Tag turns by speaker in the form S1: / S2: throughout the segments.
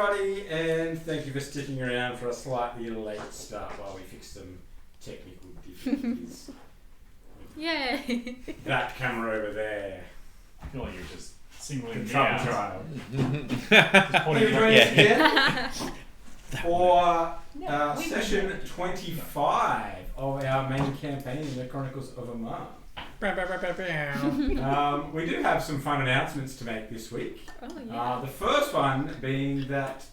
S1: everybody, and thank you for sticking around for a slightly late start while we fix some technical difficulties.
S2: Yay!
S1: That camera over there.
S3: I feel like you're just singling me
S1: Trouble
S3: out.
S1: child.
S3: Just pointing
S1: Thank you for
S3: my-
S1: joining us again for
S4: we
S1: session 25 of our main campaign in the Chronicles of Amar. We do have some fun announcements to make this week.
S2: Oh, yeah.
S1: The first one being that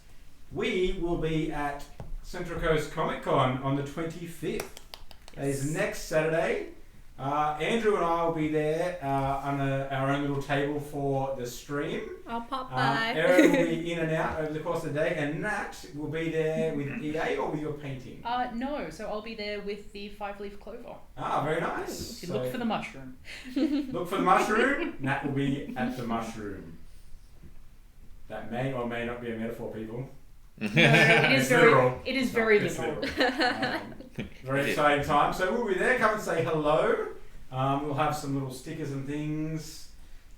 S1: we will be at Central Coast Comic Con on the 25th. That is next Saturday. Andrew and I will be there on our own little table for the stream.
S2: I'll pop by.
S1: Erin will be in and out over the course of the day, and Nat will be there with EA or with your painting.
S4: No, so I'll be there with the 5-leaf clover.
S1: Very nice.
S4: You look for the mushroom.
S1: Look for the mushroom. Nat will be at the mushroom. That may or may not be a metaphor, people.
S4: No, it is
S1: It's
S4: very,
S1: literal.
S4: it is very
S1: It's
S4: literal.
S1: Very exciting time. So we'll be there. Come and say hello. We'll have some little stickers and things.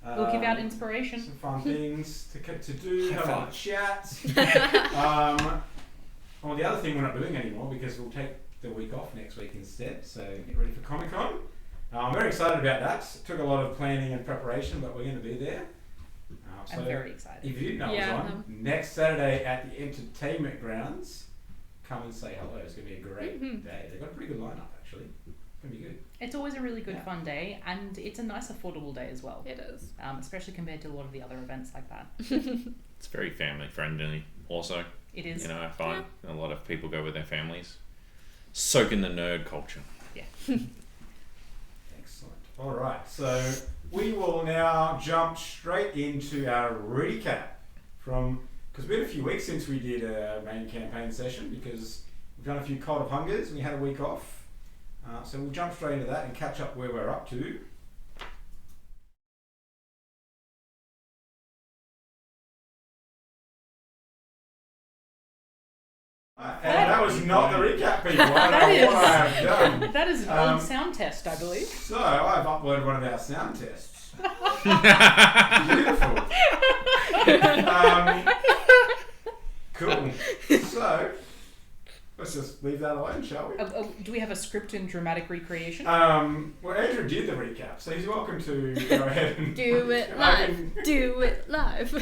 S4: We'll give out inspiration.
S1: Some fun things to do. Have a chat. Well, the other thing we're not doing anymore because we'll take the week off next week instead. So get ready for Comic Con. I'm very excited about that. It took a lot of planning and preparation, but we're going to be there.
S4: I'm very excited.
S1: If you didn't know it was on, next Saturday at the Entertainment Grounds, come and say hello. It's going to be a great day. They've got a pretty good lineup, actually. It's going to be good.
S4: It's always a really good fun day, and it's a nice affordable day as well.
S2: It is.
S4: Especially compared to a lot of the other events like that.
S5: It's very family friendly also.
S4: It is.
S5: You know, I find a lot of people go with their families. Soak in the nerd culture.
S4: Yeah.
S1: Excellent. All right, so we will now jump straight into our recap from, because it's been a few weeks since we did a main campaign session because we've done a few Cult of Hungers and we had a week off. So we'll jump straight into that and catch up where we're up to. And that was not the recap, people. I don't know what I have done.
S4: That is an old sound test, I believe.
S1: So I've uploaded one of our sound tests. Beautiful. Cool. So let's just leave that alone, shall we?
S4: Do we have a script and dramatic recreation?
S1: Well, Andrew did the recap, so he's welcome to go ahead and
S2: Do it live. Do it live.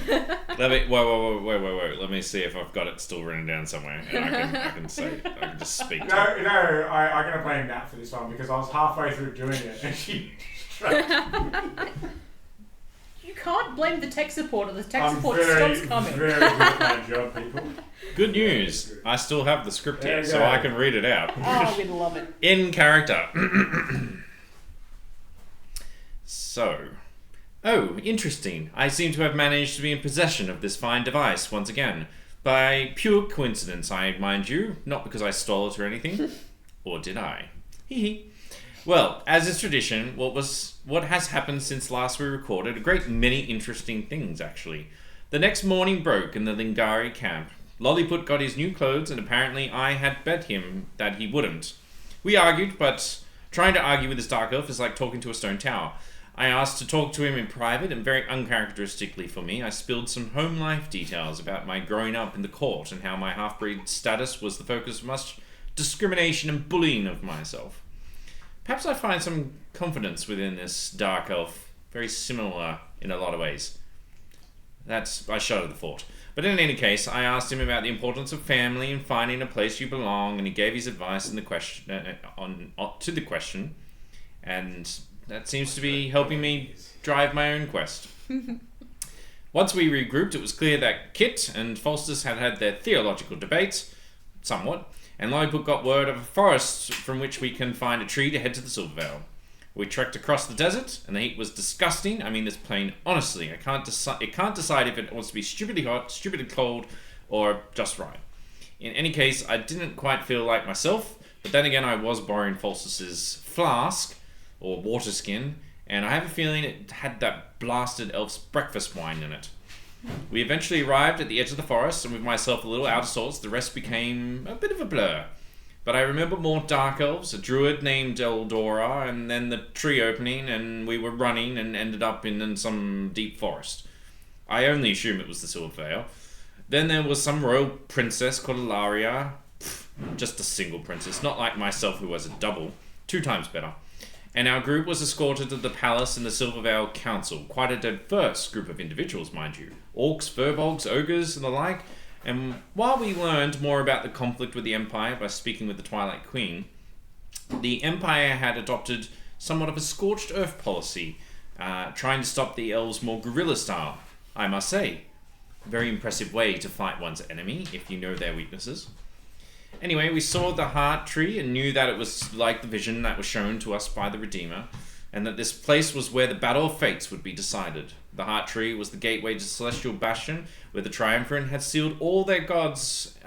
S5: Let me wait. Let me see if I've got it still written down somewhere. And I can say I can just speak.
S1: No, I'm going to blame Nat for this one because I was halfway through doing it and she
S4: You can't blame the tech support, or the tech
S1: I'm
S4: support
S1: very,
S4: stops coming.
S1: very good at my job, people.
S5: Good news. I still have the script
S1: There
S5: here,
S1: you
S5: so
S1: go.
S5: I can read it out.
S4: Oh, we'd love it.
S5: In character. So. Oh, interesting. I seem to have managed to be in possession of this fine device once again. By pure coincidence, I mind you, not because I stole it or anything. Or did I? Hee hee. Well, as is tradition, what has happened since last we recorded, a great many interesting things, actually. The next morning broke in the Lingari camp. Lolliput got his new clothes, and apparently I had bet him that he wouldn't. We argued, but trying to argue with this dark elf is like talking to a stone tower. I asked to talk to him in private, and very uncharacteristically for me, I spilled some home life details about my growing up in the court and how my half-breed status was the focus of much discrimination and bullying of myself. Perhaps I find some confidence within this dark elf, very similar in a lot of ways. I shudder the thought. But in any case, I asked him about the importance of family and finding a place you belong, and he gave his advice in the question to the question, and that seems to be helping me drive my own quest. Once we regrouped, it was clear that Kit and Falstus had had their theological debates, somewhat, and Lolliput got word of a forest from which we can find a tree to head to the Silvervale. We trekked across the desert, and the heat was disgusting. I mean this plain honestly. It can't decide if it wants to be stupidly hot, stupidly cold, or just right. In any case, I didn't quite feel like myself, but then again I was borrowing Falstus's flask, or water skin, and I have a feeling it had that blasted elf's breakfast wine in it. We eventually arrived at the edge of the forest, and with myself a little out of sorts, the rest became a bit of a blur. But I remember more dark elves, a druid named Eldora, and then the tree opening, and we were running and ended up in some deep forest. I only assume it was the Silvervale. Then there was some royal princess called Ilaria. Just a single princess, not like myself who was a double. 2 times better. And our group was escorted to the palace and the Silvervale Council. Quite a diverse group of individuals, mind you. Orcs, furbolgs, ogres, and the like. And while we learned more about the conflict with the Empire by speaking with the Twilight Queen, the Empire had adopted somewhat of a scorched earth policy, trying to stop the elves more guerrilla style, I must say. A very impressive way to fight one's enemy, if you know their weaknesses. Anyway, we saw the heart tree and knew that it was like the vision that was shown to us by the Redeemer, and that this place was where the battle of fates would be decided. The heart tree was the gateway to Celestial Bastion, where the Triumvirate had sealed all the gods,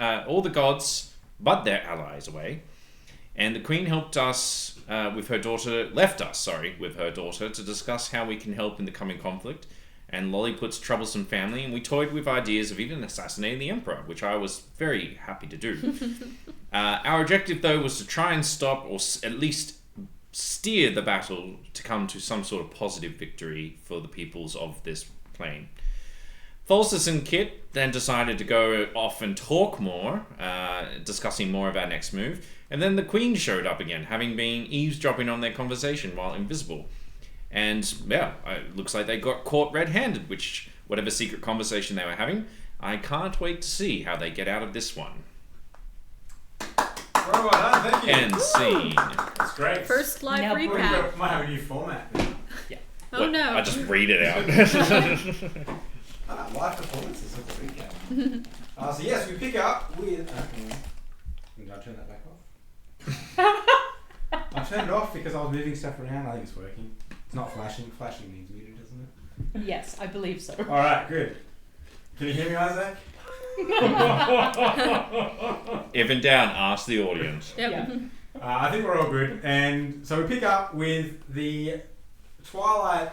S5: but their allies away. And the Queen left us with her daughter to discuss how we can help in the coming conflict, and Lolliput's troublesome family, and we toyed with ideas of even assassinating the Emperor, which I was very happy to do. Our objective, though, was to try and stop, or at least steer the battle to come to some sort of positive victory for the peoples of this plane. Falsus and Kit then decided to go off and talk more, discussing more of our next move, and then the Queen showed up again, having been eavesdropping on their conversation while invisible. And, yeah, it looks like they got caught red-handed, which, whatever secret conversation they were having, I can't wait to see how they get out of this one.
S1: Well done, thank you.
S5: End scene.
S1: That's great.
S2: First live
S4: Now,
S2: recap.
S1: Might have a new format now.
S2: Oh
S5: What?
S2: no.
S5: I just read it out.
S1: Live performances of the recap. So yes, we pick up with... Did I turn that back off? I turned it off because I was moving stuff around. I think it's working. It's not flashing. Flashing means muted, doesn't it?
S4: Yes, I believe so.
S1: Alright, good. Can you hear me, Isaac?
S5: If in doubt, ask the audience.
S2: Yep.
S4: Yeah.
S1: I think we're all good. And so we pick up with the Twilight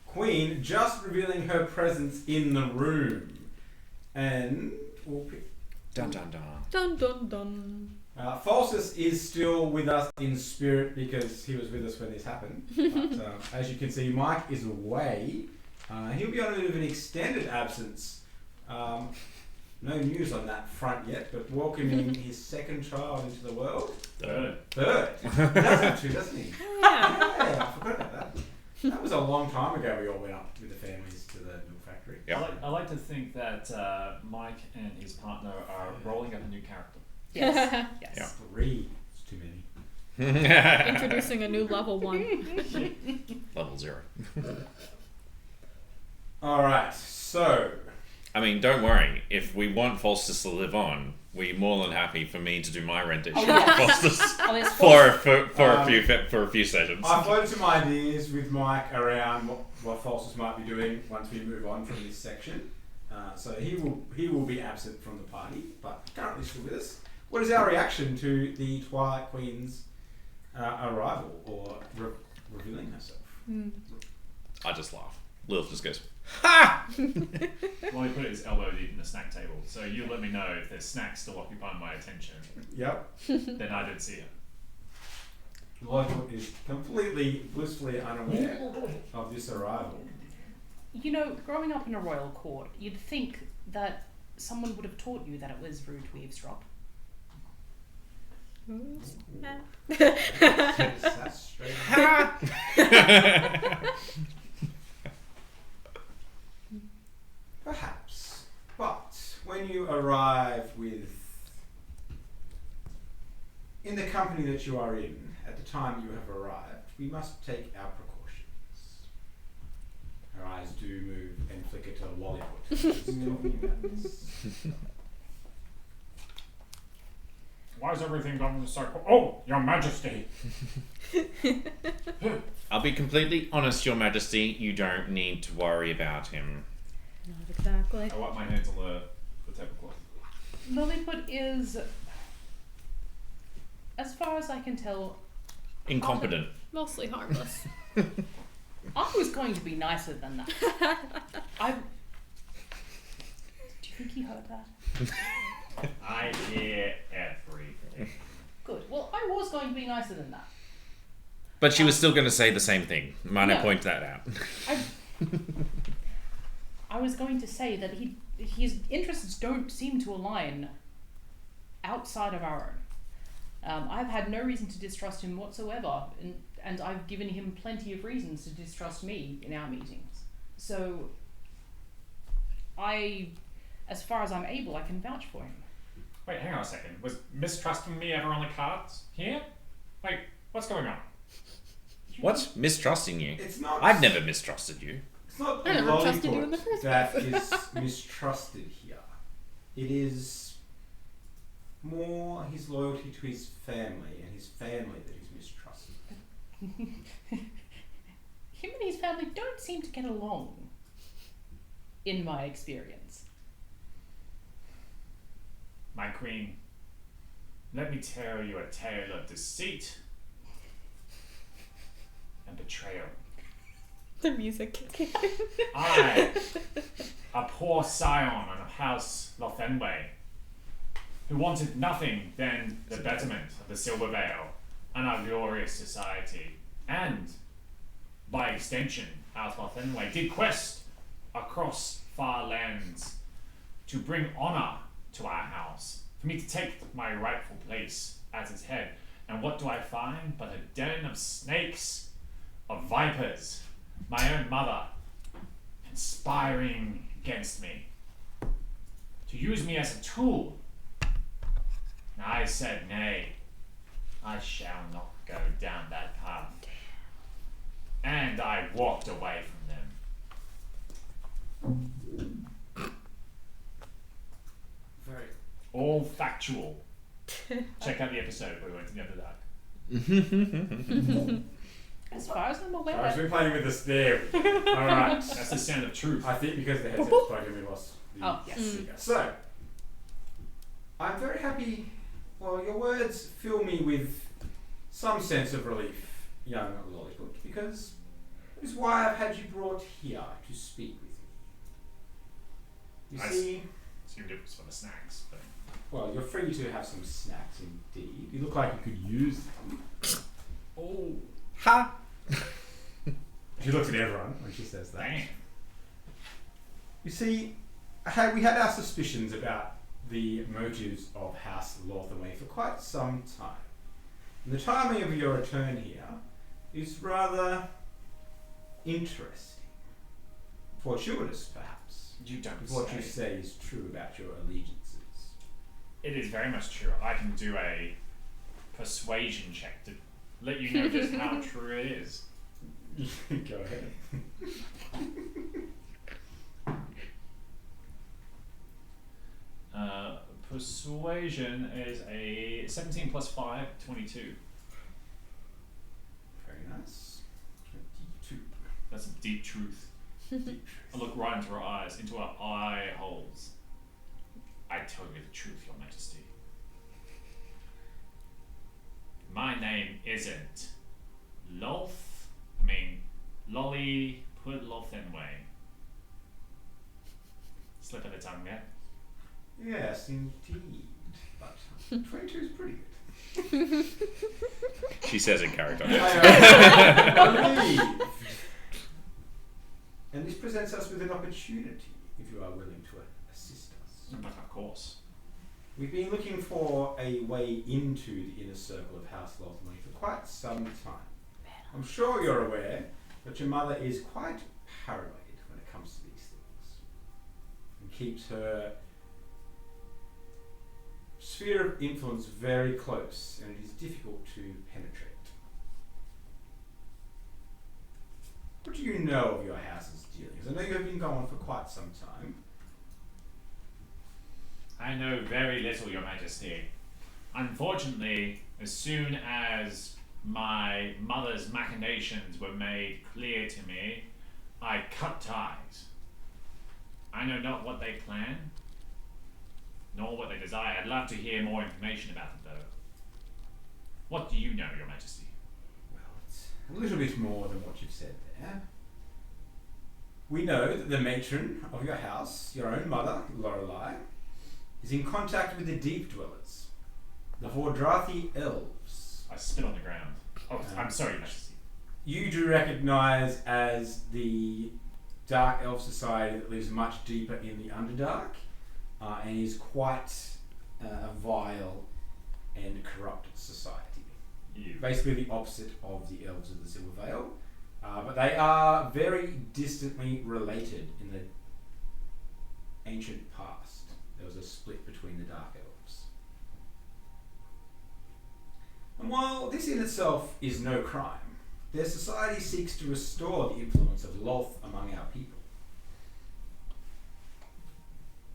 S1: Queen just revealing her presence in the room. And we'll pick...
S5: Dun dun dun.
S2: Dun dun dun.
S1: Falsus is still with us in spirit because he was with us when this happened. But as you can see, Mike is away. He'll be on a bit of an extended absence. No news on that front yet, but welcoming his second child into the world.
S3: Third.
S1: He does have 2, doesn't he?
S2: Yeah.
S1: Yeah, I forgot about that. That was a long time ago we all went up with the families to the milk factory.
S5: Yeah.
S3: I like to think that Mike and his partner are rolling up a new character.
S4: Yes. Yes.
S5: Yeah.
S1: 3. It's too many.
S2: Introducing a new level 1.
S5: Level 0.
S1: Alright, so...
S5: I mean, don't worry. If we want Falstus to live on, we're more than happy for me to do my rendition of Falstus
S4: Oh, yes,
S5: for a few sessions.
S1: I floated some ideas with Mike around what Falsus might be doing once we move on from this section. So he will be absent from the party, but currently still with us. What is our reaction to the Twilight Queen's arrival or revealing herself?
S5: I just laugh. Lilith just goes, ha!
S3: Well, he put his elbow deep in the snack table, so you let me know if there's snacks still occupying my attention.
S1: Yep.
S3: Then I did see it.
S1: Lolliput is completely blissfully unaware of this arrival.
S4: You know, growing up in a royal court, you'd think that someone would have taught you that it was rude to eavesdrop.
S1: That's straight. Perhaps, but when you arrive in the company that you are in, at the time you have arrived, we must take our precautions. Her eyes do move and flicker to Lolliput.
S3: Why is everything going so... Oh, Your Majesty!
S5: I'll be completely honest, Your Majesty. You don't need to worry about him.
S2: Not exactly.
S3: I wipe my hands on the tablecloth.
S4: Lolliput is, as far as I can tell,
S5: Incompetent.
S2: Mostly harmless.
S4: I was going to be nicer than that. Do you think he heard that?
S3: I hear everything.
S4: Good. Well, I was going to be nicer than that.
S5: But she was still going to say the same thing. Might I
S4: No.
S5: point that out?
S4: I was going to say that his interests don't seem to align outside of our own. I've had no reason to distrust him whatsoever, and I've given him plenty of reasons to distrust me in our meetings. So, as far as I'm able, I can vouch for him.
S3: Wait, hang on a second. Was mistrusting me ever on the cards here? Wait, what's going on?
S5: What? Mistrusting you?
S1: It's not.
S5: I've never mistrusted you.
S1: It's not
S2: I never trusted you in the
S1: Lolliput
S2: first
S1: that
S2: place.
S1: is mistrusted here. It is more his loyalty to his family and his family that is mistrusted.
S4: Him and his family don't seem to get along, in my experience.
S3: My queen, let me tell you a tale of deceit and betrayal.
S2: The music kicking.
S3: I, a poor scion of House Lothenway, who wanted nothing than the betterment of the Silver Veil and our glorious society, and, by extension, House Lothenway, did quest across far lands to bring honour to our house, for me to take my rightful place as its head. And what do I find but a den of snakes, of vipers, my own mother, conspiring against me, to use me as a tool. And I said, nay, I shall not go down that path. And I walked away from them.
S1: Very.
S3: All factual. Check out the episode where we went to the Underdark.
S4: As far as I'm
S1: So
S4: aware,
S1: I've been playing with this there. Alright.
S3: That's the sound of truth.
S1: I think because the headset's broken, we lost the
S4: Oh, yes.
S1: speaker. So, I'm very happy. Well, your words fill me with some sense of relief, young Lolliput, because it is why I've had you brought here to speak with me. You
S3: I
S1: see,
S3: assumed it was for the snacks, but
S1: well, you're free to have some snacks indeed. You look like you could use them.
S3: oh,
S5: Ha!
S1: She looks at everyone when she says that.
S3: damn.
S1: You see, we had our suspicions about the motives of House Lothenway for quite some time. And the timing of your return here is rather interesting. Fortuitous, perhaps,
S3: You don't
S1: if what
S3: say.
S1: you say is true about your allegiances.
S3: It is very much true. I can do a persuasion check to let you know just how true it is.
S1: Go ahead.
S3: Persuasion is a 17 plus 5, 22.
S1: Very nice. 22.
S3: That's a deep truth. I look right into her eyes, into her eye holes. I tell you the truth, Your Majesty. My name isn't Lolliput Lothenway. Slip of the tongue there.
S1: Yes, indeed. But 22 is pretty good.
S5: She says in character.
S1: I believe. And this presents us with an opportunity, if you are willing to assist us.
S3: But of course.
S1: We've been looking for a way into the inner circle of House Lothenway for quite some time. I'm sure you're aware that your mother is quite paranoid when it comes to these things, and keeps her sphere of influence very close, and it is difficult to penetrate. What do you know of your house's dealings? I know you have been gone for quite some time.
S3: I know very little, Your Majesty. Unfortunately, as soon as my mother's machinations were made clear to me, I cut ties. I know not what they plan, nor what they desire. I'd love to hear more information about it, though. What do you know, Your Majesty?
S1: Well, it's a little bit more than what you've said there. We know that the matron of your house, your own mother, Lorelei, is in contact with the Deep Dwellers, the Vordrathi elves.
S3: I spit on the ground. Oh, I'm sorry, Your Majesty.
S1: You do recognise as dark elf society that lives much deeper in the Underdark and is quite a vile and corrupt society. Basically the opposite of the elves of the Silver Vale, but they are very distantly related in the ancient past. There was a split between the dark elves. And while this in itself is no crime, their society seeks to restore the influence of Lolth among our people.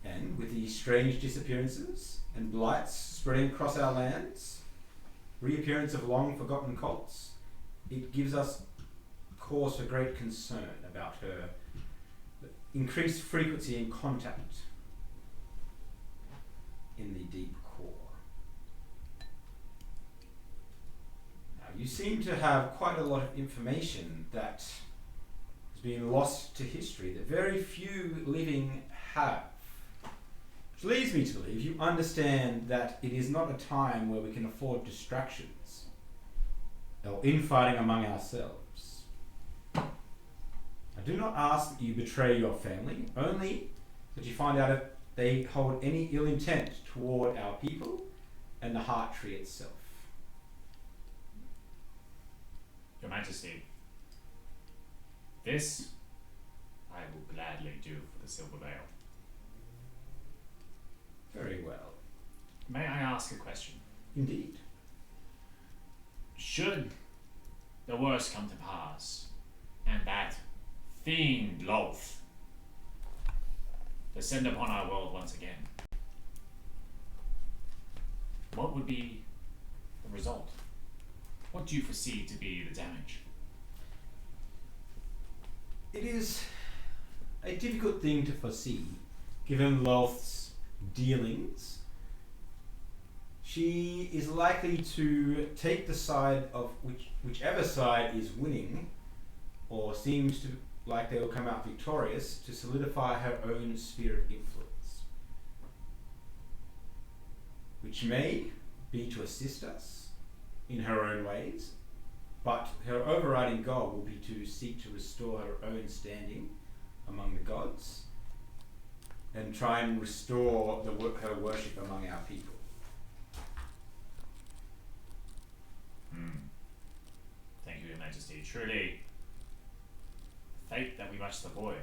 S1: And with these strange disappearances and blights spreading across our lands, reappearance of long-forgotten cults, it gives us cause for great concern about her increased frequency in contact in the deep core. Now, you seem to have quite a lot of information that has been lost to history that very few living have. Which leads me to believe you understand that it is not a time where we can afford distractions or infighting among ourselves. I do not ask that you betray your family, only that you find out if they hold any ill intent toward our people and the Heart Tree itself.
S3: Your Majesty, this I will gladly do for the Silver Veil.
S1: Very well.
S3: May I ask a question?
S1: Indeed.
S3: Should the worst come to pass, and that fiend Lolth descend upon our world once again, what would be the result? What do you foresee to be the damage?
S1: It is a difficult thing to foresee, given Lolth's dealings. She is likely to take the side of whichever side is winning, or seems to like they will come out victorious, to solidify her own sphere of influence, which may be to assist us in her own ways, but her overriding goal will be to seek to restore her own standing among the gods and try and restore her worship among our people.
S3: Thank you, Your Majesty. Truly, fate that we must avoid.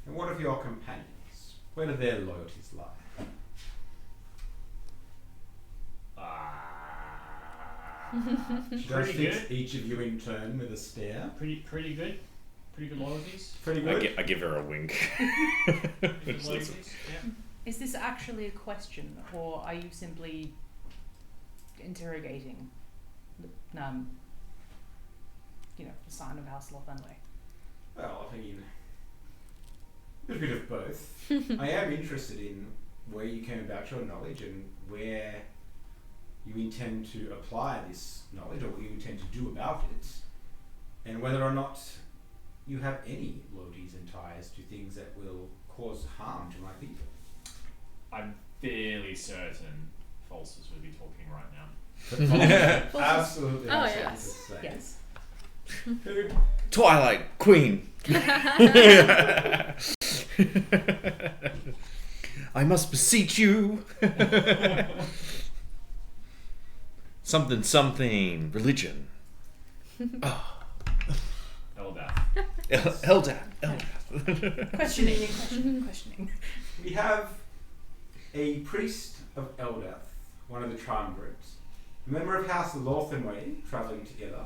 S1: And what of your companions? Where do their loyalties lie? She does
S3: Pretty
S1: fix
S3: good.
S1: each of you in turn with a stare.
S3: Pretty good. Pretty good loyalties.
S1: Pretty good.
S5: I give her a wink.
S3: Pretty good loyalties. Yeah.
S4: Is this actually a question, or are you simply interrogating the, the sign of House Lothanway?
S1: Well, I mean, a bit of both. I am interested in where you came about your knowledge and where you intend to apply this knowledge, or what you intend to do about it, and whether or not you have any loyalties and ties to things that will cause harm to my people.
S3: I'm fairly certain Falsus would be talking right now.
S1: Absolutely.
S2: Oh,
S1: that's what
S2: yes.
S1: this is saying.
S4: Yes.
S1: Who-
S5: Twilight Queen. I must beseech you. Something, religion. Oh.
S3: Eldath.
S5: Eldath.
S4: Questioning.
S1: We have a priest of Eldath, one of the triumvirates, a member of House Lothanway, travelling together,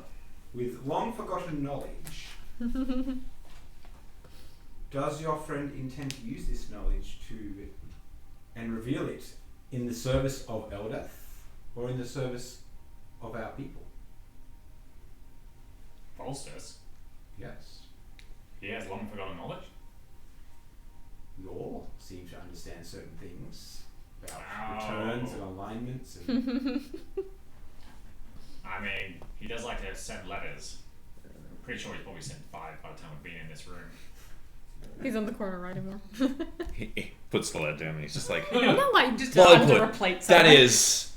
S1: with long-forgotten knowledge. Does your friend intend to use this knowledge and reveal it in the service of Eldath, or in the service of our people?
S3: Falsus.
S1: Yes.
S3: He has long forgotten knowledge.
S1: We all seem to understand certain things about
S3: Wow.
S1: returns and alignments and
S3: I mean, he does like to send letters. Pretty sure he's probably sent 5 by the time we've been in this room.
S2: He's on the corner writing more.
S5: He puts the lead down and he's just like,
S2: No, I
S4: Just
S5: Lolliput,
S4: under a plate
S5: that
S4: somewhere.
S5: is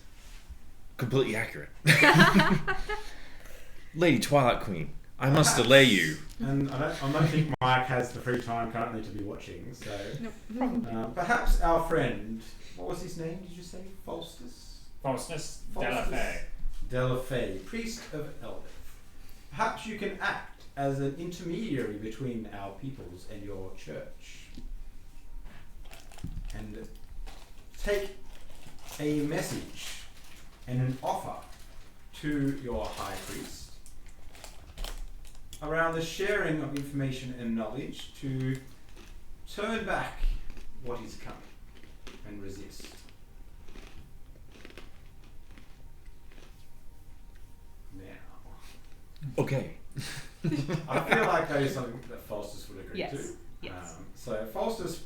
S5: completely accurate. Lady Twilight Queen, I must delay you.
S1: And I don't think Mike has the free time currently to be watching, so
S2: Nope.
S1: perhaps our friend, what was his name? Did you say Faustus?
S3: Faustus
S1: Faustus
S3: Delafay.
S1: Delafay, priest of Eldeth. Perhaps you can act as an intermediary between our peoples and your church, and take a message and an offer to your high priest around the sharing of information and knowledge to turn back what is coming and resist. Now,
S5: Okay.
S1: I feel like that is something that Faustus would agree
S4: Yes.
S1: to.
S4: Yes.
S1: So Faustus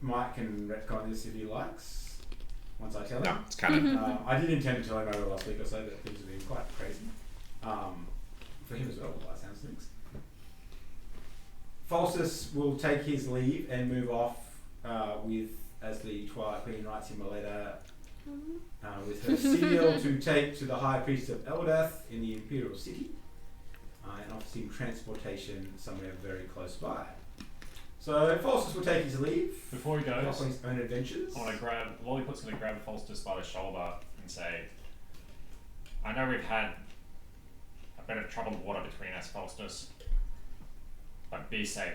S1: Mike can retcon this if he likes, once I tell
S5: No,
S1: him.
S5: it's canon.
S1: I did intend to tell him over the last week or so that things have been quite crazy. For him as well, by the sounds of things. Faustus will take his leave and move off with, as the Twilight Queen writes him a letter, with her seal to take to the High Priest of Eldeth in the Imperial City, and offers him transportation somewhere very close by. So Faustus will take his leave.
S3: Before he goes,
S1: off on his own adventures.
S3: I want to grab Lolliput's going to grab Faustus by the shoulder and say, "I know we've had a bit of troubled water between us, Faustus, but be safe.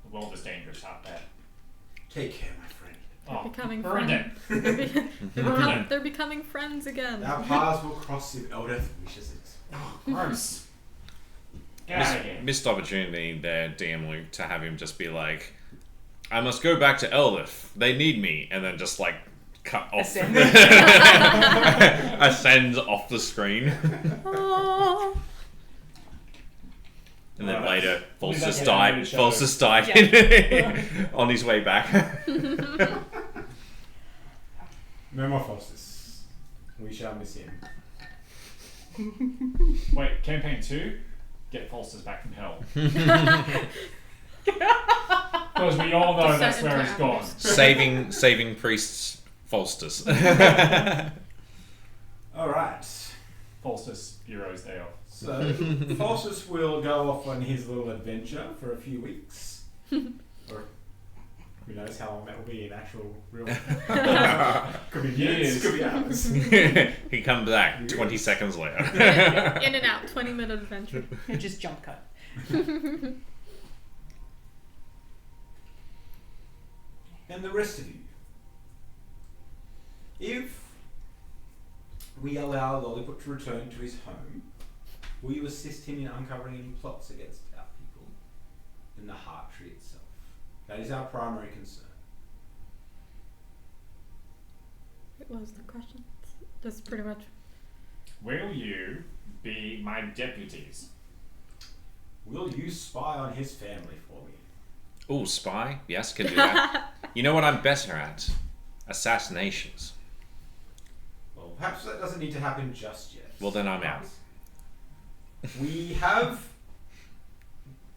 S3: The world is dangerous out there."
S1: Take care, my friend.
S3: Oh,
S2: Becoming
S3: Brendan.
S2: They're becoming friends again.
S1: Our paths will cross if Eldeth wishes it.
S3: Oh, gross. Get out of here.
S5: Missed opportunity there, DM Luke, to have him just be like, I must go back to Eldith. They need me. And then just like cut off. Ascends off the screen.
S2: Oh.
S5: And then
S3: Alright.
S5: later,
S3: Leave
S5: Faustus
S3: that
S5: died.
S3: to the show.
S5: Faustus died on his way back.
S1: No more Faustus. We shall miss him.
S3: Wait, campaign 2? Get Faustus back from hell. Because we all know that's where he's gone.
S5: saving priests Faustus.
S1: Alright.
S3: Faustus, Heroes Day off.
S1: So Faustus will go off on his little adventure for a few weeks. Or who knows how long that will be in actual real could be years, could be hours.
S5: He comes back 20 seconds later.
S2: In and out, 20-minute adventure.
S4: Just jump cut.
S1: And the rest of you. If we allow Lolliput to return to his home, will you assist him in uncovering any plots against our people in the Heart Tree itself? That is our primary concern.
S2: What was the question? That's pretty much.
S3: Will you be my deputies?
S1: Will you spy on his family for me?
S5: Oh, spy? Yes, can do that. You know what I'm better at? Assassinations.
S1: Well, perhaps that doesn't need to happen just yet.
S5: Well, then I'm out.
S1: We have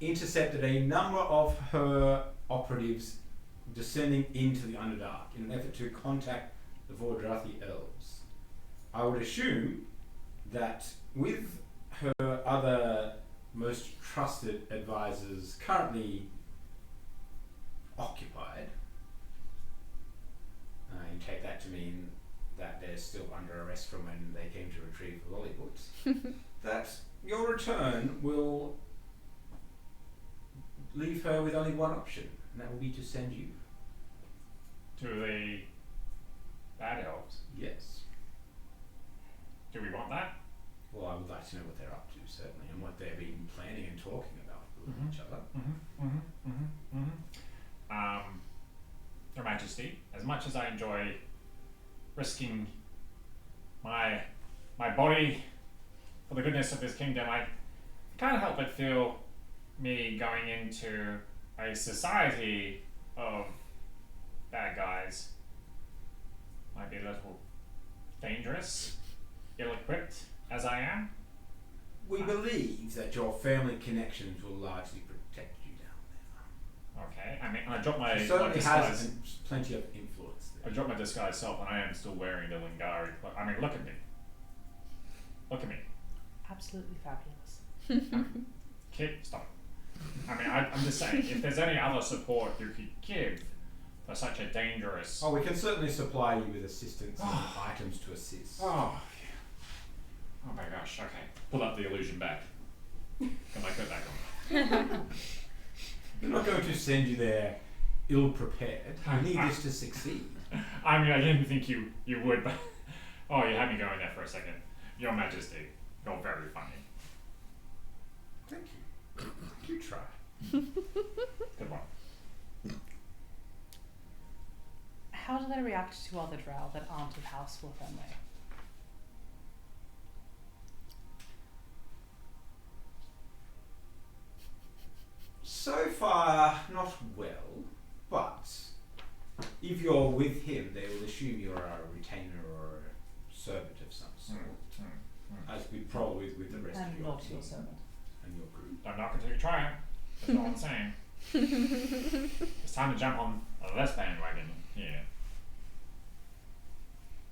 S1: intercepted a number of her operatives descending into the Underdark in an effort to contact the Vordrathi elves. I would assume that with her other most trusted advisors currently occupied, you take that to mean that they're still under arrest from when they came to retrieve the Lolliput, that your return will leave her with only one option, and that will be to send you.
S3: To the bad elves?
S1: Yes.
S3: Do we want that?
S1: Well, I would like to know what they're up to, certainly, and what they've been planning and talking about with each other.
S3: Your Majesty, as much as I enjoy risking my body for the goodness of this kingdom, I can't help but feel me going into a society of bad guys might be a little dangerous, ill-equipped as I am.
S1: We believe that your family connections will largely protect you down
S3: Okay, I mean, I dropped
S1: there.
S3: my
S1: She certainly
S3: disguise.
S1: has plenty of influence
S3: I
S1: there.
S3: dropped my disguise self, and I am still wearing the Lingari. I mean, look at me. Look at me.
S4: Absolutely fabulous.
S3: Kid, stop. I mean, I'm just saying, if there's any other support you could give for such a dangerous...
S1: Oh, we can certainly supply you with assistance and items to assist.
S3: Oh my gosh, okay. Pull up the illusion back. Get my coat back on.
S1: We're not going to send you there ill-prepared. We need this to succeed.
S3: I mean, I didn't think you would, but... Oh, you had me going there for a second. Your Majesty, you're very funny.
S1: Thank you. You try.
S3: Good luck.
S4: How do they react to other drow that aren't of House Lothenway?
S1: So far, not well, but if you're with him, they will assume you're a retainer or a servant of some sort, as we probably with the rest of
S4: And
S1: your
S4: not
S1: team
S4: your servant.
S1: and your group.
S3: I'm not going to take a try. That's all I'm saying. It's time to jump on this bandwagon here.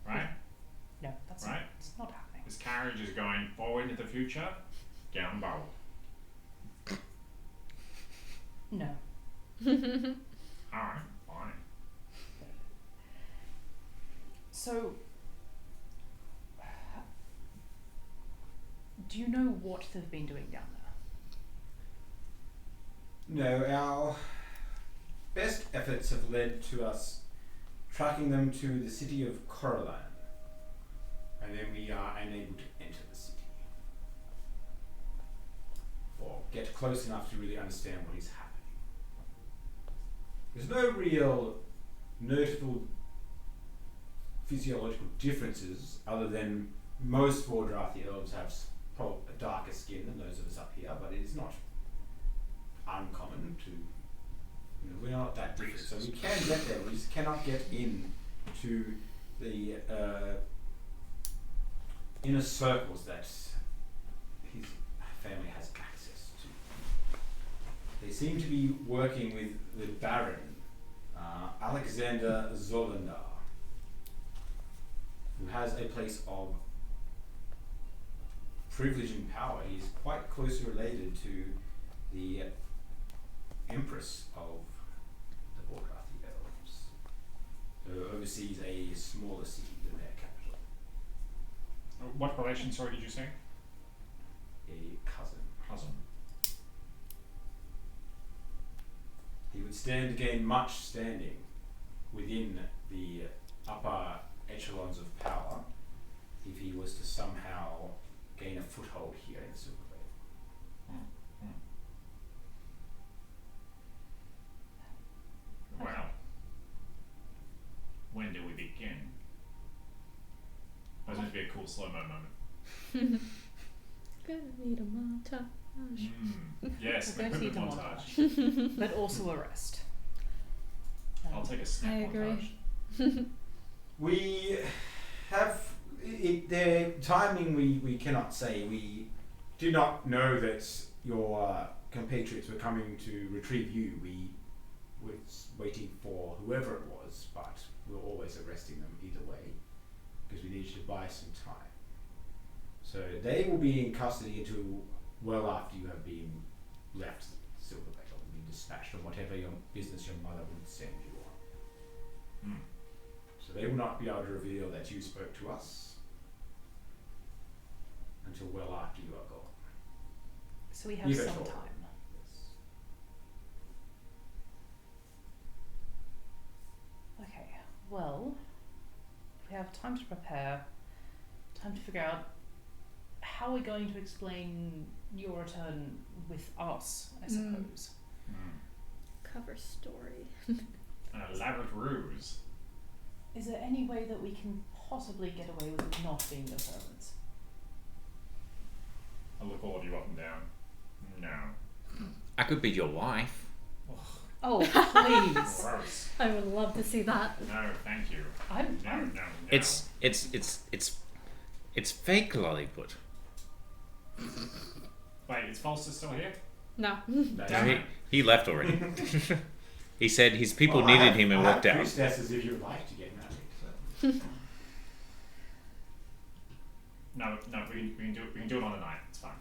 S3: Right?
S4: No, that's
S3: Right.
S4: it's not happening.
S3: This carriage is going forward into the future. Get on board.
S4: No.
S3: Alright, fine.
S4: So, do you know what they've been doing down there?
S1: No, our best efforts have led to us tracking them to the city of Coraline, and then we are unable to enter the city or get close enough to really understand what is happening. There's no real notable physiological differences other than most Vordrathi elves have a darker skin than those of us up here, but it is not uncommon to, we're not that different. So we can get there, we just cannot get in to the inner circles that his family has access to. They seem to be working with the Baron, Alexander Zolendar, who has a place of privilege and power. He's quite closely related to the Empress of the Vordrathi Elves, who oversees a smaller city than their capital.
S3: What relation, sorry, did you say?
S1: A cousin.
S3: Cousin.
S1: He would stand to gain much standing within the upper echelons of power if he was to somehow gain a foothold here in the Silver Vale.
S3: Well, when do we begin? That's going to be a cool slow-mo moment.
S2: Gonna need a montage.
S3: Yes,
S4: We're
S3: an
S4: going to need
S3: equipment
S4: a
S3: montage.
S4: but also a rest.
S3: I'll take a snap
S2: I agree.
S3: montage.
S1: We have the timing we cannot say. We do not know that your compatriots were coming to retrieve you. We were waiting for whoever it was, but we were always arresting them either way because we needed to buy some time. So they will be in custody until well after you have been left Silver Vale and been dispatched on whatever your business your mother would send you on. So they will not be able to reveal that you spoke to us until well after you are gone.
S4: So we have
S1: If at
S4: some
S1: all.
S4: time.
S1: Yes.
S4: Okay, well, we have time to prepare, time to figure out how we're going to explain your return with us, I suppose.
S2: Cover story.
S3: An elaborate ruse.
S4: Is there any way that we can possibly get away with it not being your servants?
S3: I'll look all of you up and down. No.
S5: I could be your wife.
S4: Oh, please.
S3: Gross.
S2: I would love to see that.
S3: No, thank you. No,
S4: I'm
S3: no.
S5: It's fake Lolliput.
S3: Wait, is Falster still here?
S2: No.
S5: No, he left already. He said his people
S1: Well, I
S5: needed
S1: have-
S5: him and
S1: I
S5: walked
S1: have
S5: out.
S1: priestesses if you would like to get married. So.
S3: No, we can do it on the night. It's fine.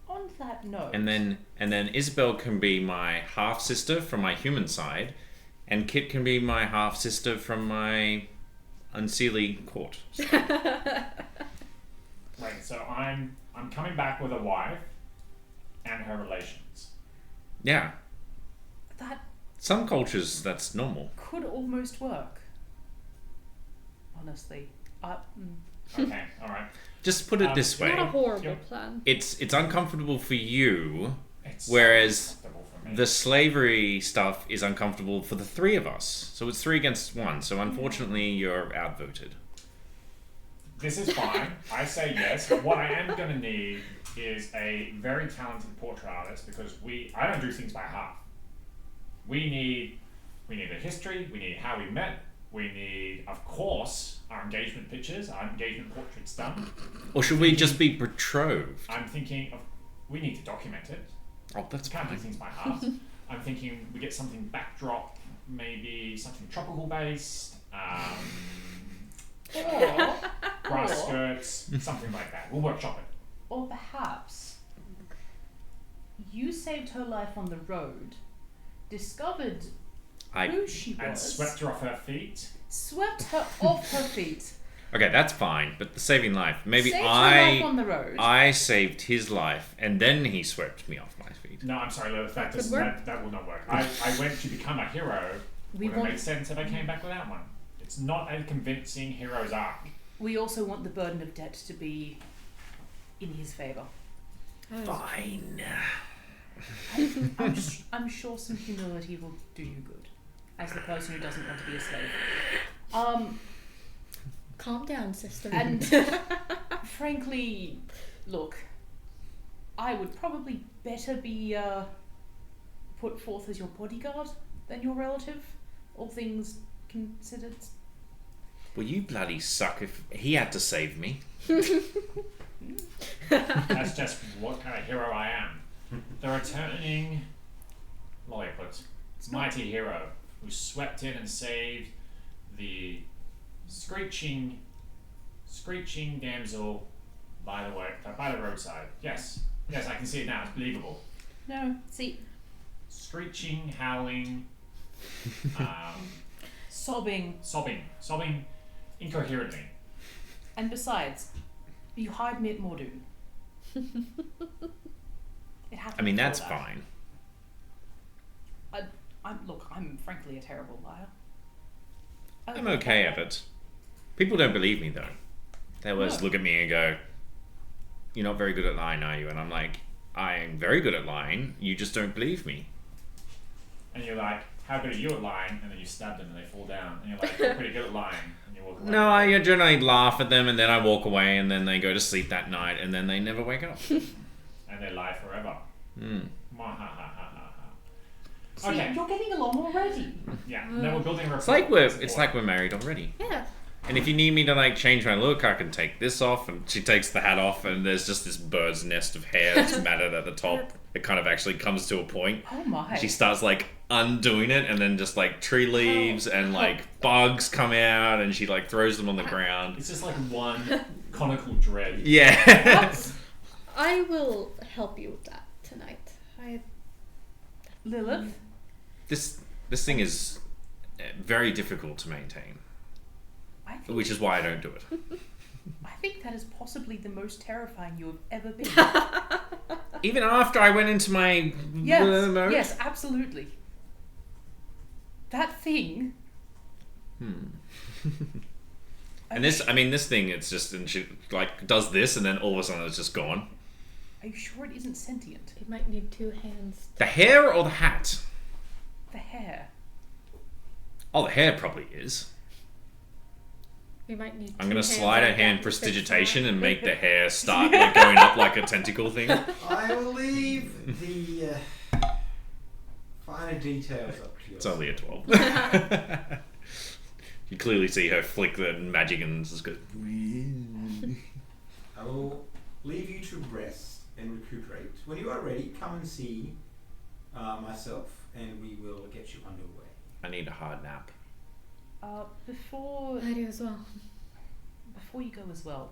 S4: On that note.
S5: And then Isabel can be my half sister from my human side, and Kit can be my half sister from my Unseelie court.
S3: Wait, so I'm coming back with a wife and her relations.
S5: Yeah.
S4: That
S5: Some cultures that's normal.
S4: could almost work. Honestly.
S3: Okay, alright.
S5: Just put it this way.
S2: Not a horrible
S3: Yep.
S2: plan.
S5: It's uncomfortable for you,
S3: It's
S5: whereas
S3: acceptable for me.
S5: the slavery stuff is uncomfortable for the three of us. So it's 3 against 1. So unfortunately, you're outvoted.
S3: This is fine. I say yes. What I am going to need is a very talented portrait artist because I don't do things by half. We need a history. We need how we met. We need, of course, our engagement pictures, our engagement portraits done.
S5: Or should we just be betrothed?
S3: I'm thinking we need to document it.
S5: Oh, that's
S3: Can't do
S5: fine.
S3: things by half. I'm thinking we get something backdrop, maybe something tropical based.
S4: Or
S3: Grass skirts, something like that. We'll workshop it.
S4: Or perhaps you saved her life on the road, discovered who she
S3: And
S4: was,
S3: swept her off her feet.
S4: swept her off her feet,
S5: Okay, that's fine. But the saving life. Maybe
S4: saved her life on the road.
S5: I saved his life, and then he swept me off my feet.
S3: No, I'm sorry, Lilith, that
S2: could work.
S3: will not work. I went to become a hero.
S4: We
S3: Would it
S4: want-
S3: make sense if I came back without one? It's not a convincing hero's arc.
S4: We also want the burden of debt to be in his favour.
S5: Fine.
S4: I'm sure some humility will do you good, as the person who doesn't want to be a slave.
S2: Calm down, sister.
S4: And frankly, look, I would probably better be put forth as your bodyguard than your relative, all things considered.
S5: Well, you bloody suck if he had to save me.
S3: That's just what kind of hero I am. The returning Lolliput, mighty hero who swept in and saved the screeching damsel by the roadside. Yes, I can see it now. It's believable.
S4: No, see,
S3: Screeching, howling,
S4: sobbing,
S3: sobbing incoherently.
S4: and besides, you hired me at Mordoon. It happened.
S5: I mean,
S4: before
S5: that's
S4: that.
S5: fine.
S4: I'm frankly a terrible liar.
S5: I'm okay at it. People don't believe me, though. They always
S4: No.
S5: look at me and go, "You're not very good at lying, are you?" And I'm like, "I am very good at lying. You just don't believe me."
S3: And you're like, how good are you at lying? And then you stab them and they fall down. And you're like, you're pretty good at lying. And you walk away.
S5: No, I generally laugh at them, and then I walk away, and then they go to sleep that night, and then they never wake up.
S3: And they lie forever.
S5: Mm.
S4: See,
S3: Okay.
S4: you're getting along already.
S3: Yeah. Then we're building a
S5: It's like we're married already.
S2: Yeah.
S5: And if you need me to like change my look, I can take this off. And she takes the hat off, and there's just this bird's nest of hair that's matted at the top. It kind of actually comes to a point.
S4: Oh my.
S5: She starts like undoing it, and then just like tree leaves and like bugs come out, and she like throws them on the ground.
S3: It's just like one conical dread.
S5: Yeah.
S2: I will help you with that tonight.
S4: Lilith,
S5: This thing is very difficult to maintain,
S4: I think,
S5: which is why I don't do it.
S4: I think that is possibly the most terrifying you have ever been.
S5: Even after I went into my mode.
S4: Yes, absolutely. That thing.
S5: And this thing, it's just, and she like does this, and then all of a sudden it's just gone.
S4: Are you sure it isn't sentient?
S2: It might need 2 hands.
S5: The hair or the hat?
S4: The hair.
S5: Oh, the hair probably is.
S2: We might need.
S5: I'm
S2: 2
S5: gonna
S2: hands
S5: slide a
S2: like
S5: hand
S2: that to
S5: prestidigitation
S2: fix
S5: and
S2: that.
S5: make the hair start like going up like a tentacle thing.
S1: I will leave the finer details up to you.
S5: It's only a 12. You clearly see her flick the magic and just go.
S1: I will leave you to rest and recuperate. When you are ready, come and see myself, and we will get you underway.
S5: I need a hard nap.
S4: Before
S2: I do as well.
S4: before you go as well,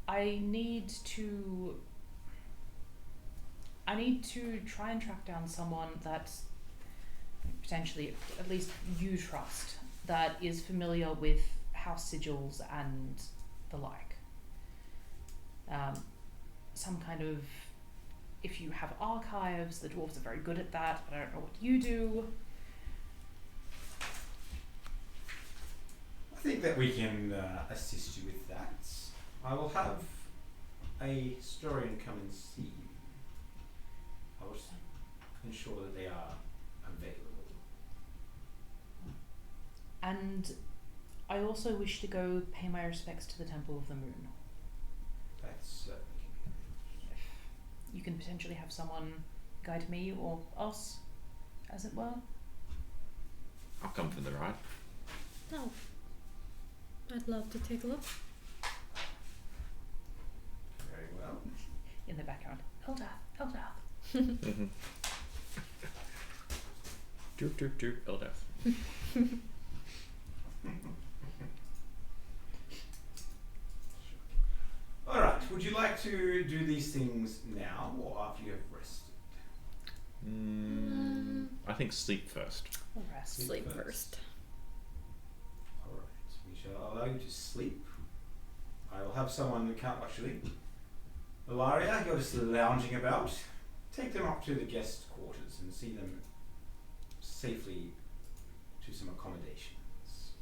S4: I need to try and track down someone that potentially, at least you trust, that is familiar with house sigils and the like. Some kind of, if you have archives, the dwarves are very good at that, but I don't know what you do.
S1: I think that we can assist you with that. I will have a historian come and see you. I will ensure that they are available.
S4: And I also wish to go pay my respects to the Temple of the Moon.
S1: That certainly can be arranged.
S4: You can potentially have someone guide me or us, as it were.
S5: I'll come for the ride.
S2: Oh. I'd love to take a look.
S1: Very well.
S4: In the background. Elder.
S5: Droop, droop, droop, Eldeath.
S1: Alright, would you like to do these things now or after you have rested?
S5: I think sleep first.
S4: Or rest.
S2: Sleep first.
S1: Alright, we shall allow you to sleep. I will have someone count actually. Ilaria, you're just lounging about. Take them up to the guest quarters and see them safely to some accommodations.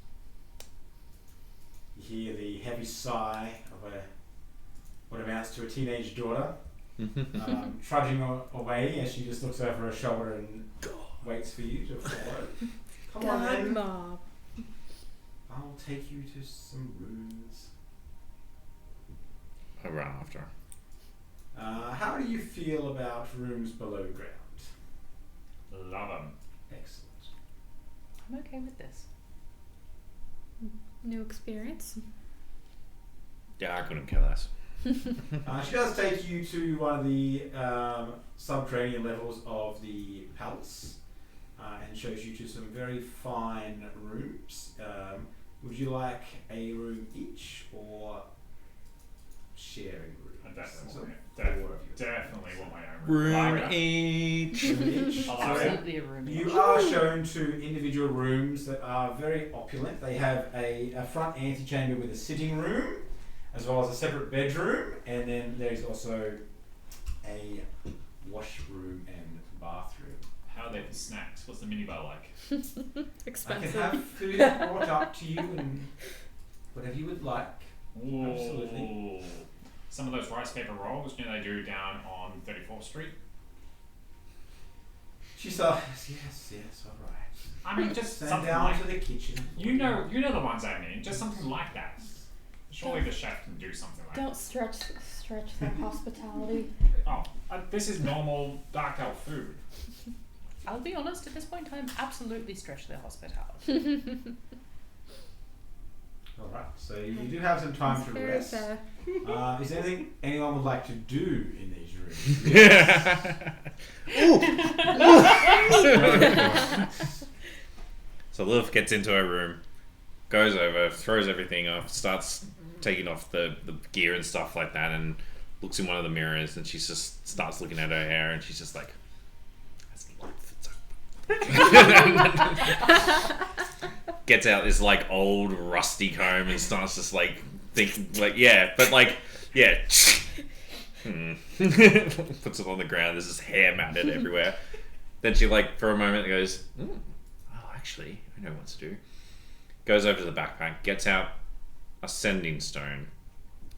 S1: You hear the heavy sigh of what amounts to a teenage daughter trudging away as she just looks over her shoulder and waits for you to follow. Come on then.
S2: Mob.
S1: I'll take you to some rooms.
S5: I run after her.
S1: How do you feel about rooms below ground?
S3: Love them.
S1: Excellent.
S4: I'm okay with this.
S2: New experience.
S5: Yeah, I couldn't care less.
S1: She does take you to one of the subterranean levels of the palace and shows you to some very fine rooms. Would you like a room each or sharing rooms?
S3: Definitely want my own room.
S5: Room each.
S4: Absolutely a room.
S1: You are shown to individual rooms that are very opulent. They have a front antechamber with a sitting room, as well as a separate bedroom, and then there's also a washroom and bathroom.
S3: How are they for snacks? What's the minibar like?
S2: Expensive.
S1: I can have food brought up to you and whatever you would like.
S3: Ooh.
S1: Absolutely.
S3: Some of those rice paper rolls, they do down on 34th Street.
S1: She says, yes, all right.
S3: I mean, just
S1: Stand
S3: something
S1: down
S3: like
S1: to the kitchen.
S3: you know the ones I mean. Just something like that. Surely the chef can do something like
S2: Don't stretch their hospitality.
S3: that. Oh, this is normal dark elf food.
S4: I'll be honest, at this point in time, absolutely stretch their hospitality.
S1: All right, so you do have some time to
S2: Very
S1: rest.
S2: fair.
S1: Is there anything anyone would like to do in these rooms?
S5: So Lilith gets into her room, goes over, throws everything off, starts taking off the gear and stuff like that, and looks in one of the mirrors, and she just starts looking at her hair, and she's just like, "That's gets out this like old rusty comb and starts just like thinking like puts it on the ground. There's this hair matted everywhere. Then she like for a moment goes, oh, actually I know what to do. Goes over to the backpack, gets out a sending stone.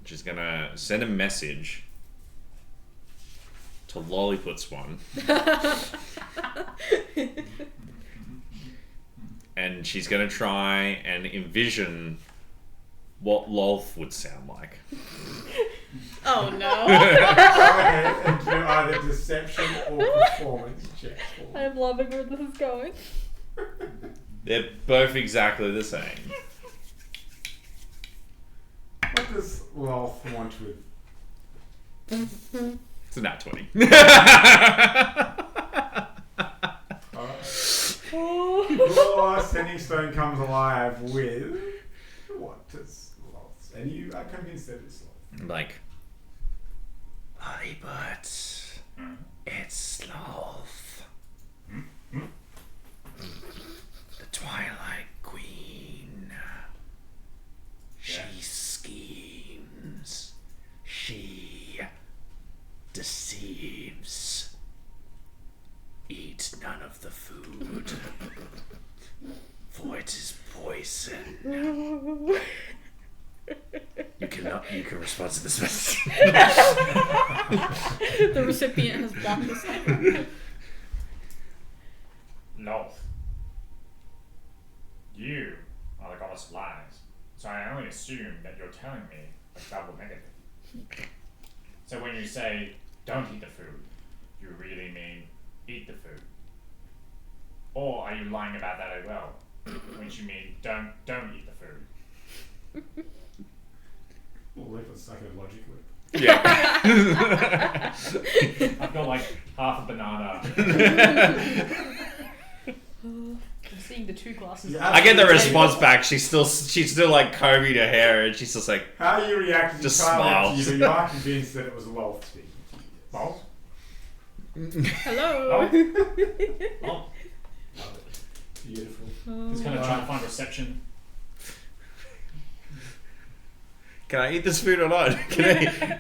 S5: She's gonna send a message to Lolliput's one. And she's going to try and envision what Lolf would sound like.
S2: Oh no.
S1: Go ahead and do either deception or performance check.
S2: I'm loving where this is going.
S5: They're both exactly the same.
S1: What does Rolf want with?
S5: It's a nat 20.
S1: Alright. Your sending stone comes alive with what is sloths, and you are convinced that it's sloth.
S5: I'm like, Lolliput, it's sloth. The Twilight Queen. She schemes. She deceives. Eat none of the food, for it is poison. You can respond to this message.
S2: The recipient has blocked this.
S3: Loth. You are the goddess of lies, so I only assume that you're telling me a double negative. So when you say, don't eat the food, you really mean eat the food? Or are you lying about that as well, which you mean don't eat the food?
S1: Well, let us stuck in a logic loop.
S5: Yeah.
S3: I've got like half a banana.
S4: I'm seeing the two glasses.
S1: Yeah.
S5: I get the response back. She's still like combing her hair, and she's just like,
S1: How you reacted
S5: Just
S1: entirely up to
S5: smiles.
S1: you, but you are convinced that it was Loth speaking to you.
S3: Well,
S2: Hello.
S3: oh,
S1: Beautiful.
S3: he's kind of trying to find reception.
S5: can I eat this food or not?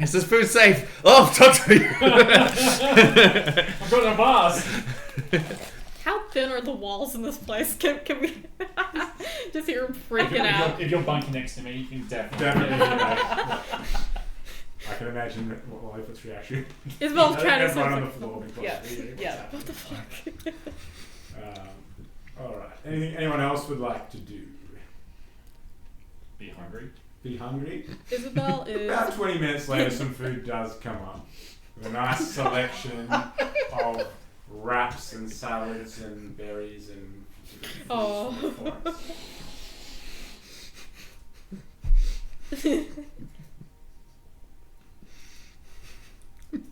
S5: Is this food safe? Oh, talk to me.
S3: I've got no bars.
S2: How thin are the walls in this place? Can we just hear him freaking out?
S3: If you're bunking next to me, you can definitely.
S1: Definitely. I can imagine what Lolliput's reaction.
S2: Isabel's trying to
S1: Everyone on
S2: say
S1: the floor.
S4: Yeah, yeah.
S2: what the fuck?
S1: Alright. Anyone else would like to do?
S3: Be hungry.
S1: Be hungry?
S2: Isabel is
S1: About 20 minutes later, some food does come up. With a nice selection of wraps and salads and berries and
S2: Oh.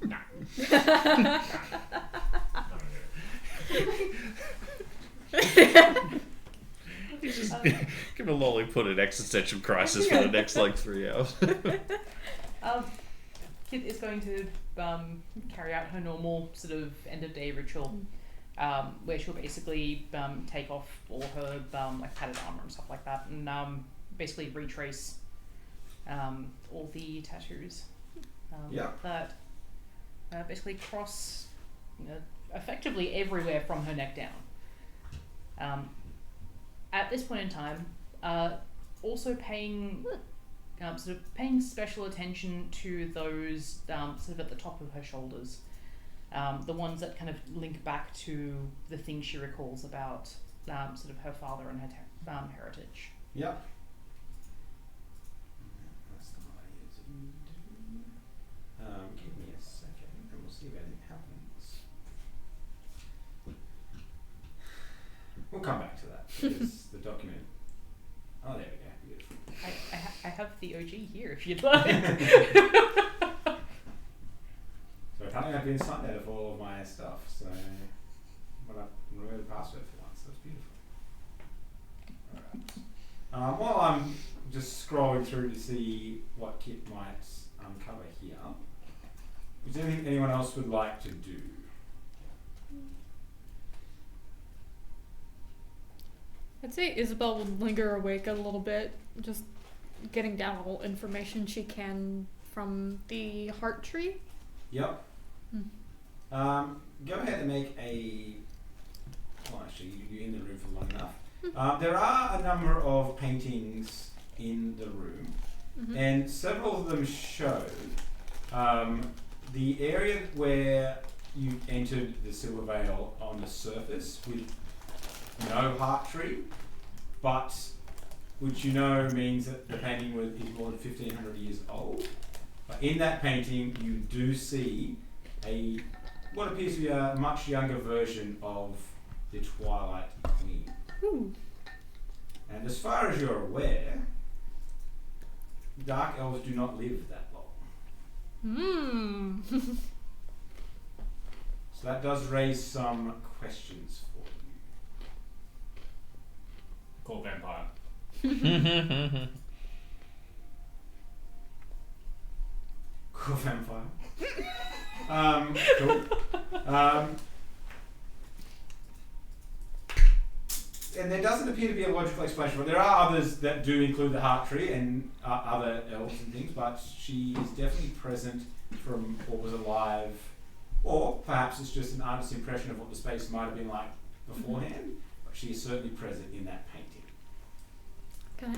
S3: No.
S5: You just give a Lolliput an existential crisis for the next like 3 hours.
S4: Kit is going to carry out her normal sort of end of day ritual, where she'll basically take off all her like padded armor and stuff like that, and basically retrace all the tattoos
S1: Yeah.
S4: that basically cross effectively everywhere from her neck down. At this point in time, also paying sort of paying special attention to those sort of at the top of her shoulders, the ones that kind of link back to the things she recalls about sort of her father and her heritage.
S1: Yep. That's not what I need to do. Give me a second and we'll see if anything happens. We'll come back to that. Because the document. Oh, there we go. Beautiful.
S4: I have the OG here if you'd like.
S1: So apparently I've been signed out of all of my stuff, so well, I've removed the password for once, so it's beautiful. Alright. While I'm just scrolling through to see what Kit might uncover here, is there anything anyone else would like to do?
S2: I'd say Isabel would linger awake a little bit, just getting down all information she can from the heart tree.
S1: Yep. Go ahead and make a. Well, actually, you're in the room for long enough. There are a number of paintings in the room, and several of them show the area where you entered the Silver Vale on the surface with no heart tree, but which you know means that the painting is more than 1,500 years old. But in that painting, you do see what appears to be a much younger version of the Twilight Queen.
S2: Ooh.
S1: And as far as you're aware, dark elves do not live that long. So that does raise some questions for
S3: called vampire.
S1: Cool vampire. Cool. And there doesn't appear to be a logical explanation for it. There are others that do include the heart tree and other elves and things, but she is definitely present from what was alive, or perhaps it's just an artist's impression of what the space might have been like beforehand, but she is certainly present in that painting.
S2: Okay.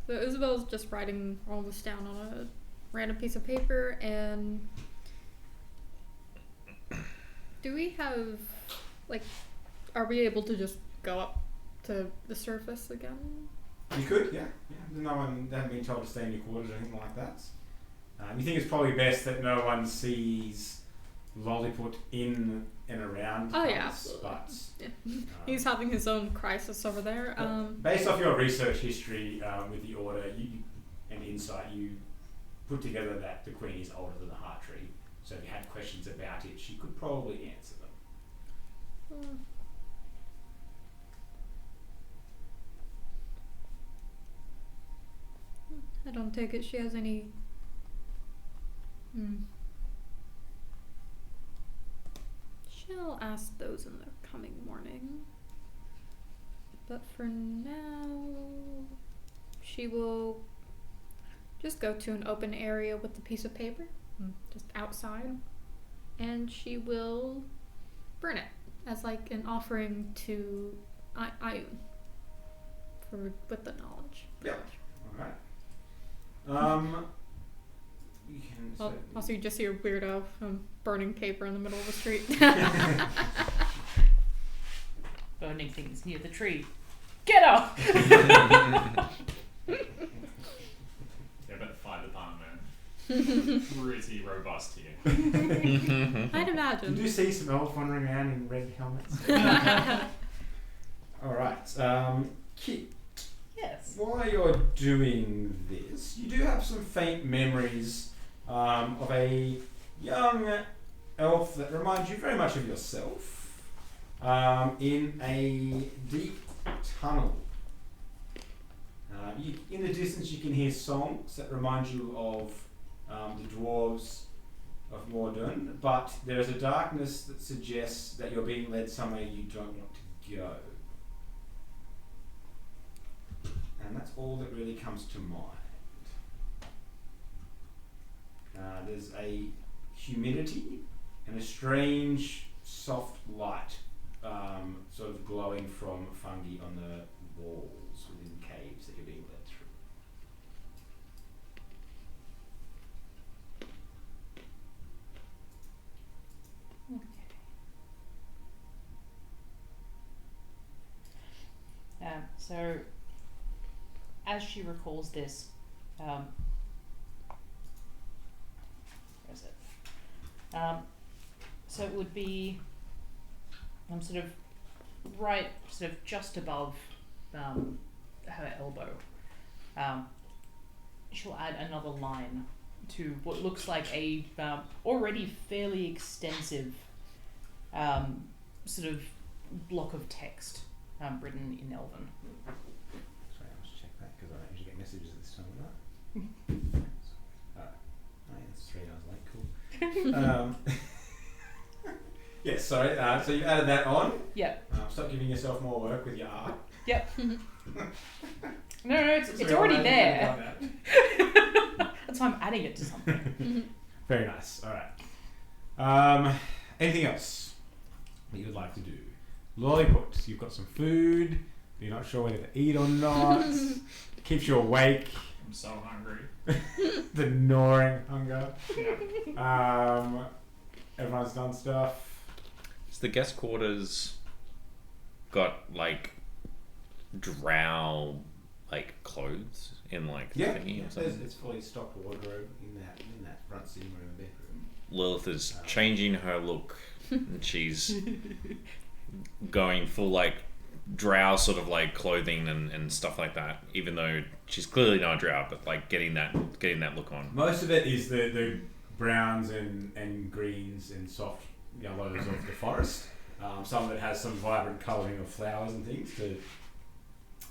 S2: So Isabel's just writing all this down on a random piece of paper, and do we have, like, are we able to just go up to the surface again?
S1: You could, yeah. No one, they haven't been told to stay in your quarters or anything like that. You think it's probably best that no one sees Lolliput in and around
S2: Oh, yeah,
S1: us,
S2: absolutely.
S1: but
S2: Yeah. He's having his own crisis over there.
S1: based off your research history with the Order and insight, you put together that the Queen is older than the Heart Tree. So if you had questions about it, she could probably answer them.
S2: I don't take it she has any. She'll ask those in the coming morning. But for now, she will just go to an open area with the piece of paper, just outside, and she will burn it as like an offering to Ayun with the knowledge.
S1: Yep. Alright. You can
S2: Also, you just see a weirdo burning paper in the middle of the street.
S4: Burning things near the tree. Get up!
S3: Yeah, but fire department. Pretty robust here.
S2: I'd imagine.
S1: You do see some elves wandering around in red helmets. Alright. Kit,
S4: Yes.
S1: while you're doing this, you do have some faint memories of a young elf that reminds you very much of yourself in a deep tunnel. In the distance you can hear songs that remind you of the dwarves of Mordun, but there is a darkness that suggests that you're being led somewhere you don't want to go. And that's all that really comes to mind. There's a humidity and a strange soft light sort of glowing from fungi on the walls within caves that you're being led through.
S4: So, as she recalls this, where is it? So it would be sort of just above her elbow. She'll add another line to what looks like a already fairly extensive sort of block of text written in Elven.
S1: Sorry, I must check that because I don't usually get messages at this time of night. Alright. Oh yeah, it's 3 hours late, cool. Yes, sorry, so you added that on.
S4: Yep.
S1: Stop giving yourself more work with your art.
S4: Yep. No, it's already there. That's why I'm adding it to something.
S1: Very nice, alright. Anything else that you would like to do? Lolliput, you've got some food, but you're not sure whether to eat or not. Keeps you awake.
S3: I'm so hungry.
S1: The gnawing hunger.
S3: Yeah.
S1: Everyone's done stuff.
S5: Has the guest quarters got like drow like clothes in like the
S1: Yeah,
S5: thingy or something?
S1: it's fully stocked wardrobe in that front sitting room and bedroom.
S5: Lilith is changing her look and she's going full like drow sort of like clothing and stuff like that, even though she's clearly not a drow, but like getting that look on.
S1: Most of it is the browns and greens and soft yellows of the forest. Some of it has some vibrant colouring of flowers and things to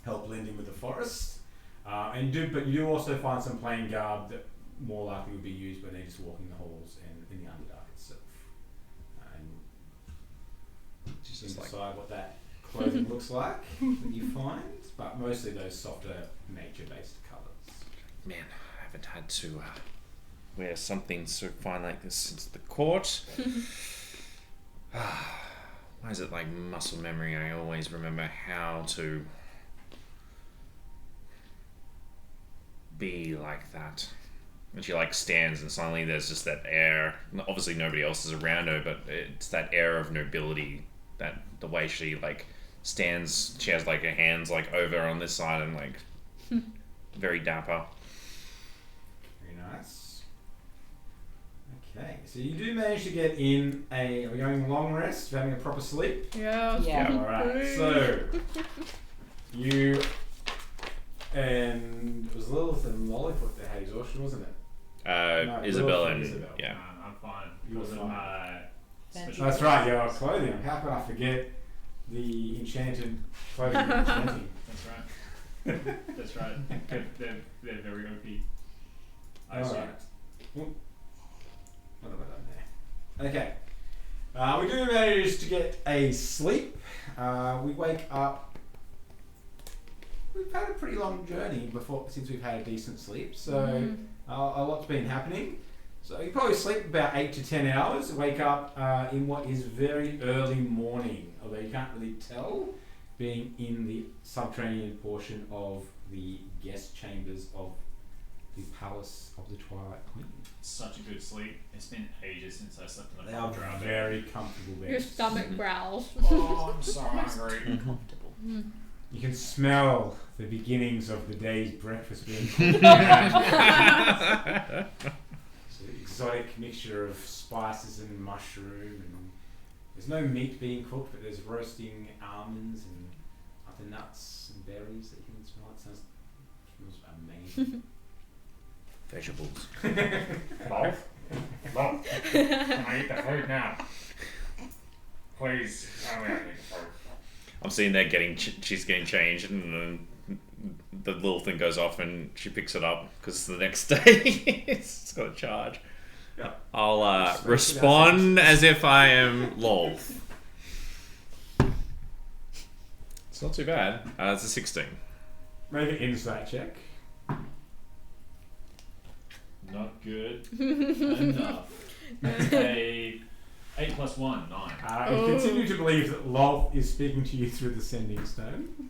S1: help blend in with the forest. But you do also find some plain garb that more likely would be used when they're just walking the halls and in the Underdark itself. And just decide what that clothing looks like that you find, but mostly those softer nature-based colours.
S5: Man, I haven't had to wear something so fine like this since the court. Why is it like muscle memory? I always remember how to be like that. And she like stands and suddenly there's just that air. Obviously nobody else is around her, but it's that air of nobility, that the way she like stands, she has like her hands like over on this side and like very dapper.
S1: Very nice. Okay, so you do manage to get in are we going long rest, having a proper sleep?
S2: Yeah.
S4: Yeah.
S1: Alright, so you and it was Lilith and Lolliput that had exhaustion, wasn't it? No,
S5: Isabel
S1: Lilith
S5: and
S1: Isabel.
S5: yeah.
S3: I'm fine.
S1: You were
S3: Wasn't
S1: fine.
S3: my
S4: Fancy.
S3: special
S1: That's right, your clothing. How could I forget the enchanted clothing? Enchanting.
S3: That's right. That's right. They're very OP. I assume.
S1: Alright. What have I done there? Okay. We do manage to get a sleep. We wake up. We've had a pretty long journey since we've had a decent sleep, so a lot's been happening. So you probably sleep about 8 to 10 hours, wake up in what is very early morning, although you can't really tell, being in the subterranean portion of the guest chambers of the Palace of the Twilight Queen.
S3: Such a good sleep. It's been ages since I slept in a
S1: They are
S3: proper bed.
S1: very comfortable beds.
S2: Your stomach growls.
S3: Oh, I'm so hungry.
S4: Uncomfortable.
S1: You can smell the beginnings of the day's breakfast being cooked. It's an exotic mixture of spices and mushroom, and there's no meat being cooked, but there's roasting almonds and other nuts and berries that you can smell. It smells amazing.
S5: Vegetables.
S3: Both? Both? Can I eat the food now? Please, tell me I need the food.
S5: I'm seeing there she's getting changed and then the little thing goes off and she picks it up because the next day it's got a charge.
S1: Yeah.
S5: I'll respond as if I am Lolth. It's not too bad. It's a 16.
S1: Make an insight check.
S3: Not good enough. A 8 plus 1, 9.
S1: You continue to believe that Lolth is speaking to you through the sending stone.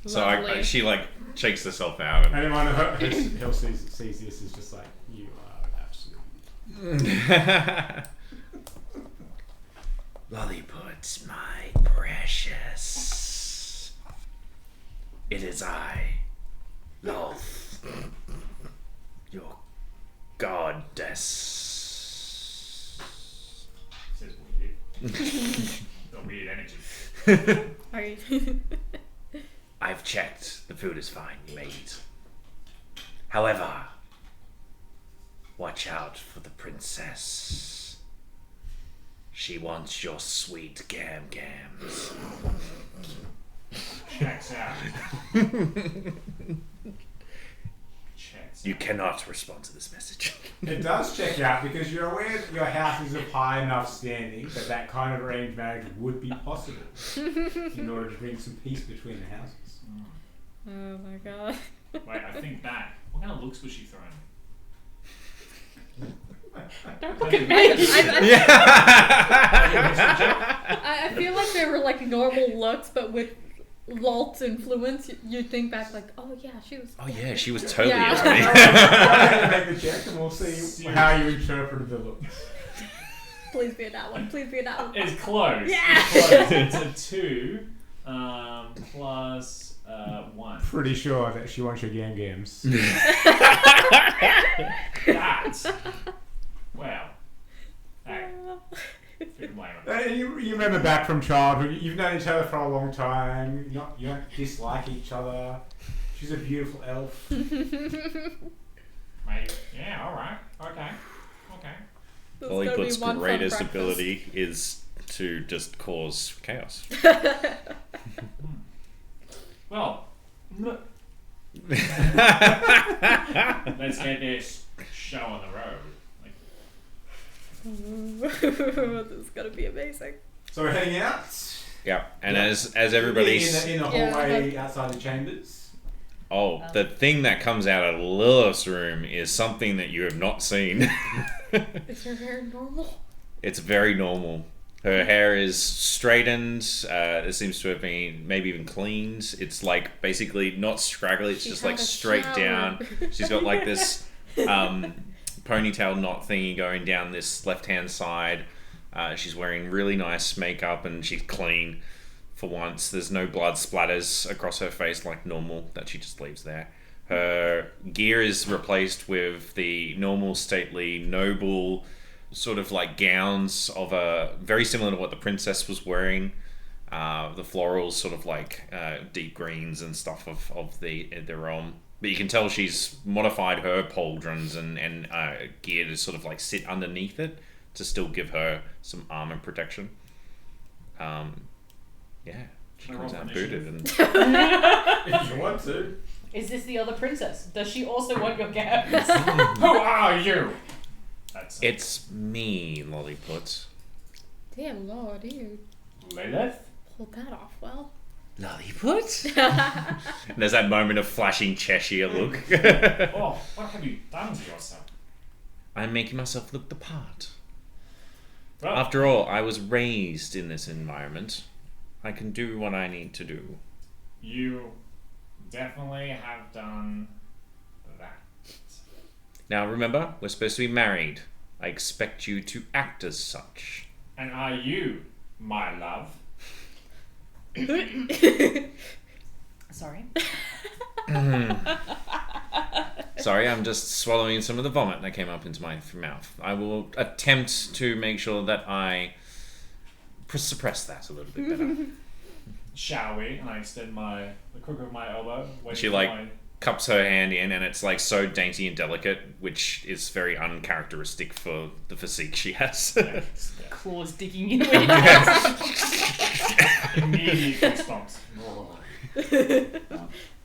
S5: So
S2: Lovely.
S5: she like shakes herself out and
S1: Anyone who sees this is just like, you are absolutely...
S5: Lolliput, my precious. It is I, Lolth, your goddess.
S3: Says weird. Got weird energy.
S2: Are you?
S5: I've checked. The food is fine. You may eat. However, watch out for the princess. She wants your sweet gams.
S3: Checks out. Checks
S5: You cannot respond to this message.
S1: It does check out because you're aware that your house is of high enough standing that that kind of arranged marriage would be possible in order to bring some peace between the houses.
S2: Oh my god.
S3: Wait, I think back. What kind of looks was she throwing?
S2: Don't look at me. I feel like they were like normal looks, but with Lolt's influence, you'd think back like, oh yeah, she was.
S5: Oh yeah, she was totally
S2: Yeah.
S5: into me.
S1: Go ahead and make the check and we'll see how you interpreted the look.
S2: Please be that one. Please be that one.
S3: It's close.
S2: Yeah.
S3: It's close. It's a 2 plus 1.
S1: Pretty sure that she wants your gams.
S3: That. Well. Hey. Didn't blame her.
S1: You remember back from childhood, you've known each other for a long time, you don't dislike each other. She's a beautiful elf.
S3: Mate. Yeah, alright. Okay.
S2: There's gonna be
S5: Lolliput's
S2: one fun
S5: greatest
S2: breakfast.
S5: ability is to just cause chaos.
S3: Well, let's get this show on the road. Like,
S2: This is gonna be amazing.
S1: So we're heading out.
S5: Yeah, and
S1: Yeah.
S5: as everybody's
S1: in the hallway outside the chambers.
S5: the thing that comes out of Lilith's room is something that you have not seen.
S2: Is your hair normal?
S5: It's very normal. Her hair is straightened. It seems to have been maybe even cleaned. It's like basically not scraggly. It's
S2: She
S5: just
S2: had
S5: like
S2: a
S5: straight
S2: shower.
S5: down. She's got like this ponytail knot thingy going down this left-hand side. She's wearing really nice makeup and she's clean for once. There's no blood splatters across her face like normal that she just leaves there. Her gear is replaced with the normal, stately, noble sort of like gowns of a very similar to what the princess was wearing. The florals sort of like deep greens and stuff of their own. But you can tell she's modified her pauldrons and gear to sort of like sit underneath it to still give her some armor protection. Yeah, she
S3: Can I
S5: comes
S3: roll
S5: out
S3: for
S5: booted
S3: initiative?
S5: and
S1: If you want to.
S4: Is this the other princess? Does she also want your gowns?
S3: Who are you? That's
S5: it's me, Lolliput.
S2: Damn Lord, you
S3: Lilith.
S2: pulled that off well.
S5: Lolliput? And there's that moment of flashing Cheshire look.
S3: Oh, what have you done to yourself?
S5: I'm making myself look the part.
S3: Well,
S5: After all, I was raised in this environment. I can do what I need to do.
S3: you definitely have done that.
S5: Now remember, we're supposed to be married. I expect you to act as such.
S3: And are you, my love?
S4: Sorry.
S5: Sorry, I'm just swallowing some of the vomit that came up into my mouth. I will attempt to make sure that I suppress that a little bit better.
S3: Shall we? And I extend the crook of my elbow. waiting
S5: She,
S3: for
S5: like,
S3: my-
S5: Cups her hand in, and it's like so dainty and delicate, which is very uncharacteristic for the physique she has.
S4: Claws digging in when it
S3: immediate response.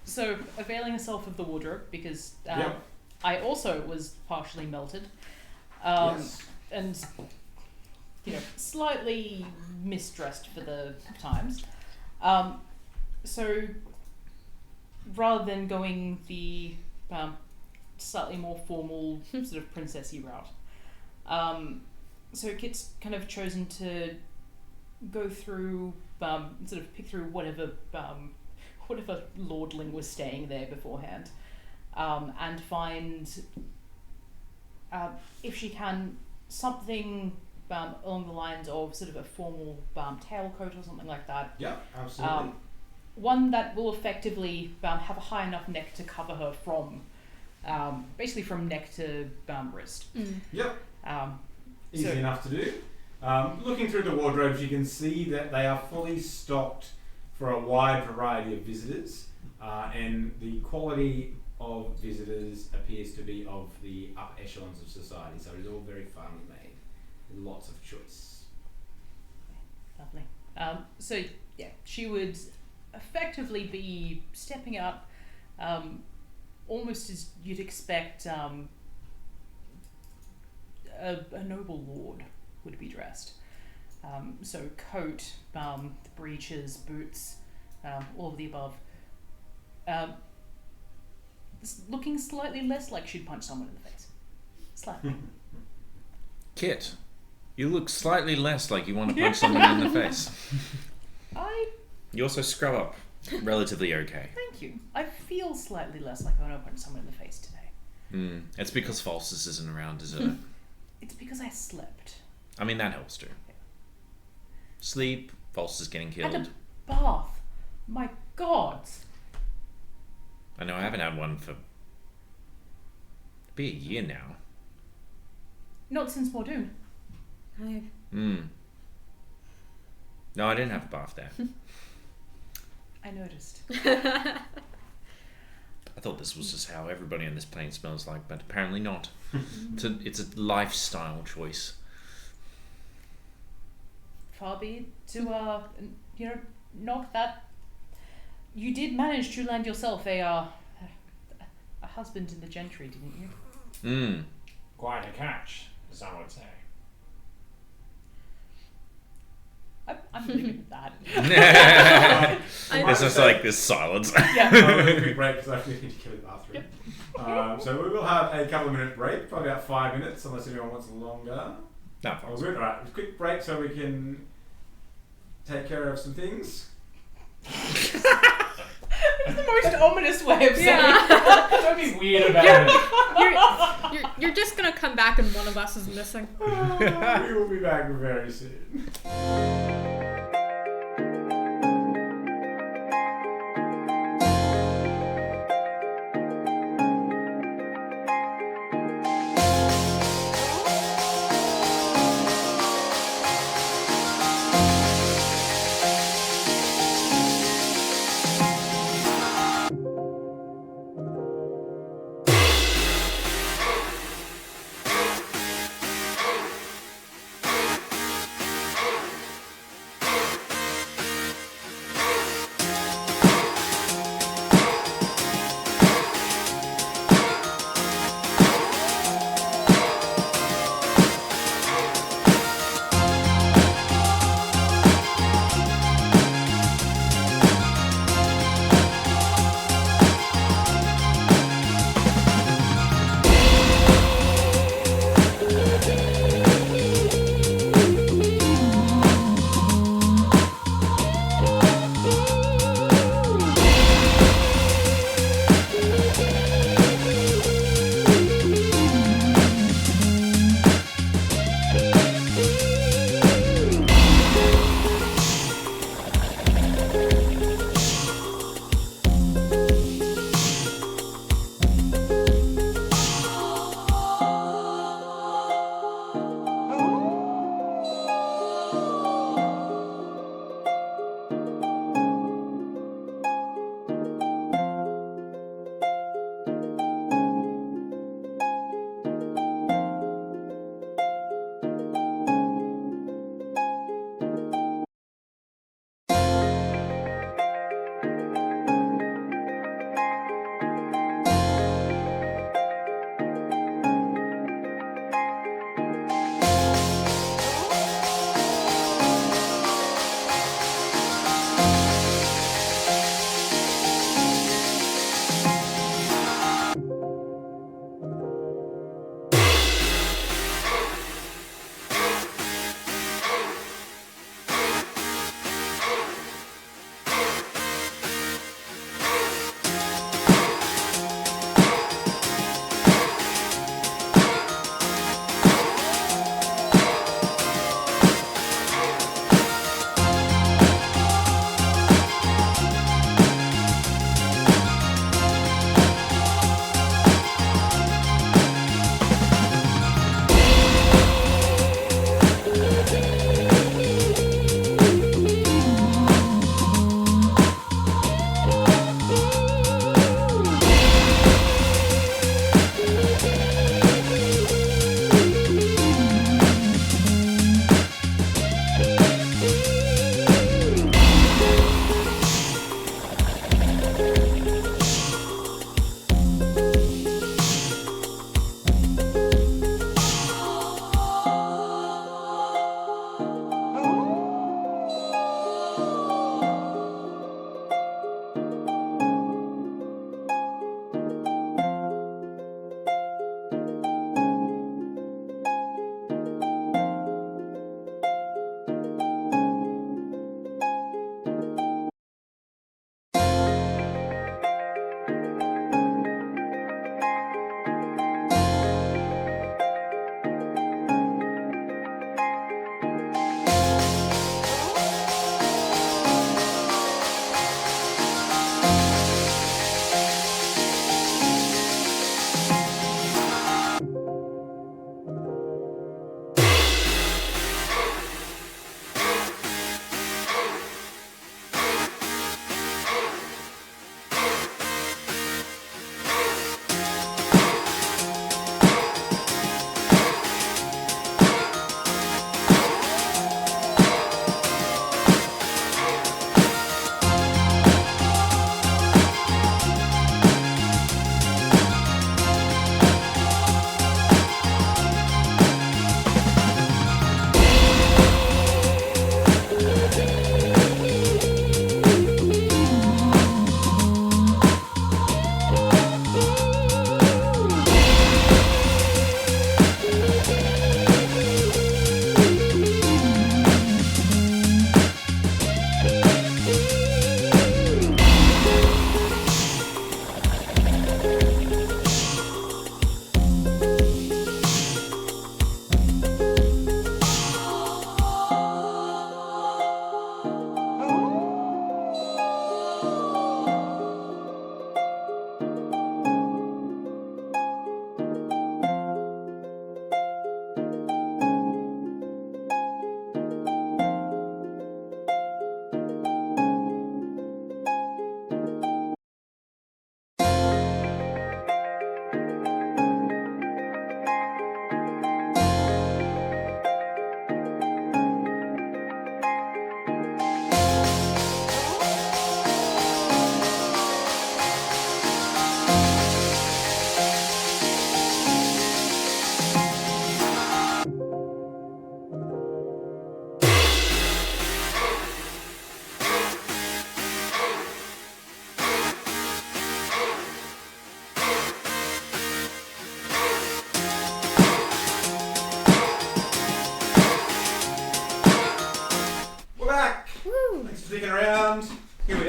S4: So, availing herself of the wardrobe, because
S1: Yep.
S4: I also was partially melted.
S1: Yes.
S4: And, slightly misdressed for the times. So, rather than going the slightly more formal sort of princessy route, so Kit's kind of chosen to go through, sort of pick through whatever lordling was staying there beforehand, and find, if she can, something along the lines of sort of a formal tailcoat or something like that.
S1: Yeah, absolutely.
S4: One that will effectively have a high enough neck to cover her from, basically from neck to wrist.
S1: Yep. Easy
S4: So-
S1: enough to do. Looking through the wardrobes, you can see that they are fully stocked for a wide variety of visitors, and the quality of visitors appears to be of the upper echelons of society, so it is all very finely made, with lots of choice.
S4: Lovely. So yeah, she would effectively be stepping up, almost as you'd expect a noble lord would be dressed. So coat, breeches, boots, all of the above. Looking slightly less like she'd punch someone in the face. Slightly.
S5: Kit, you look slightly less like you want to punch someone in the face. You also scrub up relatively okay.
S4: Thank you. I feel slightly less like I want to punch someone in the face today.
S5: It's because Falsus isn't around, is it?
S4: It's because I slept.
S5: I mean, that helps too. Sleep, Falsus is getting killed.
S4: And a bath. My God.
S5: I know I haven't had one for be a year now.
S4: Not since Mordoon.
S5: No, I didn't have a bath there.
S4: I noticed.
S5: I thought this was just how everybody on this plane smells like, but apparently not. It's a lifestyle choice.
S4: far be it, to knock that. You did manage to land yourself a husband in the gentry, didn't you?
S3: Quite a catch, some would say.
S4: I'm leaving that.
S5: It's just like this silence.
S4: Yeah.
S1: I'll take a quick break because I actually need to go to the bathroom. So we will have a couple of minute break, probably about 5 minutes, unless anyone wants longer.
S5: No,
S1: Oh, good. All right, a quick break so we can take care of some things.
S4: That's the most ominous way of saying
S2: Yeah.
S3: Don't be weird about it.
S2: You're just gonna come back and one of us is missing.
S1: We will be back very soon.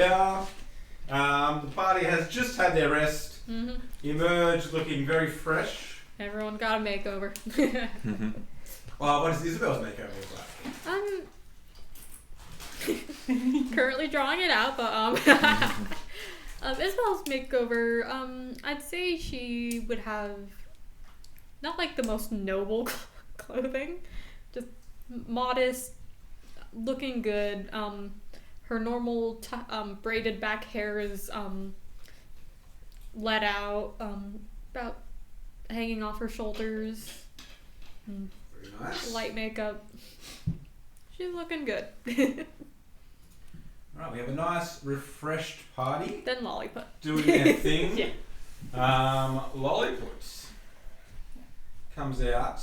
S1: hour. The party has just had their rest. Emerge looking very fresh.
S2: Everyone got a makeover.
S1: Well, what is Isabel's makeover like?
S2: Currently drawing it out, but Isabel's makeover, I'd say she would have not like the most noble clothing, just modest, looking good. Her normal braided back hair is let out, about hanging off her shoulders.
S1: Very nice.
S2: Light makeup. She's looking good.
S1: Alright, we have a nice, refreshed party.
S2: Then Lolliput.
S1: Doing their thing.
S4: Yeah.
S1: Lolliput comes out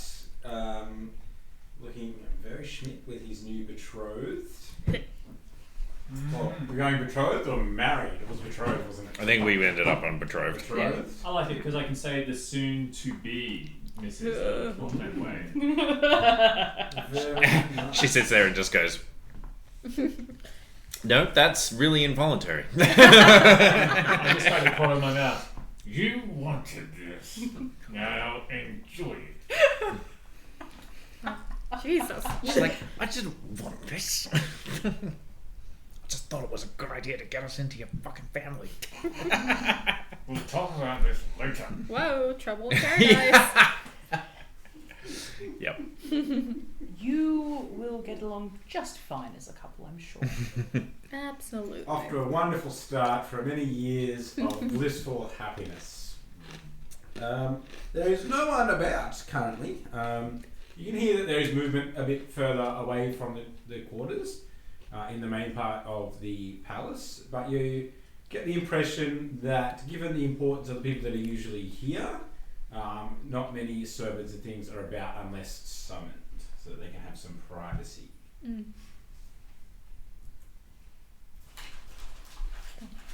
S1: looking very schmick with his new betrothed. Well, we're going betrothed or married? It was betrothed, wasn't it?
S5: I think we ended up on betrothed.
S1: Betrothed.
S3: I like it because I can say the soon-to-be Mrs. Fenway.
S1: Very nice.
S5: She sits there and just goes, nope, that's really involuntary.
S3: I just tried to call in my mouth. You wanted this. Now enjoy it.
S2: Jesus.
S5: She's like, I didn't want this. I just thought it was a good idea to get us into your fucking family.
S3: We'll talk about this later.
S2: Whoa, trouble in paradise.
S5: Yep.
S4: You will get along just fine as a couple, I'm sure.
S2: Absolutely.
S1: Off to a wonderful start for many years of blissful happiness. There is no one about currently. You can hear that there is movement a bit further away from the quarters in the main part of the palace, but you get the impression that given the importance of the people that are usually here, not many servants and things are about unless summoned, so that they can have some privacy.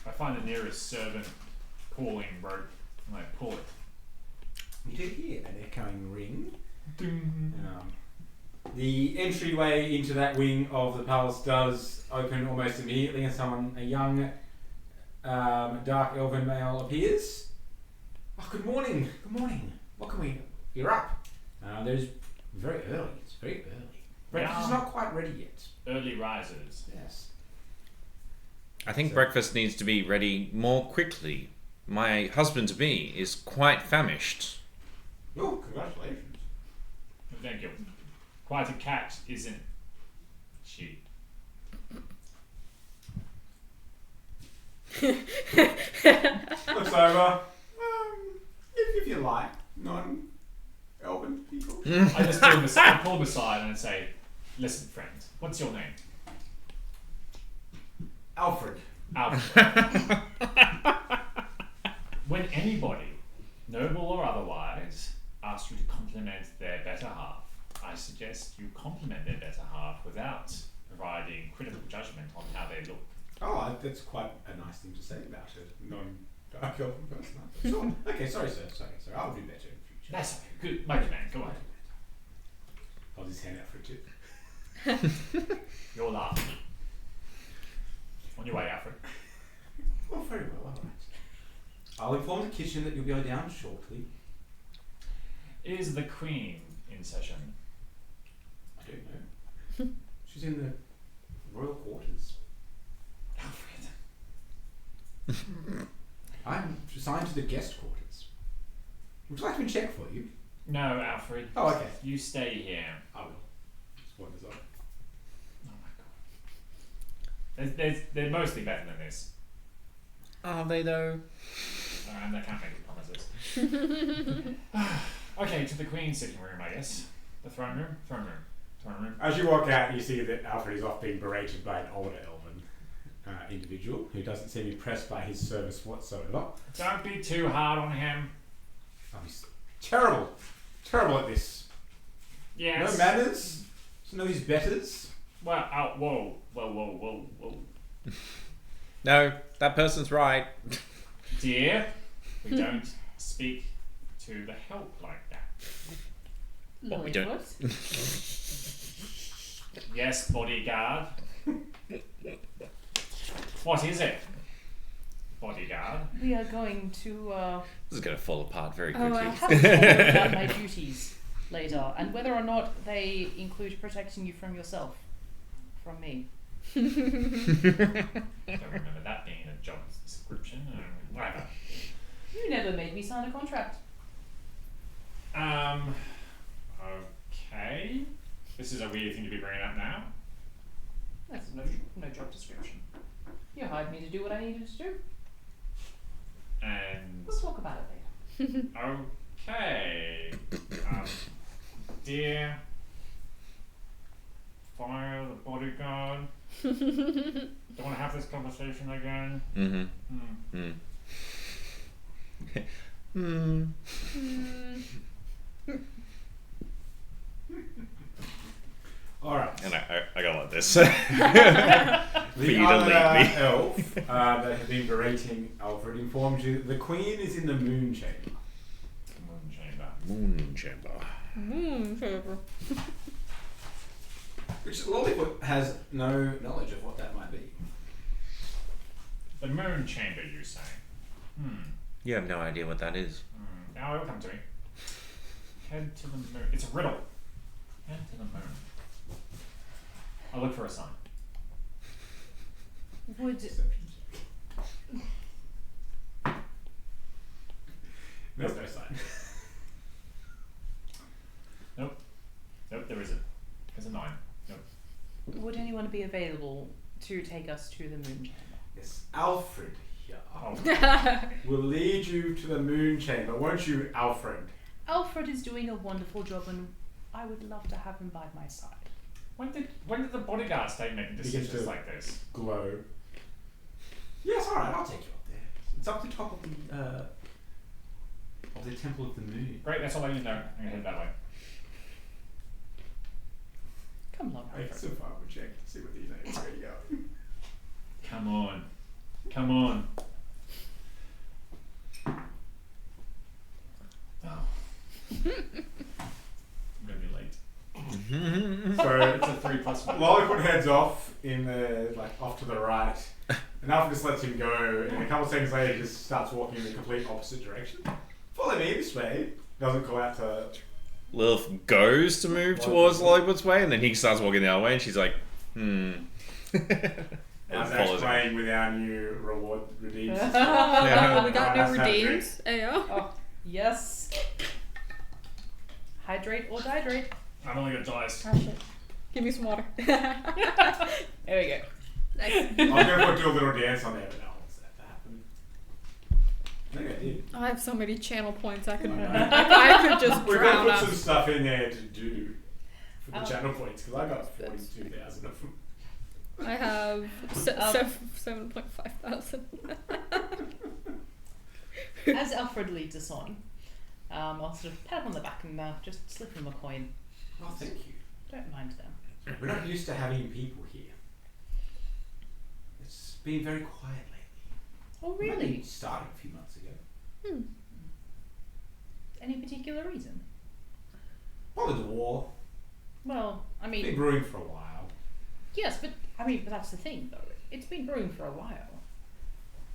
S3: I find the nearest servant calling rope and I pull it.
S1: You do hear an echoing ring.
S3: Ding.
S1: The entryway into that wing of the palace does open almost immediately, and a young dark elven male appears. Oh, good morning. Good morning. What can we? You're up. There's very early. It's very early. Breakfast is not quite ready yet.
S3: Early risers.
S1: Yes.
S5: I think breakfast needs to be ready more quickly. My husband-to-be is quite famished.
S1: Oh, congratulations.
S3: Thank you. Quite a cat, isn't she?
S1: Looks over. If you like, non-elven people.
S3: I just pull him aside, and I say, listen, friend, what's your name?
S1: Alfred.
S3: Alfred. When anybody, noble or otherwise, asks you to compliment their better half, I suggest you compliment their better half without providing critical judgment on how they look.
S1: Oh, that's quite a nice thing to say about a non-dark elven person. Sure. Okay, sorry, sir. Sorry. I'll do better in future.
S3: That's okay. Good. Make it, man. Go on.
S1: Hold his hand out for a tip.
S3: You're laughing. On your way, Alfred.
S1: Oh, very well. All right. I'll inform the kitchen that you'll go down shortly.
S3: Is the Queen in session?
S1: I don't know. She's in the royal quarters.
S3: Alfred.
S1: I'm assigned to the guest quarters. Would you like me to check for you?
S3: No, Alfred.
S1: Oh, okay.
S3: You stay here.
S1: I will. Just one design.
S3: Oh my god. They're mostly better than this.
S5: Are they though?
S3: And I can't make any promises. Okay, to the Queen's sitting room, I guess. The throne room? Throne room.
S1: As you walk out, you see that Alfred is off being berated by an older elven individual who doesn't seem impressed by his service whatsoever.
S3: Don't be too hard on him.
S1: Oh, he's terrible at this.
S3: Yes.
S1: No manners, doesn't know his betters.
S3: Well, whoa.
S5: No, that person's right.
S3: Dear, we don't speak to the help like that.
S5: Well, we don't.
S3: Yes, bodyguard. What is it? Bodyguard.
S4: We are going to
S5: This is going to fall apart very
S2: Oh,
S5: quickly.
S2: I
S4: have to talk about my duties later, and whether or not they include protecting you from yourself, from me.
S3: I don't remember that being a job description. Whatever.
S4: You never made me sign a contract.
S3: Okay. This is a weird thing to be bringing up now.
S4: That's no job description. You hired me to do what I needed to do.
S3: And
S4: We'll talk about it later.
S3: okay. Dear, fire the bodyguard. Don't want to have this conversation again.
S5: Mm-hmm. Mm.
S1: All right.
S5: And I gotta let this.
S1: The
S5: For you to
S1: other
S5: lead me.
S1: elf that had been berating Alfred informed you the Queen is in the Moon Chamber.
S3: Moon chamber.
S5: Moon chamber.
S2: Favorite.
S1: Which Lolliput has no knowledge of what that might be.
S3: The moon chamber, you say?
S5: You have no idea what that is.
S3: Now it'll come to me. Head to the moon. It's a riddle. Head to the moon. I'll look for a sign.
S4: Would
S1: There's no sign.
S3: Nope. Nope, there isn't. There's a 9. Nope.
S4: Would anyone be available to take us to the moon chamber?
S1: Yes, Alfred here
S3: Oh.
S1: will lead you to the Moon Chamber, won't you, Alfred?
S4: Alfred is doing a wonderful job, and I would love to have him by my side.
S3: When did the bodyguard start making
S1: gets
S3: decisions
S1: to-
S3: like this?
S1: Glow. Yes, all right, I'll take you up there. It's up the top of the Temple of the Moon.
S3: Great, that's all I need to know. I'm gonna head that way.
S4: Come along,
S1: Make
S4: Alfred.
S1: some fun with check to see whether you know where you go.
S3: Come on. Come on. Oh. I'm gonna be late.
S1: So
S3: It's a 3+1.
S1: Lolliput heads off in the off to the right, and Alfred just lets him go. And a couple seconds later, he just starts walking in the complete opposite direction. Follow me this way. Doesn't call out to.
S5: Lilith goes to move towards Lolliput's way, and then he starts walking the other way, and she's like, and
S1: As
S5: follows him.
S1: playing with our new reward redeemed system.
S2: Oh, we got
S1: That's
S2: no
S1: how it
S2: redeems. Ayo.
S4: Oh, yes. Hydrate or dihydrate.
S3: I've only got dice.
S2: Oh shit. Give me some water.
S4: There we go.
S2: Nice.
S1: I was going to do a little dance on there, but no, I want that to happen. I think I did.
S2: I have so many channel points I could
S1: I know.
S2: I could just
S1: We're
S2: drown
S1: going to put
S2: out.
S1: some stuff in there to do for the
S4: Oh.
S1: channel points, because I got 42,000 of them.
S2: I have 7.5 thousand.
S4: As Alfred leads us on, I'll sort of pat him on the back and just slip him a coin.
S1: Oh, thank you.
S4: Don't mind them.
S1: We're not used to having people here. It's been very quiet lately.
S4: Oh,
S1: Maybe
S4: really?
S1: it started a few months ago.
S4: Any particular reason?
S1: Probably the war.
S4: Well, I
S1: It's been
S4: mean,
S1: brewing for a while.
S4: yes, but that's the thing, though. It's been brewing for a while.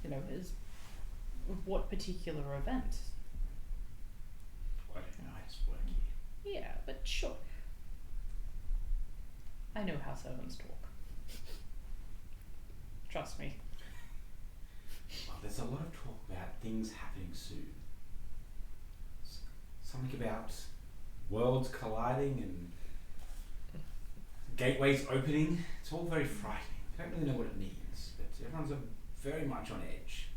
S4: You know, is what particular event?
S1: I don't know, I just work here.
S4: Yeah, but sure. I know how servants talk. Trust me.
S1: Well, there's a lot of talk about things happening soon. Something about worlds colliding and gateways opening. It's all very frightening. I don't really know what it means, but everyone's very much on edge.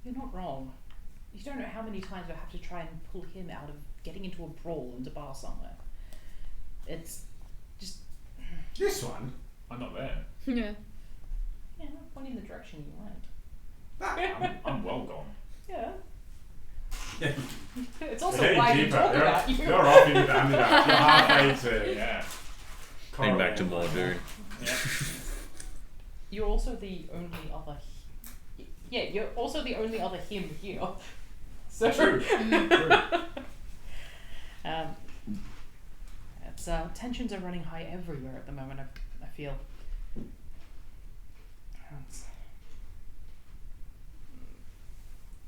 S4: You're not wrong. You don't know how many times I have to try and pull him out of getting into a brawl into bar somewhere. It's just
S1: This one,
S3: I'm not there.
S2: Yeah.
S4: not pointing the direction you went.
S1: that one.
S3: I'm well gone.
S4: Yeah.
S1: Yeah.
S4: It's also
S1: Hey,
S4: why we
S1: Jeeper,
S4: talk
S1: you're,
S4: about you.
S1: you're off into the underdark. You're halfway to
S3: Yeah.
S5: heading back to Mordu.
S3: Yeah.
S4: You're also the only other. Yeah, you're also the only other him here. So.
S1: True. True.
S4: It's tensions are running high everywhere at the moment. I feel.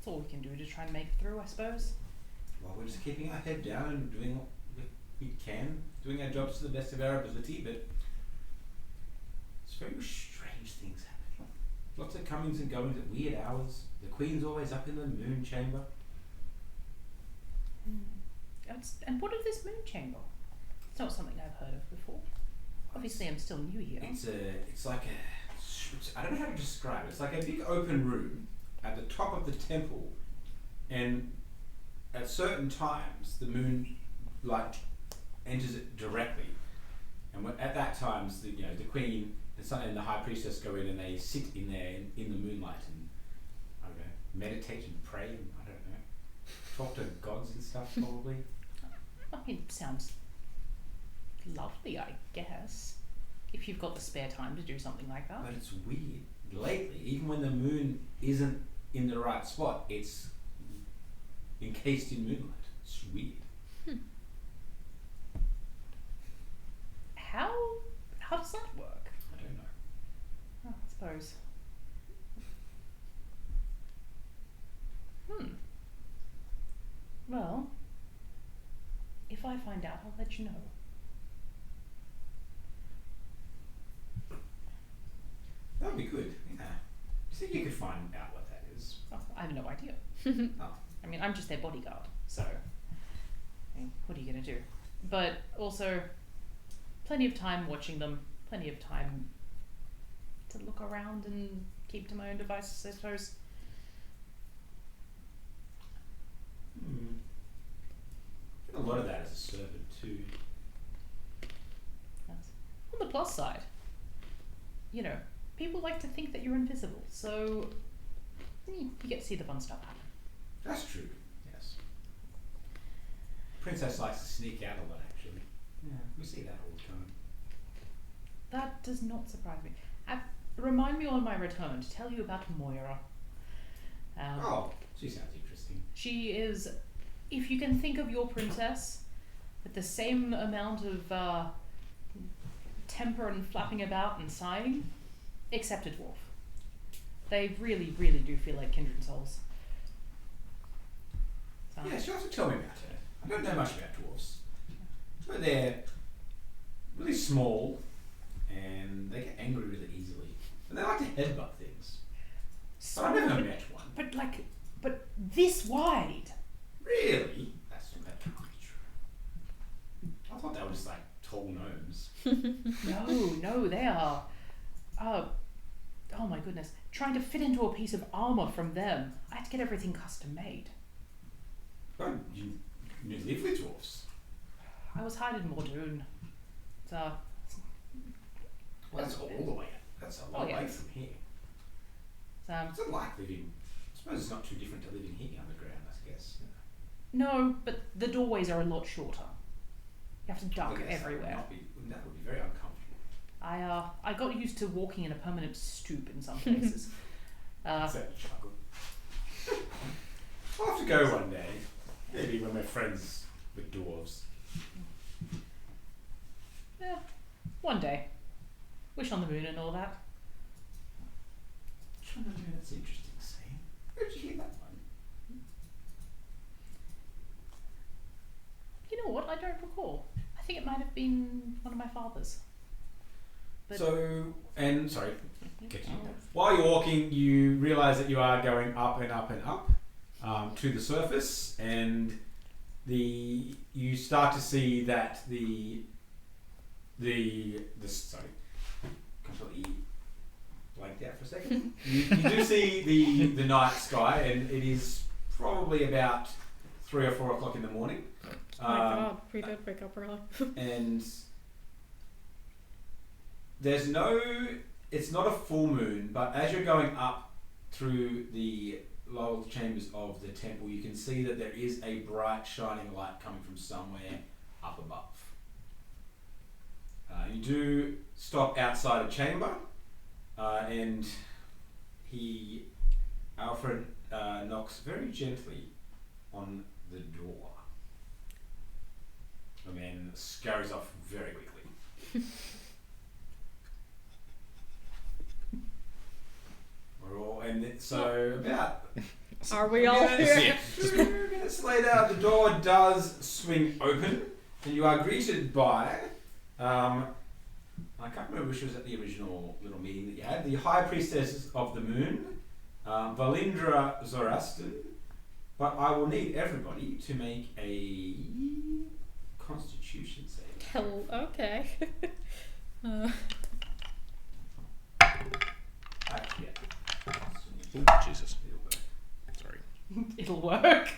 S4: That's all we can do to try and make it through, I suppose.
S1: Well, we're just keeping our head down and doing what we can, doing our jobs to the best of our ability, but it's very strange things happening. Lots of comings and goings at weird hours. The Queen's always up in the moon chamber.
S4: And what of this moon chamber? It's not something I've heard of before. Obviously, I'm still new here.
S1: It's like I don't know how to describe it. It's like a big open room at the top of the temple, and at certain times the moon light enters it directly, and at that times the Queen and the High Priestess go in and they sit in there in the moonlight and I don't know, meditate and pray and I don't know, talk to gods and stuff probably.
S4: I mean, it sounds lovely, I guess. If you've got the spare time to do something like that.
S1: But it's weird. Lately, even when the moon isn't in the right spot, it's encased in moonlight. It's weird.
S4: How does that work?
S1: I don't know.
S4: Oh, I suppose. Well, if I find out, I'll let you know.
S1: That would be good. Yeah. Do you think you could find out what that is?
S4: Oh, I have no idea.
S1: Oh.
S4: I mean, I'm just their bodyguard, so I mean, what are you going to do? But also, plenty of time watching them, plenty of time to look around and keep to my own devices, I suppose.
S1: A lot of that is a servant too.
S4: Yes. On the plus side, people like to think that you're invisible, so you get to see the fun stuff happen.
S1: That's true, yes. Princess likes to sneak out a lot, actually. Yeah, we see that all the time.
S4: That does not surprise me. Remind me on my return to tell you about Moira.
S1: She sounds interesting.
S4: She is, if you can think of your princess with the same amount of temper and flapping about and sighing, except a dwarf. They really, really do feel like kindred souls. So.
S1: Yeah, she'll have to tell me about her. I don't know much about dwarves. But they're really small and they get angry really easily. And they like to headbutt things. But I've never met one.
S4: But this wide.
S1: Really? That can't be true. I thought they were just like tall gnomes.
S4: No, they are. Oh my goodness. Trying to fit into a piece of armor from them. I had to get everything custom made.
S1: But you live with dwarves.
S4: I was hired in Mordoon.
S1: Well, that's all the way. That's a long way from here. It's not like living. I suppose it's not too different to living here underground, I guess.
S4: No, but the doorways are a lot shorter. You have to duck everywhere.
S1: That would be very uncomfortable.
S4: I got used to walking in a permanent stoop in some places.
S1: It's a struggle. I'll have to go one day. Maybe when we're friends with dwarves.
S4: Yeah, one day. Wish on the moon and all that.
S1: That's interesting to see. Where'd you hear that one?
S4: You know what? I don't recall. I think it might have been one of my father's. But
S1: while you're walking, you realise that you are going up and up and up to the surface, and you start to see that completely blanked out for a second. you do see the night sky, and it is probably about 3 or 4 o'clock in the morning.
S2: Oh my god, we did wake up early.
S1: And it's not a full moon, but as you're going up through the lower chambers of the temple, you can see that there is a bright shining light coming from somewhere up above. You do stop outside a chamber, and Alfred knocks very gently on the door, and then scurries off very quickly.
S2: Are we all
S5: Yes,
S2: here?
S5: yeah.
S1: 2 minutes later, the door does swing open, and you are greeted by, I can't remember which was at the original little meeting that you had, the High Priestess of the Moon, Valindra Zoraston, but I will need everybody to make a Constitution save.
S2: Hell, okay.
S1: Yeah.
S5: Ooh, Jesus. Sorry.
S4: It'll work.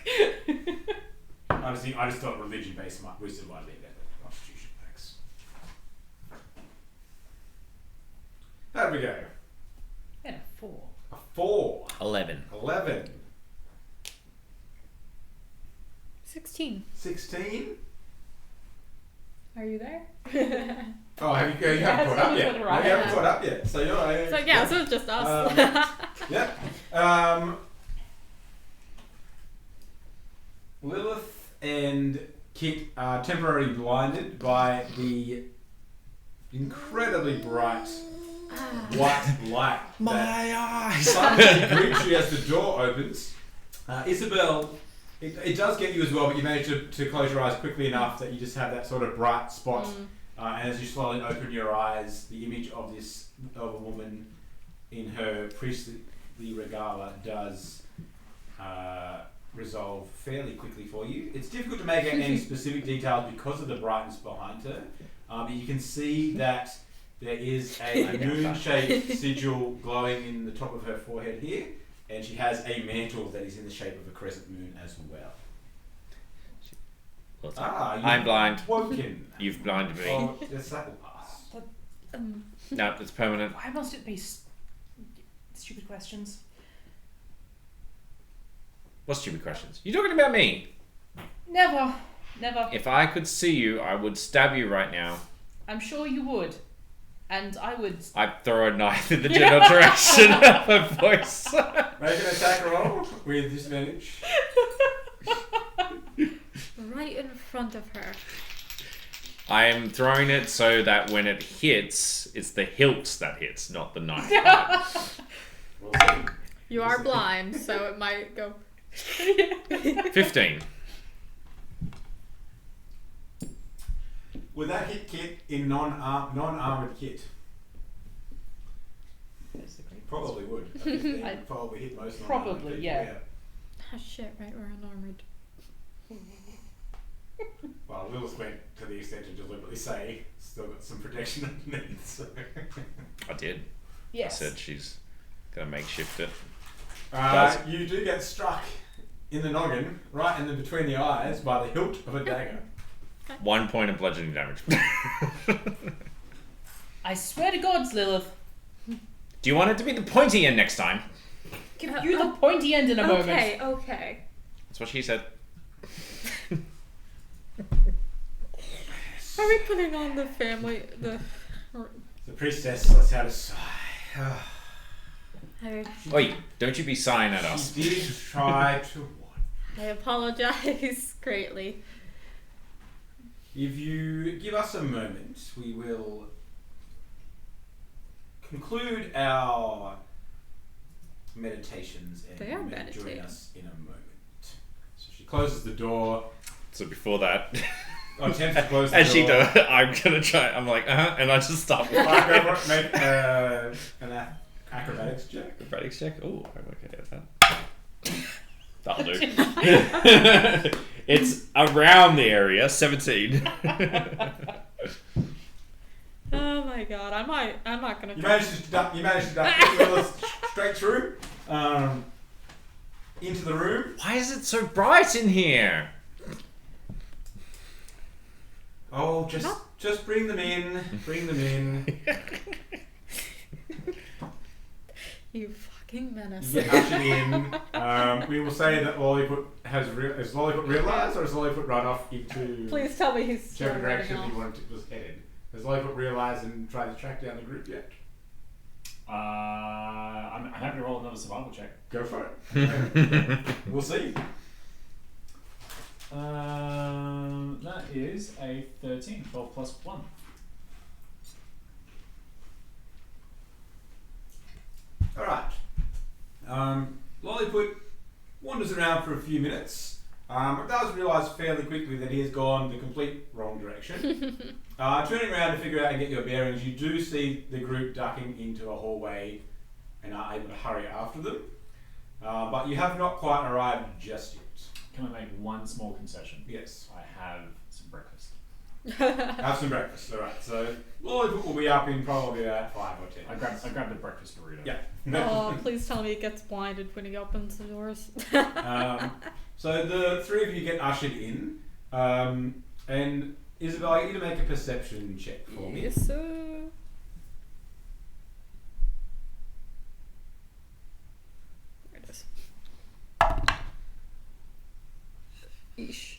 S1: I just thought religion based wisdom might be better. Constitution, thanks. How did we go?
S4: And a 4.
S1: A 4.
S5: 11.
S1: 11.
S2: 16.
S1: 16.
S2: Are you there?
S1: Oh, you haven't caught up yet.
S4: to the right.
S1: You haven't caught up yet. So you're
S2: So yeah, so it's just us.
S1: yeah. Lilith and Kit are temporarily blinded by the incredibly bright white light
S5: My eyes!
S1: suddenly greets you as the door opens. Isabel, it does get you as well, but you manage to close your eyes quickly enough that you just have that sort of bright spot. And as you slowly open your eyes, the image of a woman in her priestly regala does resolve fairly quickly for you. It's difficult to make out any specific details because of the brightness behind her, but you can see that there is a moon-shaped sigil glowing in the top of her forehead here, and she has a mantle that is in the shape of a crescent moon as well.
S5: I'm blind.
S1: Woken.
S5: You've blinded me.
S1: Oh, yes, that will pass.
S5: No, it's permanent.
S4: Why must it be stupid questions?
S5: What stupid questions? You talking about me?
S4: Never. Never.
S5: If I could see you, I would stab you right now.
S4: I'm sure you would. And I would.
S5: I'd throw a knife in the general direction of her voice.
S1: Make an attack roll with disadvantage.
S2: Right in front of her.
S5: I am throwing it so that when it hits, it's the hilt that hits, not the knife.
S1: We'll see.
S2: You are blind, so it might go.
S5: 15.
S1: Would that hit Kit in non-armored Kit?
S4: That's the great
S1: Probably would. A 15
S4: I-
S1: would probably hit most
S4: Probably,
S1: non-armored people,
S4: yeah.
S2: Ah, shit, right, we're unarmored.
S1: Well, Lilith went to the extent to deliberately say, still got some protection underneath, so.
S5: I did.
S4: Yes.
S5: I said she's gonna makeshift it.
S1: You do get struck in the noggin, right in the between the eyes, by the hilt of a dagger.
S5: 1 point of bludgeoning damage.
S4: I swear to gods, Lilith.
S5: Do you want it to be the pointy end next time?
S4: Give you the pointy end in a moment.
S2: Okay.
S5: That's what she said.
S2: Are we putting on the family, the...
S1: The priestess lets out a sigh.
S5: Oi, don't you be sighing at us.
S1: She did try to warn.
S2: I apologize greatly.
S1: If you give us a moment, we will conclude our meditations and
S2: They are
S1: you may join
S2: meditating.
S1: us in a moment. So she closes the door.
S5: So before that,
S1: Attempts to close the
S5: as she
S1: door.
S5: does, I'm gonna try. I'm like, and I just stop.
S1: Alright, go for it. Make an acrobatics check.
S5: Acrobatics check. Oh, I'm okay at that. That'll do. It's around the area. 17.
S2: Oh my god, I'm not gonna
S1: You managed to duck Lilith straight through into the room.
S5: Why is it so bright in here?
S1: Oh, just bring them in. Bring them in.
S2: You fucking menace.
S1: You get ushered in. We will say that Lolliput is Lolliput realised or is Lolliput run off into
S2: Please tell me he's still
S1: whichever
S2: running
S1: direction he
S2: off.
S1: was headed? Has Lolliput realised and tried to track down the group yet?
S3: I'm happy to roll another survival check.
S1: Go for it. We'll see.
S3: That is a 13. 12 plus 1.
S1: Alright. Lolliput swims around for a few minutes, but does realise fairly quickly that he has gone the complete wrong direction. Turning around to figure out and get your bearings, you do see the group ducking into a hallway and are able to hurry after them. But you have not quite arrived just yet.
S3: Can I make one small concession?
S1: Yes.
S3: I have some breakfast.
S1: Have some breakfast, alright. So Lolliput will be up in probably about 5 or 10.
S3: I grabbed the breakfast burrito.
S1: Yeah.
S2: Oh, please tell me it gets blinded when he opens the doors.
S1: So the three of you get ushered in, and Isabel, I get you to make a perception check for me.
S2: Yes, sir. There it is. Eesh.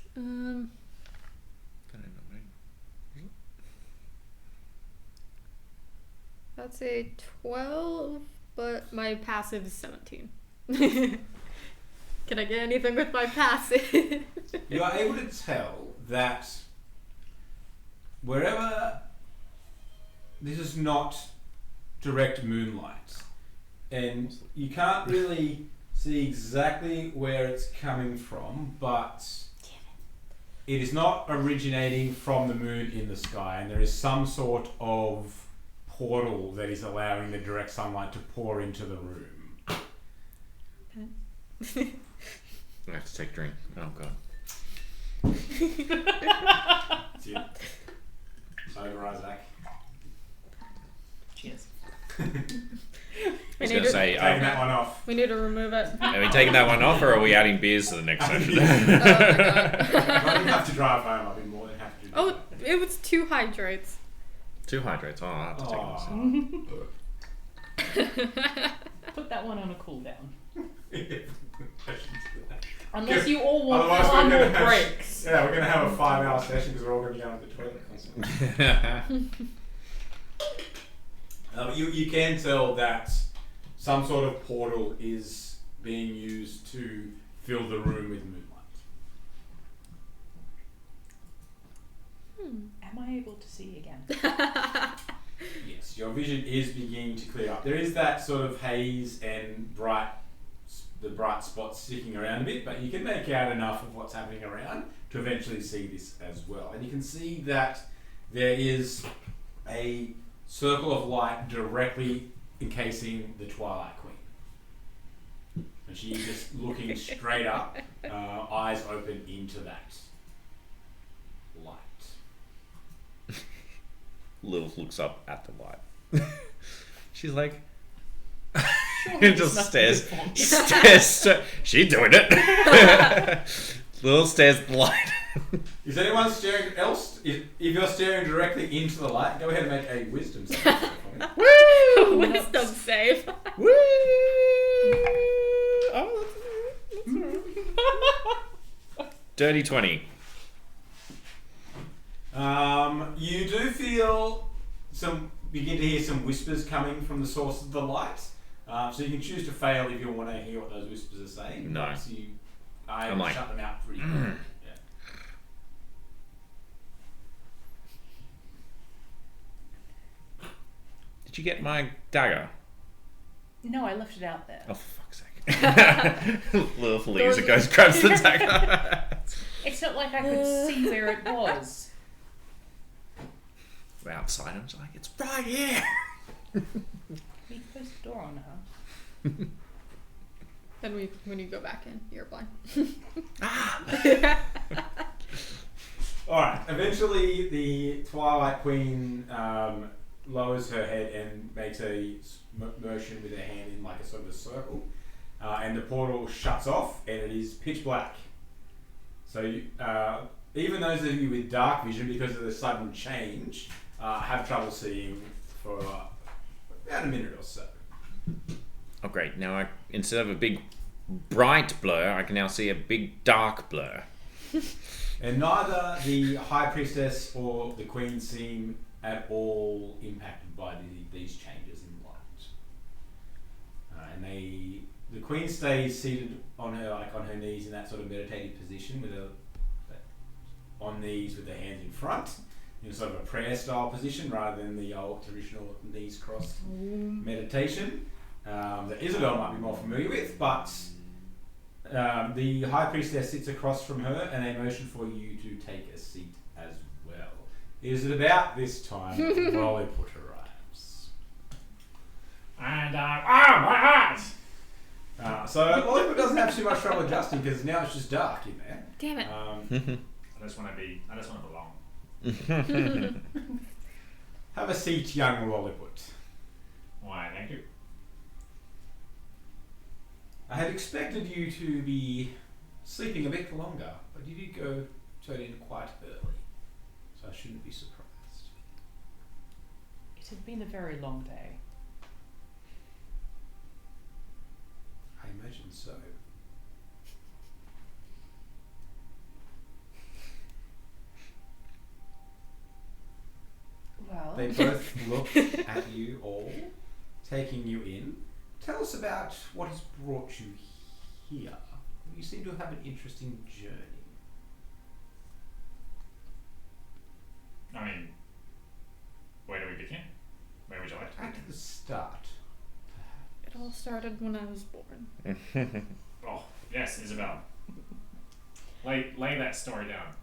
S2: That's a 12, but my passive is 17. Can I get anything with my passive?
S1: You are able to tell that wherever this is not direct moonlight, and you can't really see exactly where it's coming from, but it is not originating from the moon in the sky, and there is some sort of portal that is allowing the direct sunlight to pour into the room.
S5: I have to take a drink. Oh god.
S1: That's it. Over, Isaac.
S4: Cheers.
S5: I was going to say,
S1: Taking that one off.
S2: We need to remove it.
S5: are we taking that one off or are we adding beers to the next session?
S2: Oh my
S1: If I didn't have to drive home, I'd be more than happy to do
S2: Oh,
S1: that.
S2: it was 2 hydrates.
S5: 2 hydrates. Oh, I'll have to take
S1: Aw.
S4: Put that one on a cooldown.
S1: Questions to that.
S4: Unless you all want
S1: Otherwise
S4: far
S1: we're
S4: more
S1: gonna have-
S4: breaks.
S1: Yeah, we're going to have a 5-hour session because we're all going to be going to the toilet constantly.
S5: one.
S1: You can tell that some sort of portal is being used to fill the room with moonlight.
S4: Am I able to see again?
S1: Yes, your vision is beginning to clear up. There is that sort of haze and the bright spots sticking around a bit, but you can make out enough of what's happening around to eventually see this as well. And you can see that there is a circle of light directly encasing the Twilight Queen. And she's just looking straight up, eyes open into that light.
S5: Lilith looks up at the light. She's like,
S4: Surely
S5: just
S4: this
S5: stares.
S4: must be
S5: Stares. She's doing it. Lilith stares at the light.
S1: Is anyone staring else? If you're staring directly into the light, go ahead and make a wisdom save for me.
S5: Woo!
S2: Wisdom save.
S5: Woo! Oh, dirty 20.
S1: You do feel begin to hear some whispers coming from the source of the light. So you can choose to fail if you want to hear what those whispers are saying.
S5: No.
S1: So you are able
S5: I'm
S1: to
S5: like,
S1: shut them out pretty quickly. Yeah.
S5: Did you get my dagger?
S4: No, I left it out there.
S5: Oh, for fuck's sake. Lilith leaves and goes, grabs the dagger.
S4: It's not like I could see where it was.
S5: We're outside, I'm just like, it's right here.
S4: We closed the door on her.
S2: Then when you go back in, you're blind.
S1: Alright, eventually the Twilight Queen lowers her head and makes a motion with her hand in like a sort of a circle. And the portal shuts off and it is pitch black. So even those of you with dark vision, because of the sudden change, have trouble seeing for about a minute or so.
S5: Oh, great. Now, instead of a big bright blur, I can now see a big dark blur.
S1: And neither the High Priestess or the Queen seem at all impacted by these changes in light. And the Queen stays seated on her knees in that sort of meditative position with on knees with her hands in front, in sort of a prayer style position rather than the old traditional knees crossed meditation that Isabel might be more familiar with, but The High Priestess sits across from her, and they motion for you to take a seat as well. Is it about this time that Lolliput arrives?
S3: And my eyes!
S1: So Lolliput doesn't have too much trouble adjusting because now it's just dark in there.
S2: Damn it.
S3: I just want to belong.
S1: Have a seat, young Lolliput.
S3: Why, thank you.
S1: I had expected you to be sleeping a bit longer, but you did go turn in quite early, so I shouldn't be surprised.
S4: It had been a very long day.
S1: I imagine so.
S4: Well,
S1: They both look at you all, taking you in. Tell us about what has brought you here. You seem to have an interesting journey.
S3: I mean, where do we begin? Where would you like to
S1: At the start.
S2: It all started when I was born.
S3: Oh, yes, Isabel. Lay that story down.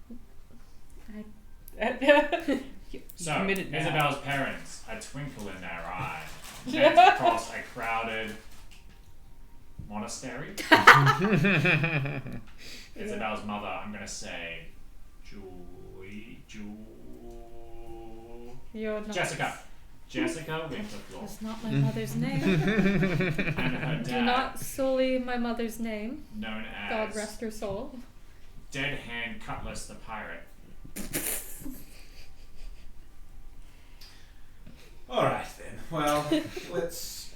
S4: You
S3: So,
S4: committed now.
S3: Isabel's parents, a twinkle in their eye, went across a crowded monastery. Isabel's mother, I'm going to say,
S2: You're not.
S3: Jessica Winterfloor.
S2: That's not my mother's name.
S3: And her
S2: Do
S3: dad,
S2: not sully my mother's name.
S3: known as
S2: God rest her soul.
S3: Dead Hand Cutlass the Pirate.
S1: Alright then. Well, let's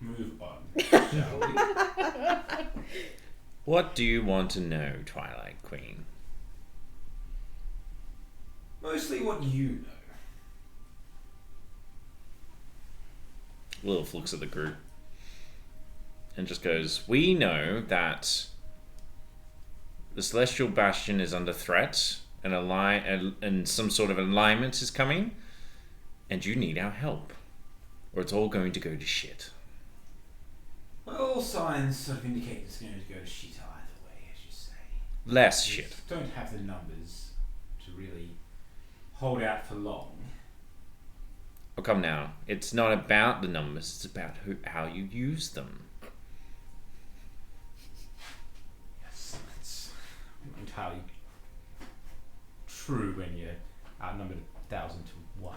S1: move on, shall we?
S5: What do you want to know, Twilight Queen?
S1: Mostly what you know.
S5: Lilith looks at the group and just goes, we know that the Celestial Bastion is under threat and some sort of alignment is coming, and you need our help, or it's all going to go to shit.
S1: Well, all signs sort of indicate it's going to go to shit either way, as you say.
S5: Less
S1: We
S5: shit.
S1: don't have the numbers to really hold out for long.
S5: Oh, come now. It's not about the numbers, it's about how you use them.
S1: Yes, that's entirely true when you're outnumbered 1,000 to 1.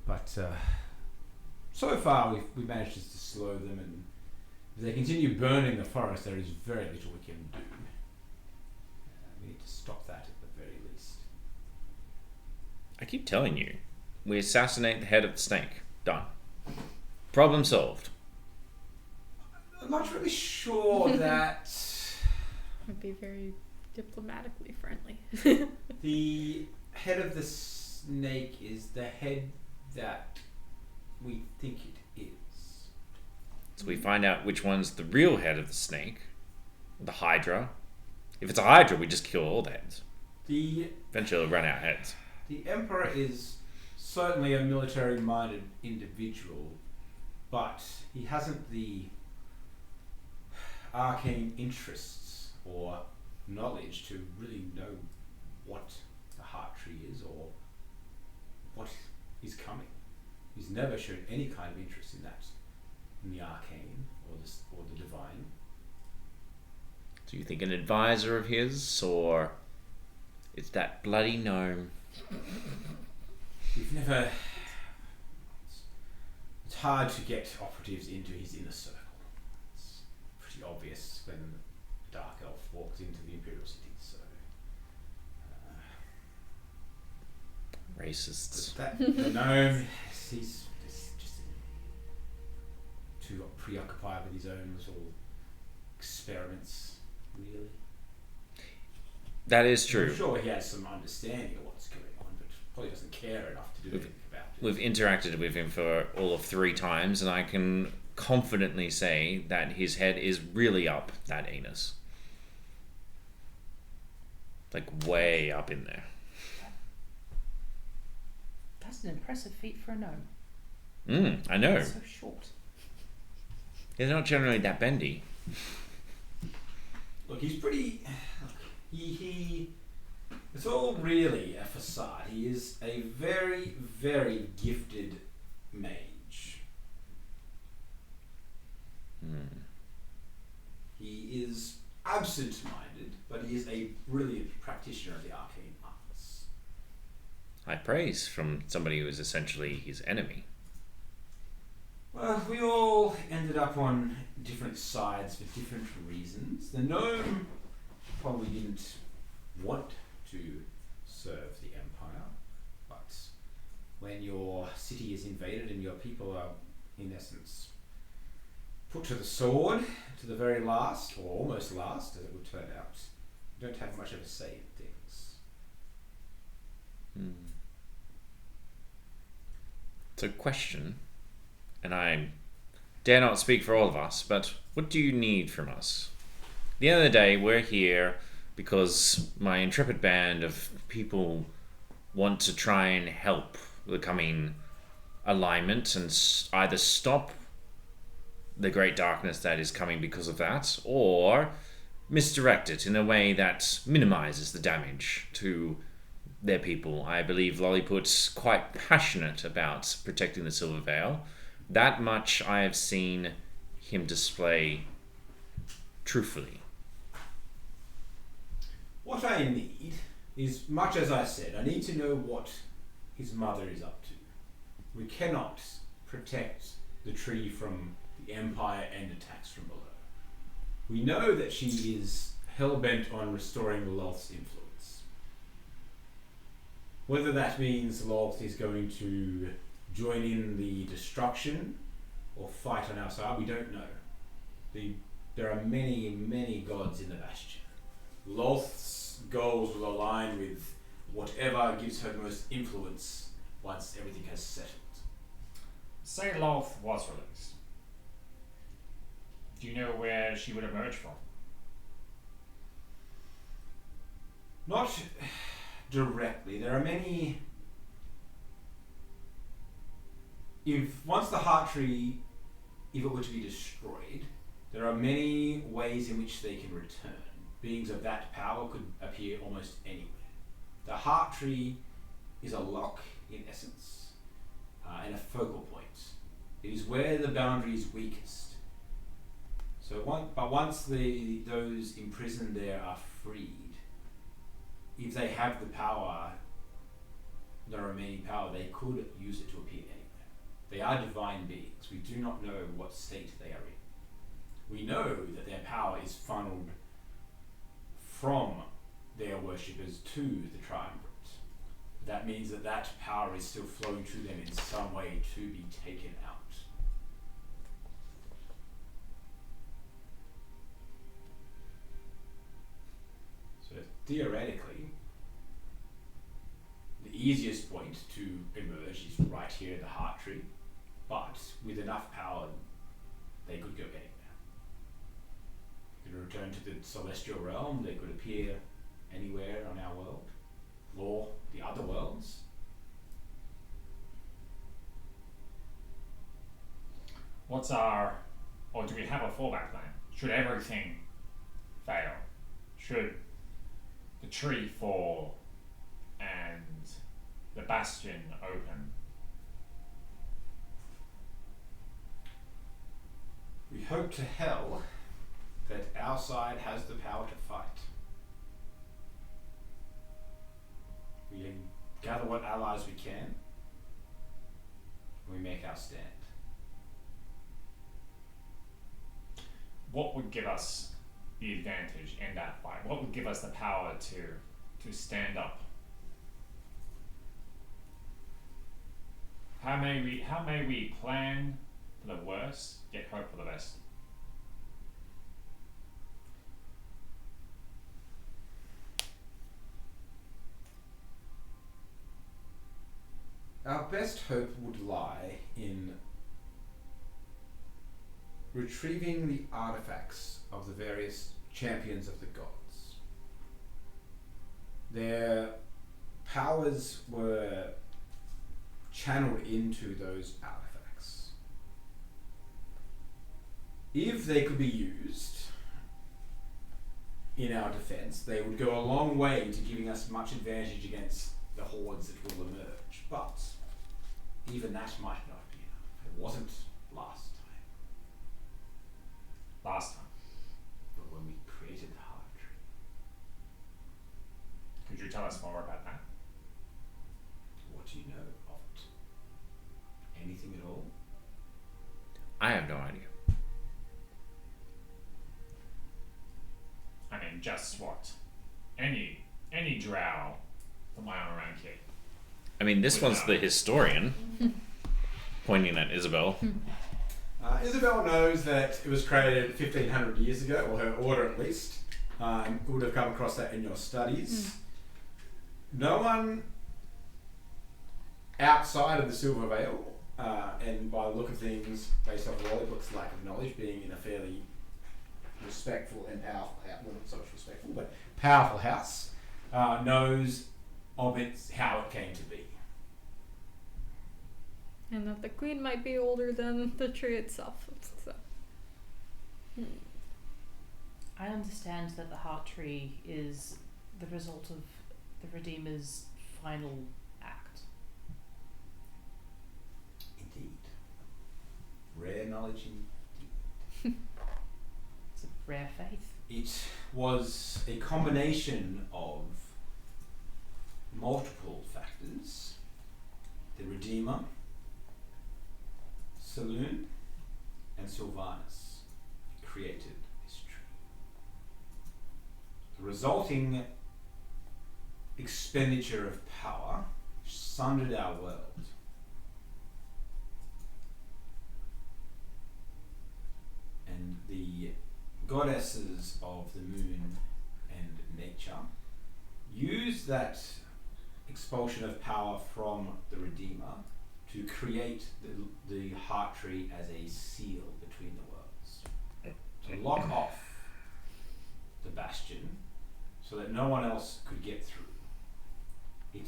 S1: But so far we've managed just to slow them, and if they continue burning the forest, there is very little we can do. We need to stop that at the very least.
S5: I keep telling you, we assassinate the head of the snake. Done. Problem solved.
S1: I'm not really sure that
S2: Would be very diplomatically friendly.
S1: the head of the snake is the head that we think it is.
S5: So we find out which one's the real head of the snake. The Hydra. If it's a Hydra, we just kill all the heads. Eventually we'll run out of heads.
S1: The Emperor is certainly a military-minded individual, but he hasn't the arcane interests or knowledge to really know what the Heart Tree is or what is coming. He's never shown any kind of interest in that, in the arcane or the divine.
S5: Do you think an advisor of his, or it's that bloody gnome?
S1: We've never. It's hard to get operatives into his inner circle. It's pretty obvious when the Dark Elf walked into the Imperial City. So,
S5: Racists.
S1: the gnome, he's just too preoccupied with his own little experiments. Really.
S5: That is true.
S1: I'm sure he has some understanding of what's going on, but probably doesn't care enough to do anything about it.
S5: We've interacted with him for all of 3 times, and I can confidently say that his head is really up that anus. Like way up in there.
S4: That's an impressive feat for a gnome.
S5: I know.
S4: It's so short.
S5: They're not generally that bendy.
S1: Look, he's pretty. He. It's all really a facade. He is a very, very gifted mage. He is absent-minded, but he is a brilliant practitioner of the arcane arts.
S5: High praise from somebody who is essentially his enemy.
S1: Well, we all ended up on different sides for different reasons. The gnome probably didn't want to serve the Empire, but when your city is invaded and your people are, in essence, put to the sword to the very last, or almost last, as it would turn out, you don't have much of a say in things.
S5: So, question, and I dare not speak for all of us, but what do you need from us? At the end of the day, we're here because my intrepid band of people want to try and help the coming alignment and either stop the great darkness that is coming because of that, or misdirect it in a way that minimizes the damage to their people. I believe Lolliput's quite passionate about protecting the Silver Veil. That much I have seen him display truthfully.
S1: What I need is, much as I said, I need to know what his mother is up to. We cannot protect the tree from the Empire and attacks from below. We know that she is hell-bent on restoring Lolth's influence. Whether that means Lolth is going to join in the destruction or fight on our side, we don't know. There are many, many gods in the Bastion. Lolth's goals will align with whatever gives her the most influence once everything has settled.
S3: Say Lolth was released. Do you know where she would emerge from?
S1: Not directly. There are many. Once the heart tree, if it were to be destroyed, there are many ways in which they can return. Beings of that power could appear almost anywhere. The heart tree is a lock, in essence, and a focal point. It is where the boundary is weakest. So once those imprisoned there are freed, if they have the power, the remaining power, they could use it to appear anywhere. They are divine beings. We do not know what state they are in. We know that their power is funneled from their worshippers to the triumvirate. That means that that power is still flowing to them in some way to be taken out. So theoretically, the easiest point to emerge is right here in the heart tree, but with enough power, they could go anywhere. They could return to the celestial realm, they could appear anywhere on our world, or the other worlds.
S3: Or do we have a fallback plan? Should everything fail? Should the tree fall and the bastion open?
S1: We hope to hell that our side has the power to fight. We gather what allies we can, and we make our stand.
S3: What would give us the advantage in that fight? What would give us the power to stand up? How may we plan for the worst, yet hope for the best?
S1: Our best hope would lie in retrieving the artifacts of the various champions of the gods. Their powers were channeled into those artifacts. If they could be used in our defence. They would go a long way to giving us much advantage against the hordes that will emerge. But even that might not be enough. It wasn't last time.
S3: Last time.
S1: But when we created the heart tree.
S3: Could you tell us more about that?
S1: What do you know of it? Anything at all?
S5: I have no idea.
S3: I mean, just what? Any drow from my own rank here.
S5: I mean, this one's the historian, pointing at Isabel.
S1: Isabel knows that it was created 1500 years ago, or her order at least. Would have come across that in your studies. No one outside of the Silver Veil, and by the look of things, based off Lolliput's lack of knowledge, being in a fairly respectful and powerful house, well, not so much respectful, but powerful house, knows of its how it came to be.
S2: And that the queen might be older than the tree itself. So.
S4: I understand that the heart tree is the result of the Redeemer's final act.
S1: Indeed. Rare knowledge indeed.
S4: It's a rare faith.
S1: It was a combination of multiple factors. The Redeemer, Saloon, and Sylvanus created this tree. The resulting expenditure of power sundered our world. And the goddesses of the moon and nature used that expulsion of power from the Redeemer to create the heart tree as a seal between the worlds. To lock off the bastion so that no one else could get through. It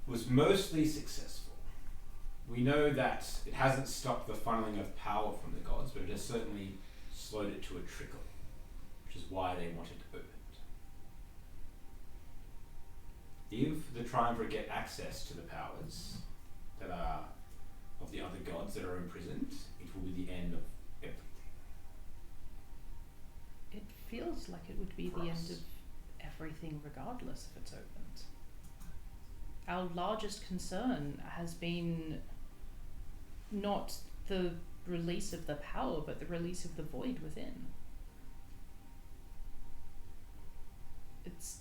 S1: was mostly successful. We know that it hasn't stopped the funneling of power from the gods, but it has certainly slowed it to a trickle, which is why they wanted opened. If the Triumvirate get access to the powers that are of the other gods that are imprisoned, it will be the end of everything.
S4: It feels like it would be
S1: For
S4: the
S1: us.
S4: end of everything regardless if it's opened. Our largest concern has been not the release of the power, but the release of the void within. It's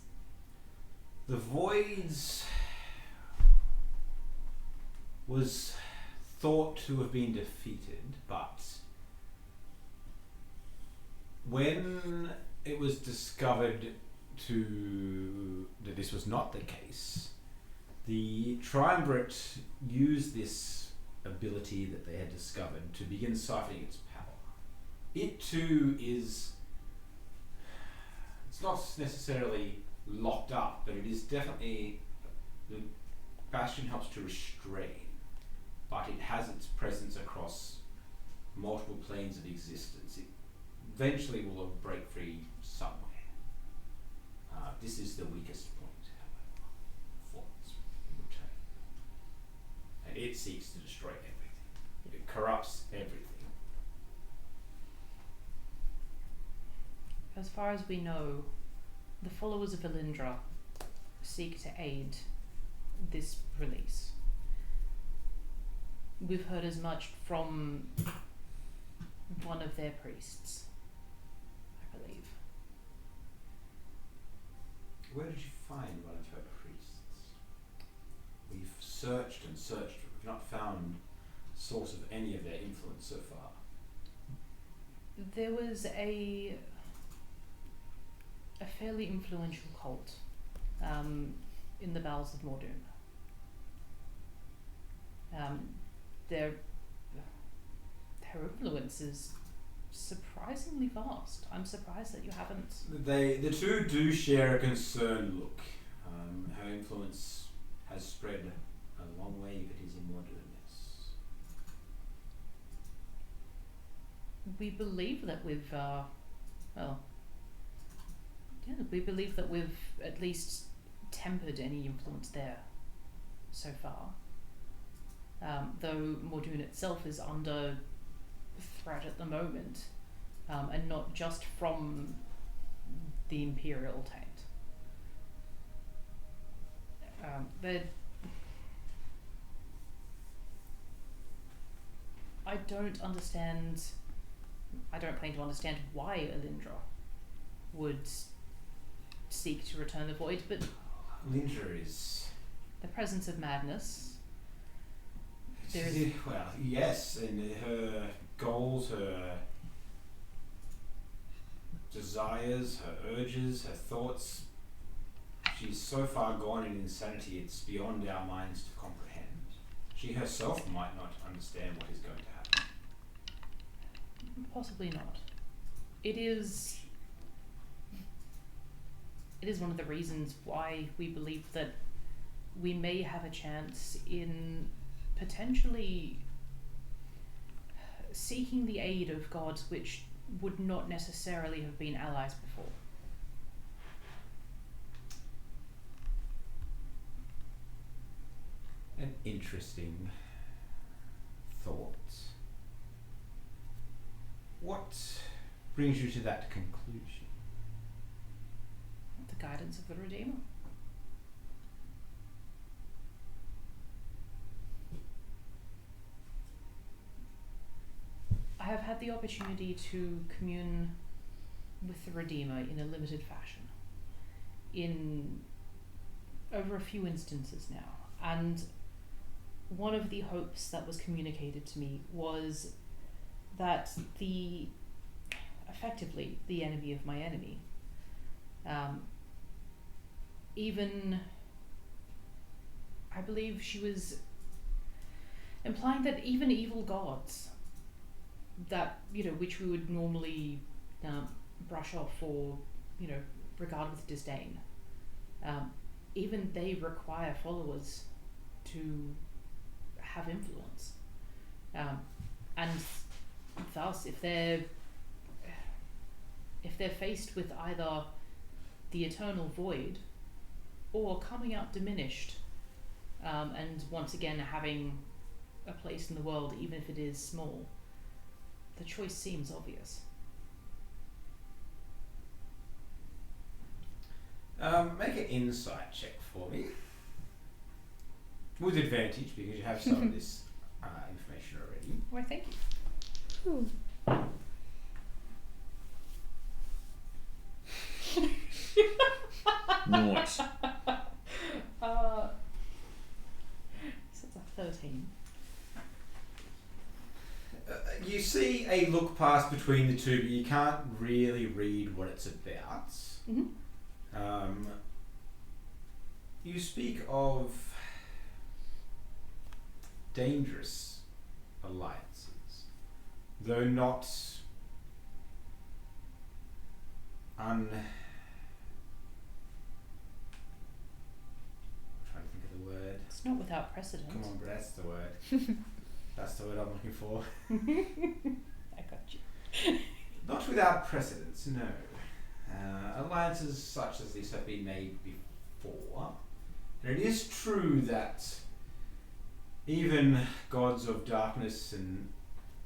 S1: The Voids was thought to have been defeated, but when it was discovered that this was not the case, the Triumvirate used this ability that they had discovered to begin siphoning its power. It too it's not necessarily locked up, but it is definitely, the bastion helps to restrain, but it has its presence across multiple planes of existence. It eventually will break free somewhere. This is the weakest point, however, for its return. And it seeks to destroy everything. It corrupts everything.
S4: As far as we know, the followers of Elindra seek to aid this release. We've heard as much from one of their priests, I believe.
S1: Where did you find one of her priests? We've searched and searched, but we've not found the source of any of their influence so far.
S4: There was a fairly influential cult in the bowels of Mordoon. Their influence is surprisingly vast. I'm surprised that you haven't.
S1: The two do share a concerned look. Her influence has spread a long way if it is in modernness.
S4: We believe that with Yeah, we believe that we've at least tempered any influence there so far. Though Mordoon itself is under threat at the moment, and not just from the Imperial taint. I don't claim to understand why Alindra would seek to return the void, but
S1: Alindra is...
S4: the presence of madness.
S1: Well, yes, and her goals, her desires, her urges, her thoughts, she's so far gone in insanity it's beyond our minds to comprehend. She herself might not understand what is going to happen.
S4: Possibly not. It is one of the reasons why we believe that we may have a chance in potentially seeking the aid of gods which would not necessarily have been allies before.
S1: An interesting thought. What brings you to that conclusion?
S4: The guidance of the Redeemer. I have had the opportunity to commune with the Redeemer in a limited fashion in over a few instances now, and one of the hopes that was communicated to me was that effectively the enemy of my enemy, even I believe she was implying that even evil gods that, which we would normally brush off or, regard with disdain, even they require followers to have influence, and thus if they're faced with either the eternal void or coming out diminished, and once again having a place in the world even if it is small, the choice seems obvious.
S1: Make an insight check for me. With advantage, because you have some of this information already.
S4: Why, thank you.
S2: Ooh.
S5: Nice.
S4: So it's a 13.
S1: You see a look pass between the two, but you can't really read what it's about.
S4: Mm-hmm.
S1: You speak of dangerous alliances, though not I'm trying to think of the word.
S4: It's not without precedent.
S1: Come on, but that's the word. That's the word I'm looking for.
S4: I got you.
S1: Not without precedence, no. Alliances such as this have been made before. And it is true that even gods of darkness and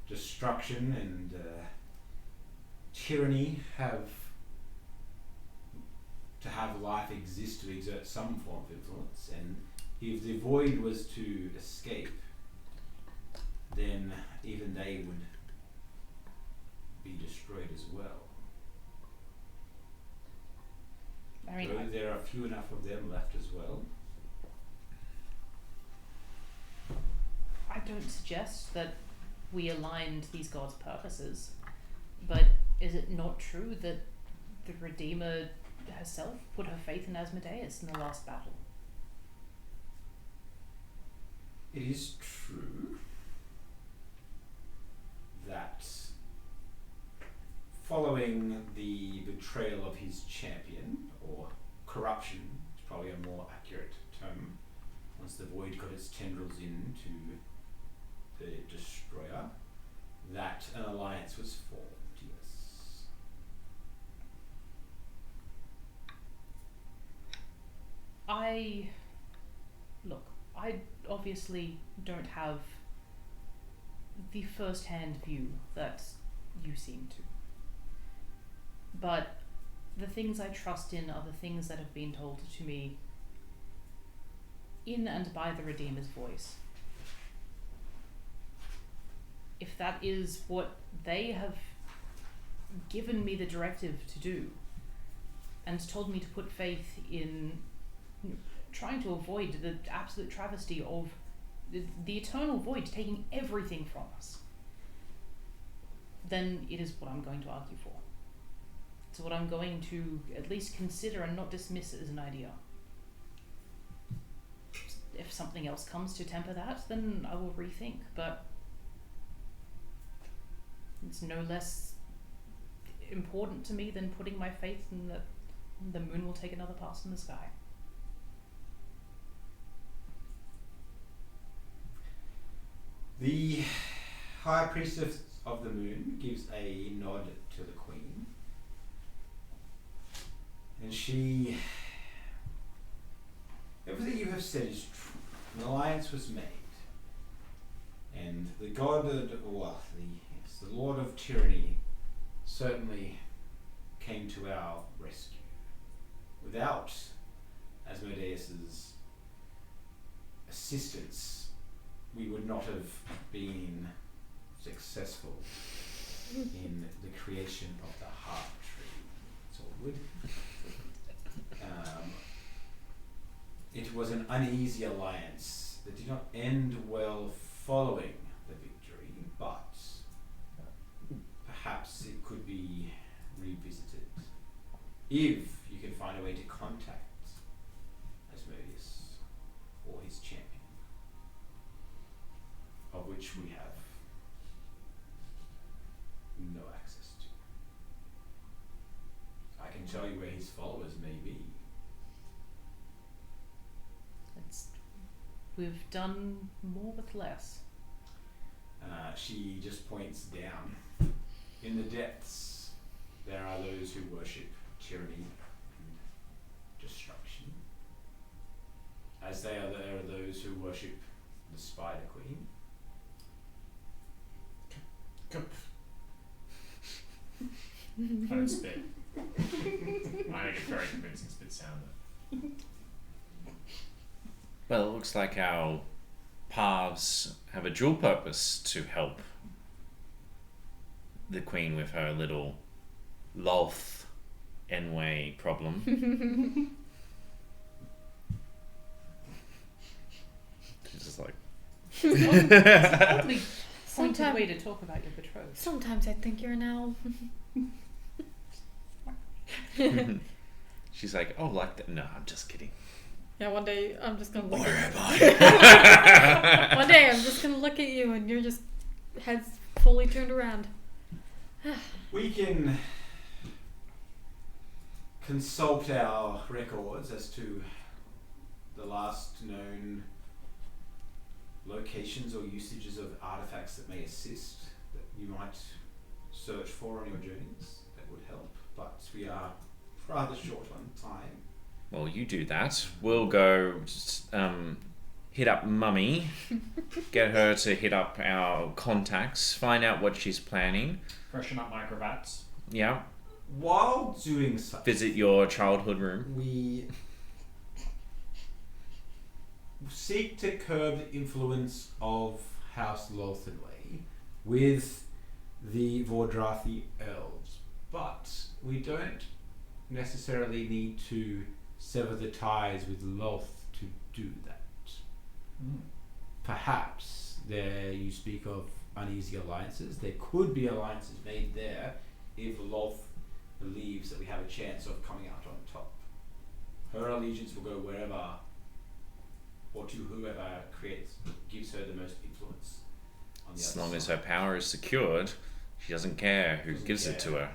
S1: destruction and tyranny have to have life exist to exert some form of influence, and if the void was to escape, then even they would be destroyed as well.
S4: I mean,
S1: Though there are few enough of them left as well.
S4: I don't suggest that we aligned these gods' purposes, but is it not true that the Redeemer herself put her faith in Asmodeus in the last battle?
S1: It is true that following the betrayal of his champion, or corruption is probably a more accurate term, once the void got its tendrils into the destroyer, that an alliance was formed, yes.
S4: I obviously don't have the first-hand view that you seem to. But the things I trust in are the things that have been told to me in and by the Redeemer's voice. If that is what they have given me the directive to do, and told me to put faith in trying to avoid the absolute travesty of the eternal void taking everything from us, then it is what I'm going to argue for. It's what I'm going to at least consider and not dismiss as an idea. If something else comes to temper that, then I will rethink, but it's no less important to me than putting my faith in that the moon will take another pass in the sky.
S1: The High Priestess of the Moon gives a nod to the Queen, and she... Everything you have said is true. An alliance was made, and the god of, the Lord of Tyranny certainly came to our rescue. Without Asmodeus's assistance, we would not have been successful in the creation of the heart tree. It's all good. It was an uneasy alliance that did not end well following the victory, but perhaps it could be revisited if you can find a way to contact Asmodeus or his champion, of which we have no access to. I can tell you where his followers may be.
S4: We've done more with less.
S1: She just points down. In the depths, there are those who worship tyranny and destruction. As there are those who worship the Spider Queen.
S3: I don't spit. I make a very convincing spit sound though.
S5: Well, it looks like our paths have a dual purpose to help the Queen with her little Lolth Enway problem. She's just like...
S4: It's an oddly pointed
S2: Sometime-
S4: way to talk about your betrothed.
S2: Sometimes I think you're an owl.
S5: She's like, oh, like that? No, I'm just kidding.
S2: Yeah, one day I'm just gonna look
S5: Or
S2: at
S5: am I?
S2: One day I'm just gonna look at you and you're just heads fully turned around.
S1: We can consult our records as to the last known locations or usages of artifacts that may assist, that you might search for on your journeys. That would help, but we are rather short on time.
S5: Well, you do that. We'll go hit up Mummy, get her to hit up our contacts, find out what she's planning.
S3: Freshen up my cravats.
S5: Yeah.
S1: While doing such,
S5: Visit your childhood room.
S1: we seek to curb the influence of House Lothenway with the Vordrathi elves, but we don't necessarily need to sever the ties with Loth to do that. Perhaps there you speak of uneasy alliances. There could be alliances made there if Loth believes that we have a chance of coming out on top. Her allegiance will go wherever or to whoever gives her the most influence on the
S5: As
S1: other
S5: long as
S1: side.
S5: her power is secured, she doesn't care who
S1: Doesn't
S5: gives it to
S1: care.
S5: her.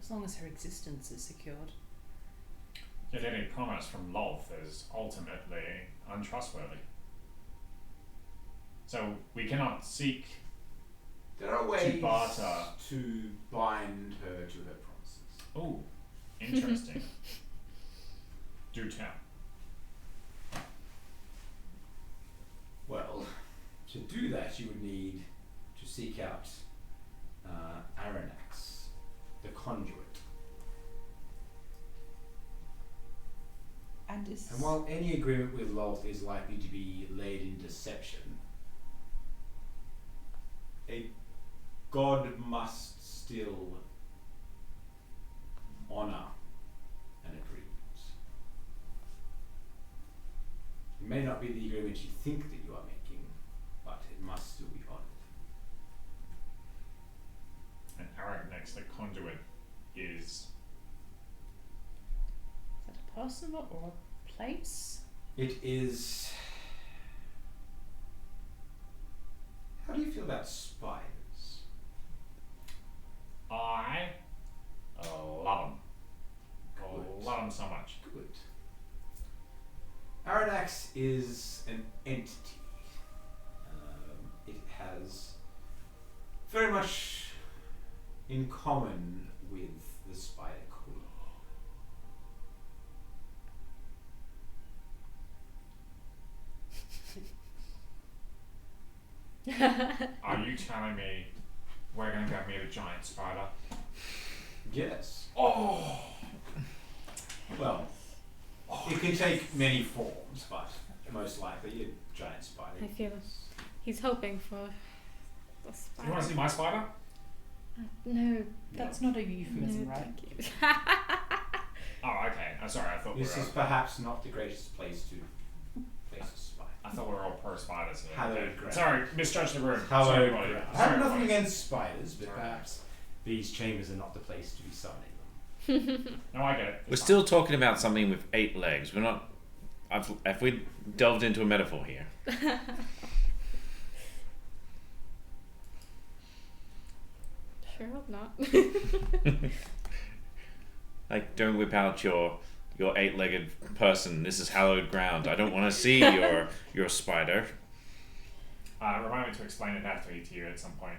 S4: As long as her existence is secured.
S3: Yet any promise from Lolth is ultimately untrustworthy. So we cannot seek.
S1: There are ways
S3: barter.
S1: to bind her to her promises.
S3: Oh, interesting. Do tell.
S1: To do that, you would need to seek out Aranax, the conduit.
S4: And
S1: And while any agreement with Lolth is likely to be laid in deception, a god must still honour an agreement. It may not be the agreement you think that you are making, but it must still be honoured.
S3: And Arachnex, the conduit, is
S4: that a person or a place?
S1: It is. How do you feel about spiders?
S3: I love them.
S1: Good.
S3: Love them so much.
S1: Good. Aranax is an entity. It has very much in common with the Spider Queen.
S3: Are you telling me we're gonna go meet a giant spider?
S1: Yes.
S3: Oh!
S1: Well, it can take many forms, but most likely a giant spider.
S2: I feel he's hoping for the
S3: You
S2: spider.
S3: wanna see my spider?
S2: No,
S4: That's not a euphemism,
S2: no,
S4: right?
S2: thank you.
S3: Oh, okay. I'm sorry, I thought we
S1: This
S3: were
S1: is perhaps not the greatest place to place a spider.
S3: I thought we were all pro spiders here.
S1: Hallowed
S3: Okay.
S1: ground.
S3: Sorry, misjudged the room.
S1: Hallowed
S3: Sorry, everybody.
S1: ground. I
S3: Sorry,
S1: have nothing
S3: everybody.
S1: against spiders, but perhaps these chambers are not the place to be summoning them.
S3: No, I get it.
S5: We're
S3: It's
S5: still talking about something with 8 legs. We're not. Have we delved into a metaphor here?
S2: Sure hope not.
S5: Like, don't whip out your 8-legged person. This is hallowed ground. I don't want to see your spider.
S3: Remind me to explain it naturally to you at some point.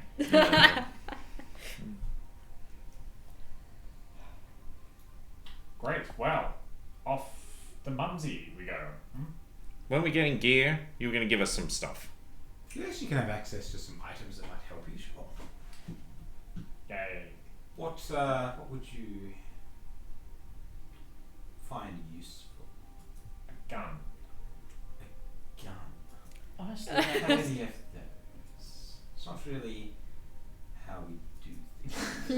S3: Great. Well, off the mumsy we go. Hmm?
S5: When we get in gear, you're going to give us some stuff.
S1: Yes, you can have access to some items that might help you, sure.
S3: Yay.
S1: What would you find useful?
S3: A gun.
S1: A gun.
S4: Honestly,
S1: How many of those? It's not really how we do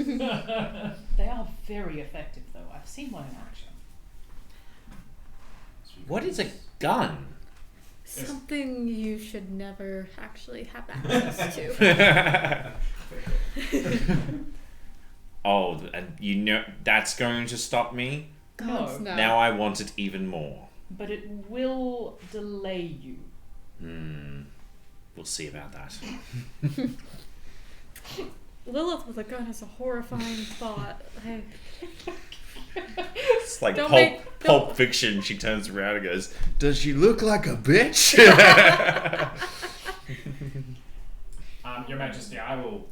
S1: things.
S4: they are very effective, though. I've seen one in action.
S5: What is a gun?
S2: Something you should never actually have access to.
S5: Oh, and you know that's going to stop me?
S2: Gods,
S4: No.
S2: no.
S5: Now I want it even more.
S4: But it will delay you.
S5: We'll see about that.
S2: Lilith with a gun is a horrifying thought.
S5: It's like
S2: Don't
S5: Pulp,
S2: make-
S5: Pulp Fiction. She turns around and goes, "Does she look like a bitch?"
S3: Your Majesty, I will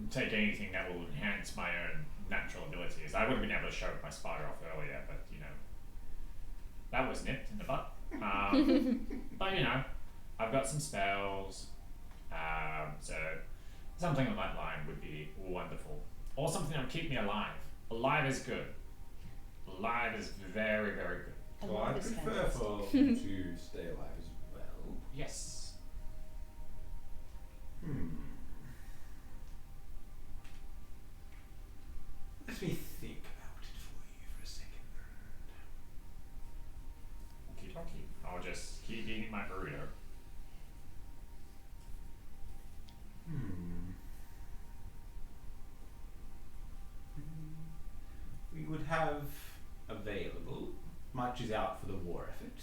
S3: take anything that will enhance my own natural abilities. I would have been able to show my spider off earlier, but you know, that was nipped in the butt. But you know, I've got some spells, so something on that line would be wonderful. Or something that would keep me alive. Alive is good. Alive is very, very good.
S1: Well, I
S4: Alive is
S1: prefer
S4: fantastic.
S1: for you to stay alive as well.
S3: Yes.
S1: Let me think about it for you for a second.
S3: Okie dokie. I'll just keep eating my burrito.
S1: We would have available, much is out for the war effort,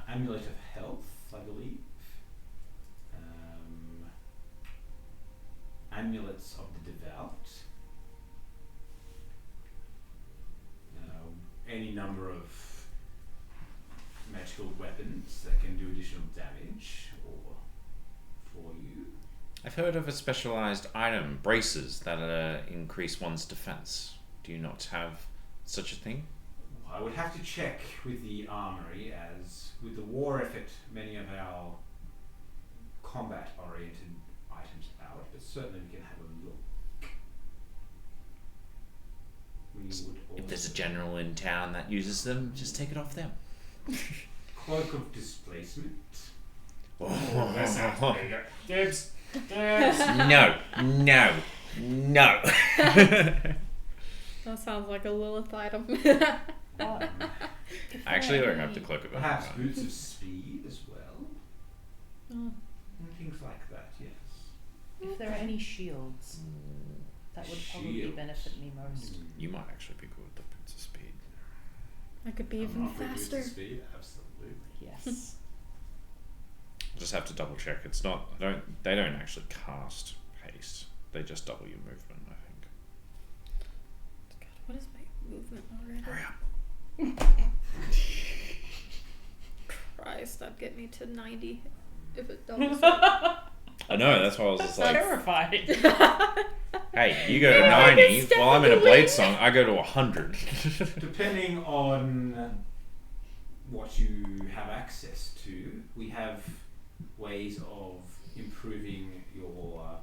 S1: Amulet of Health, I believe, Amulets of the Devout, any number of magical weapons that can do additional damage or for you.
S5: I've heard of a specialized item, braces, that increase one's defense. Do you not have such a thing?
S1: I would have to check with the armory, as with the war effort, many of our combat-oriented items out, but certainly we can have a look. We would
S5: If there's a
S1: also-
S5: general in town that uses them, just take it off them.
S1: Cloak of Displacement.
S3: Oh, that sounds pretty good. Dibs. Dibs.
S5: No.
S2: That sounds like a Lilith item.
S5: Actually, I don't have to cloak of
S1: Perhaps
S5: it.
S1: Boots of Speed as well.
S2: Oh.
S1: And things like that, yes.
S4: If there are any shields, that would probably
S1: Shields.
S4: benefit me most.
S5: You might actually be good with the boots of speed.
S2: I could be even
S1: Not with Boots
S2: faster.
S1: of Speed, absolutely.
S4: Yes.
S5: I'll just have to double check. It's not. They don't actually cast haste. They just double your movement. I think.
S2: God, what is my movement already?
S5: Hurry up.
S2: Christ, that'd get me to 90 if it doubles.
S5: I know. That's why I was just like,
S4: Terrifying.
S5: hey, you go to
S2: Yeah, I can
S5: 90.
S2: step
S5: While I'm
S2: in
S5: in a
S2: the
S5: blade
S2: wind.
S5: song, I go to 100.
S1: Depending on what you have access to, we have ways of improving your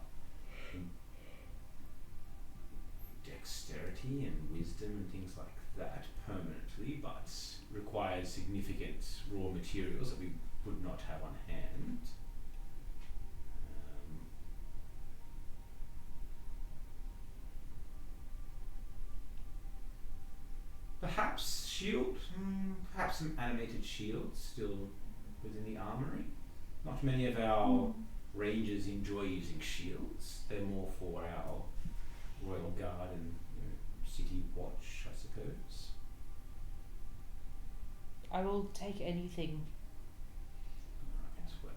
S1: dexterity and wisdom and things like that permanently, but requires significant raw materials that we would not have on hand. Perhaps shield, perhaps some animated shields still within the armory. Not many of our rangers enjoy using shields. They're more for our royal guard and city watch, I suppose.
S4: I will take anything.
S1: As well.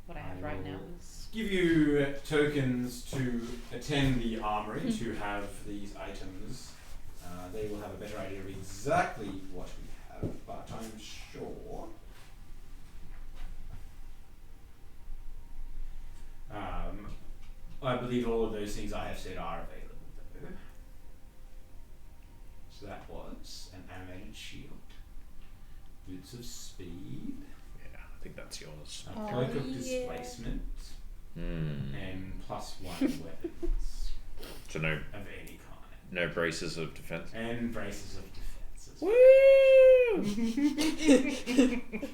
S4: What I have
S1: I
S4: right now
S1: will
S4: is.
S1: Give you tokens to attend the armory to have these items. They will have a better idea of exactly what we have, but I'm sure I believe all of those things I have said are available though. So that was an animated shield, boots of speed,
S5: Yeah, I think that's yours.
S1: a
S2: Oh,
S1: cloak of
S2: yeah.
S1: displacement, and +1 weapons
S5: So no
S1: of any kind.
S5: braces of defense.
S1: And braces of defense as well.
S5: Woo!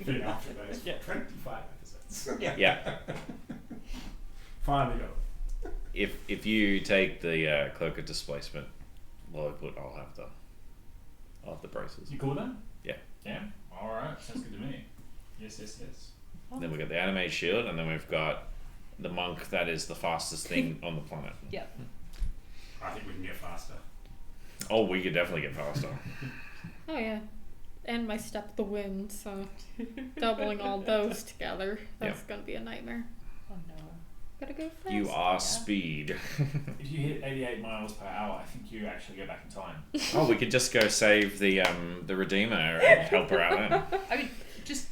S1: Been after those for
S4: Yeah.
S1: 25 episodes.
S5: Yeah.
S1: Finally got it.
S5: If you take the cloak of displacement, Lolliput, I'll have the braces.
S3: You cool with that?
S5: Yeah.
S3: Yeah? Alright, sounds good to me. Yes, yes, yes.
S5: Then we've got the animated shield, and then we've got the monk that is the fastest thing on the planet.
S4: Yep.
S1: I think we can get faster.
S5: Oh, we could definitely get faster.
S2: Oh yeah. And my step the wind, so doubling all those together, that's gonna be a nightmare.
S4: Oh no.
S2: Gotta go fast.
S5: You are speed.
S3: If you hit 88 miles per hour, I think you actually go back in time.
S5: Oh, we could just go save the Redeemer and help her out then.
S4: I mean, just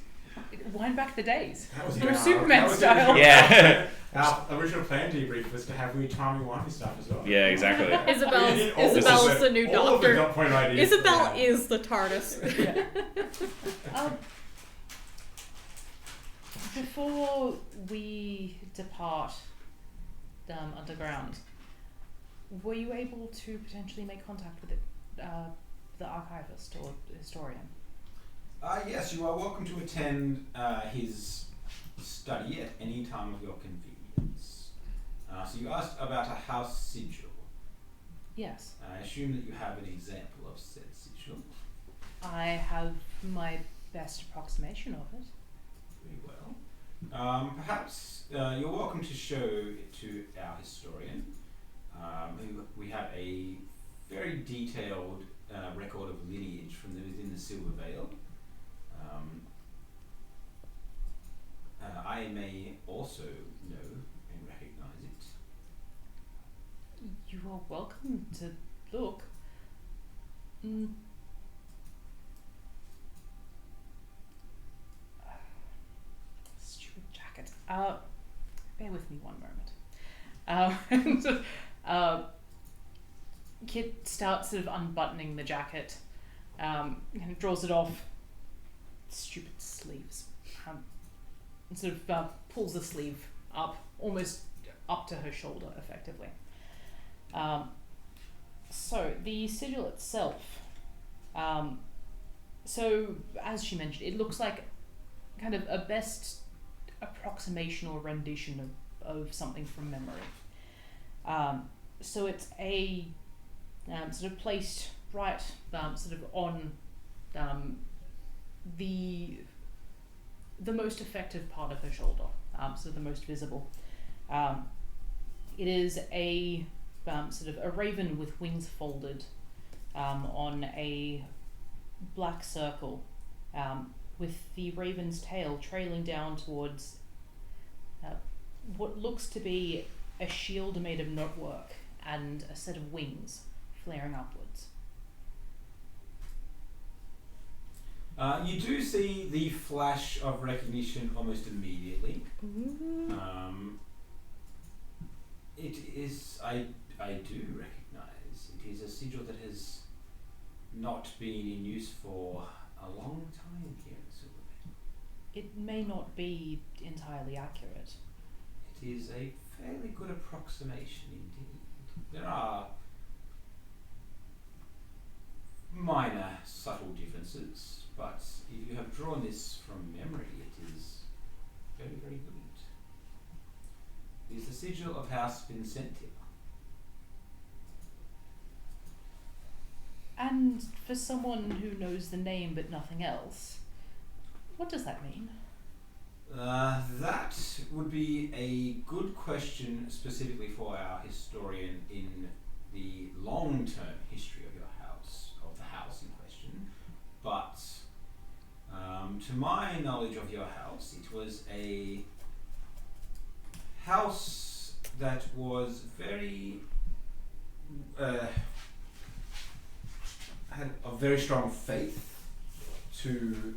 S4: wind back the days.
S1: That was
S4: Sort
S1: in
S4: of
S1: our-
S4: Superman
S1: that was in
S4: style.
S1: our-
S5: Yeah.
S1: Our original plan debrief was to have we timey-wimey stuff as well.
S5: Yeah, exactly.
S2: Isabel's the new
S1: all of the
S2: doctor.
S1: dot point ideas.
S2: Isabel is the TARDIS.
S4: Before we depart underground, were you able to potentially make contact with the archivist or historian?
S1: Yes, you are welcome to attend his study at any time of your convenience. So you asked about a house sigil.
S4: Yes.
S1: I assume that you have an example of said sigil.
S4: I have my best approximation of it.
S1: Very well. Perhaps you're welcome to show it to our historian. We have a very detailed record of lineage from within the Silver Veil. I may also know and recognise it.
S4: You are welcome to look. Stupid jacket. Bear with me one moment. Kit starts sort of unbuttoning the jacket, and draws it off. Stupid sleeves. sort of pulls the sleeve up, almost up to her shoulder, effectively. So the sigil itself. So as she mentioned, it looks like kind of a best approximation or rendition of something from memory. So it's a sort of placed right sort of on the most effective part of her shoulder, so the most visible. It is a sort of a raven with wings folded on a black circle, with the raven's tail trailing down towards what looks to be a shield made of knotwork and a set of wings flaring upwards.
S1: You do see the flash of recognition almost immediately. It is, I do recognise, it is a sigil that has not been in use for a long time here in Silverbend.
S4: It may not be entirely accurate.
S1: It is a fairly good approximation indeed. There are minor, subtle differences, but if you have drawn this from memory, it is very, very good. It is the sigil of House Vincentia.
S4: And for someone who knows the name but nothing else, what does that mean?
S1: That would be a good question specifically for our historian in the long-term history of your house, of the house in question. But to my knowledge of your house, it was a house that was very had a very strong faith to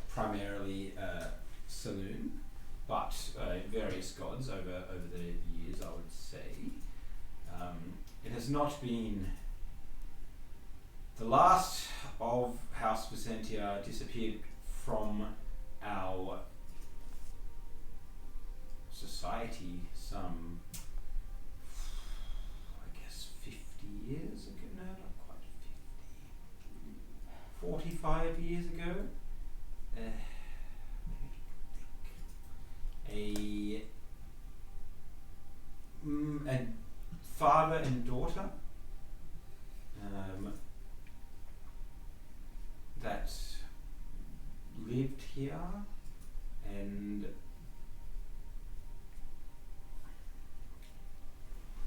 S1: primarily Saloon, but various gods over the years, I would say. It has not been. The last of House Vicentia disappeared from our society some, I guess, 50 years ago. No, not quite 50. 45 years ago. A father and daughter that lived here and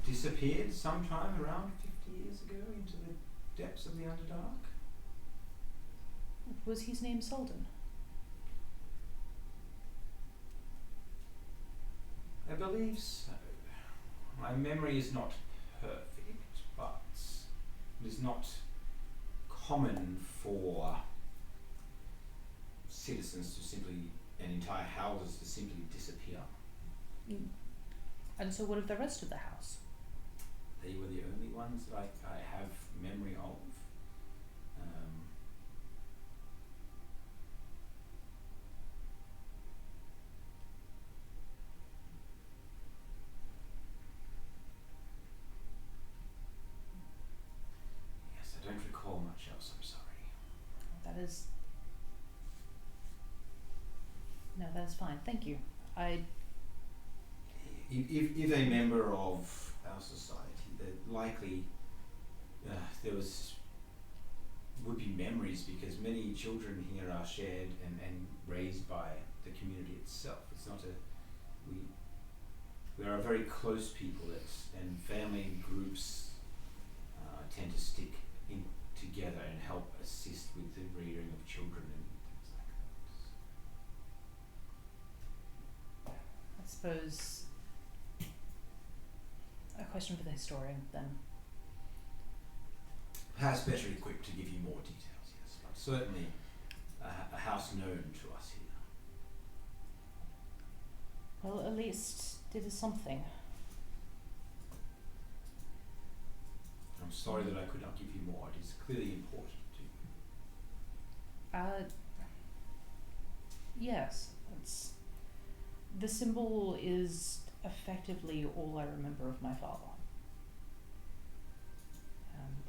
S1: disappeared sometime around 50 years ago into the depths of the Underdark.
S4: Was his name Solden?
S1: I believe so. My memory is not perfect, but it is not common for citizens to simply, and entire houses to simply disappear.
S4: And so what of the rest of the house?
S1: They were the only ones that I have memory of. Yes, I don't recall much else, I'm sorry.
S4: That is... No, that's fine. Thank you.
S1: If a member of our society, that likely would be memories, because many children here are shared and raised by the community itself. It's not we are a very close people, and family groups tend to stick in together and help assist with the rearing of children and things like that.
S4: I suppose a question for the historian then.
S1: Perhaps better equipped to give you more details, yes, but certainly a house known to us here.
S4: Well, at least it is something.
S1: I'm sorry that I could not give you more. It is clearly important to you.
S4: Yes, it's The symbol is effectively all I remember of my father.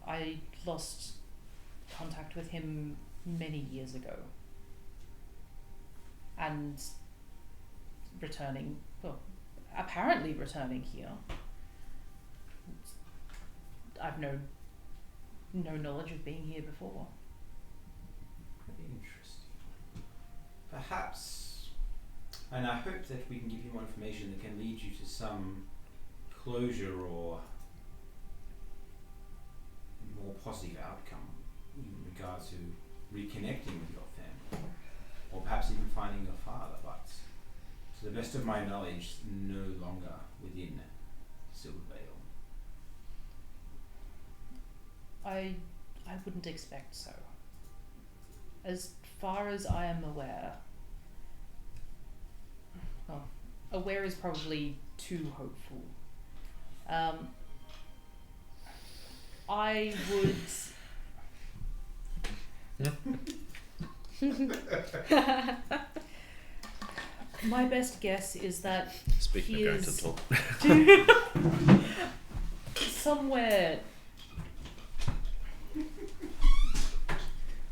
S4: I lost contact with him many years ago. And apparently returning here. I've no knowledge of being here before.
S1: Very interesting. Perhaps, and I hope that we can give you more information that can lead you to some closure or more positive outcome in regards to reconnecting with your family, or perhaps even finding your father, but to the best of my knowledge, no longer within Silvervale.
S4: I wouldn't expect so. As far as I am aware, well, aware is probably too hopeful. I would. My best guess is that
S5: Speaking
S4: he
S5: of
S4: is
S5: going to talk.
S4: somewhere.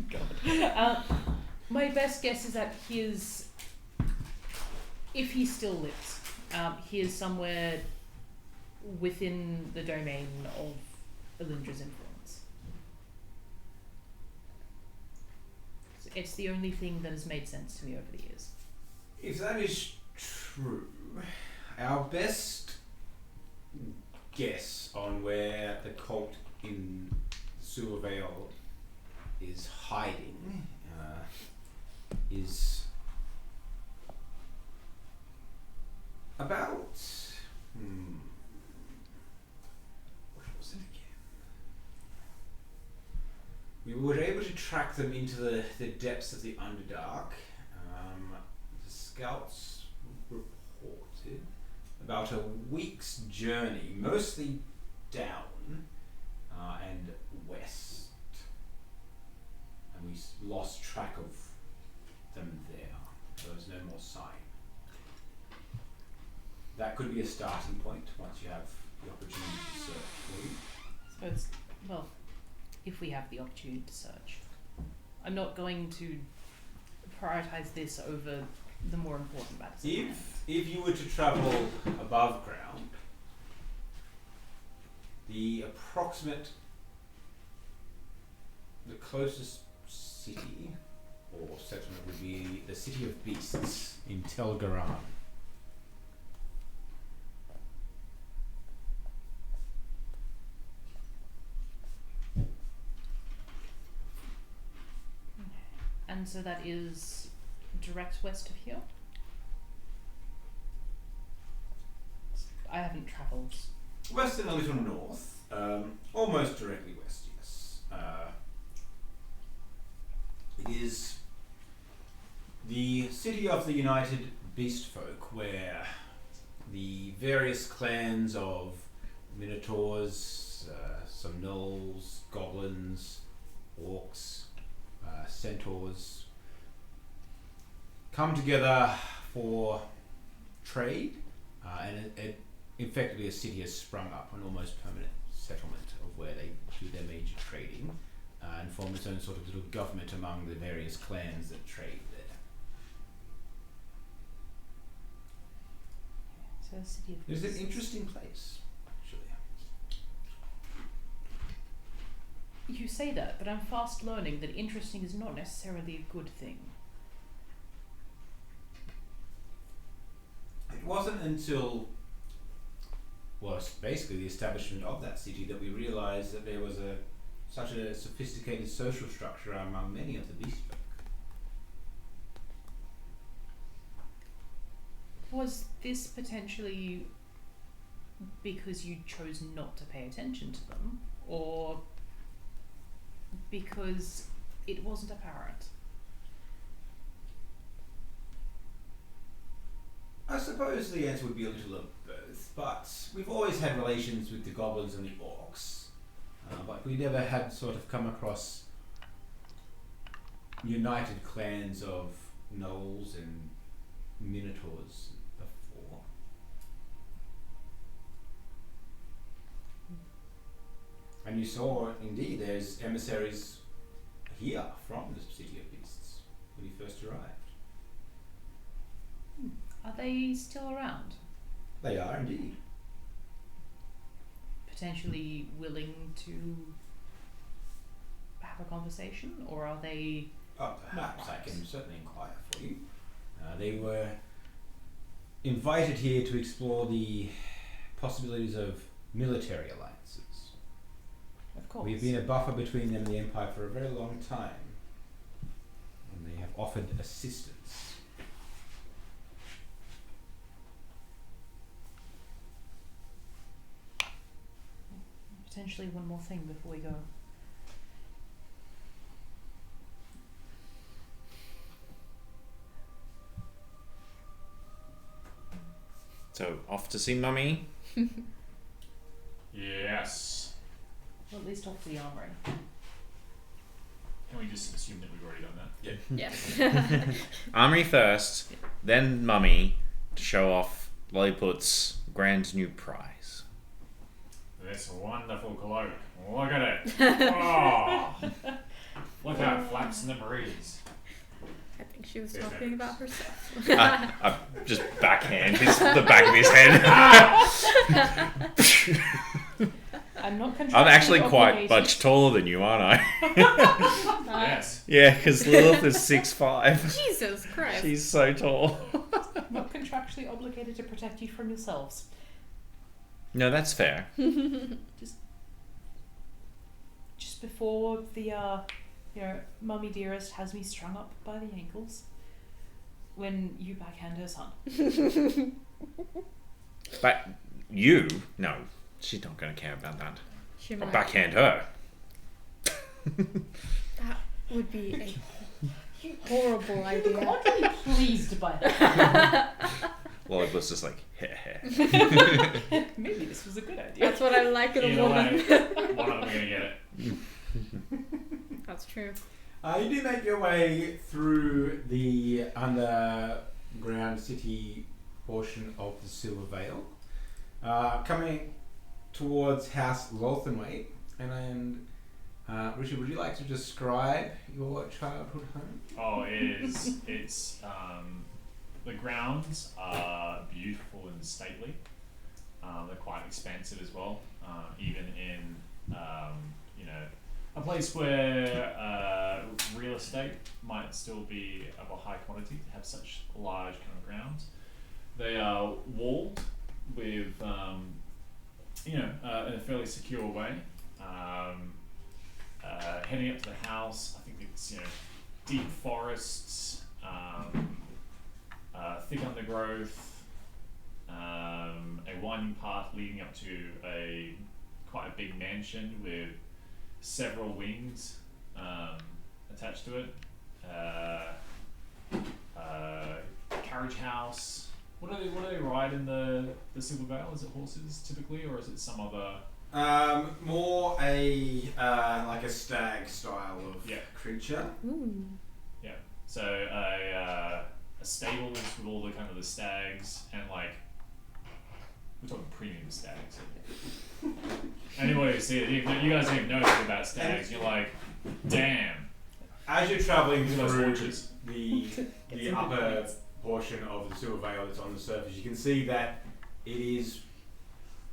S4: God. My best guess is that he is, if he still lives, he is somewhere within the domain of Elindra's influence. It's the only thing that has made sense to me over the years.
S1: If that is true, our best guess on where the cult in Silvervale is hiding is about what was it again? We were able to track them into the depths of the Underdark. The scouts reported about a week's journey, mostly down and west, and we lost track of them there. There was no more sign. That could be a starting point once you have the opportunity to search for you.
S4: I suppose, well, if we have the opportunity to search. I'm not going to prioritize this over the more important matters.
S1: If you were to travel above ground, the closest city or settlement would be the City of Beasts in Telgaran.
S4: And so that is direct west of here? I haven't travelled.
S1: West and a little north, almost directly west, yes. It is the city of the United Beast Folk, where the various clans of minotaurs, some gnolls, goblins, orcs, centaurs come together for trade, and effectively a city has sprung up, an almost permanent settlement of where they do their major trading, and form its own sort of little government among the various clans that trade there.
S4: So the City of
S1: It's an
S4: Beasts.
S1: interesting place, actually.
S4: You say that, but I'm fast learning that interesting is not necessarily a good thing.
S1: It wasn't until, well, basically the establishment of that city that we realised that there was such a sophisticated social structure among many of the beast folk.
S4: Was this potentially because you chose not to pay attention to them, or because it wasn't apparent?
S1: I suppose the answer would be a little of both, but we've always had relations with the goblins and the orcs, but we never had sort of come across united clans of gnolls and minotaurs And you saw, indeed, there's emissaries here from the City of Beasts when you first arrived.
S4: Are they still around?
S1: They are indeed.
S4: Potentially willing to have a conversation, or are they?
S1: Oh, perhaps I can certainly inquire for you. They were invited here to explore the possibilities of military alliances.
S4: Of course.
S1: We've been a buffer between them and the Empire for a very long time, and they have offered assistance.
S4: Potentially one more thing before we go.
S5: So, off to see Mummy.
S3: Yes.
S4: Well, at least off to the armory.
S3: Can we just assume that we've already done that?
S2: Yeah.
S5: Armory first, then Mummy, to show off Lolliput's grand new prize.
S3: This wonderful cloak. Look at it. Oh, look how it flaps in the breeze.
S2: I think she was talking about herself.
S5: I just backhand the back of his head.
S4: I'm not contractually
S5: I'm actually quite
S4: obligated.
S5: much taller than you, aren't I?
S3: Yes.
S5: Yeah, because Lilith is 6'5".
S2: Jesus Christ.
S5: She's so tall.
S4: I'm not contractually obligated to protect you from yourselves.
S5: No, that's fair.
S4: Just before the Mummy Dearest has me strung up by the ankles when you backhand her son.
S5: But you, no, she's not going to care about that.
S2: She
S5: I'll
S2: might.
S5: backhand her.
S2: That would be a horrible idea.
S4: Can't be pleased by that.
S5: Lilliput's just like, heh heh.
S4: Maybe this was a good idea.
S2: That's what I like in a
S3: Either
S2: woman.
S3: way, one of them are going to get it.
S2: That's true.
S1: You do make your way through the underground city portion of the Silver Vale, coming towards House Lothenway. And Richard, would you like to describe your childhood home?
S3: Oh, it's the grounds are beautiful and stately. They're quite expansive as well. Even in a place where real estate might still be of a high quantity to have such large kind of grounds. They are walled with in a fairly secure way. Heading up to the house, I think it's deep forests, thick undergrowth, a winding path leading up to quite a big mansion with several wings attached to it. Carriage house. What do they ride in the Silver Vale? Is it horses typically, or is it some other?
S1: More like a stag style of creature.
S2: Ooh.
S3: Yeah. So a stables with all the kind of the stags and like we're talking premium stags. Anybody see it? You guys don't even know anything about stags. You're like, damn.
S1: As you're travelling
S3: Look at those
S1: through
S3: haunches.
S1: the upper portion of the Silver Vale that's on the surface, you can see that it is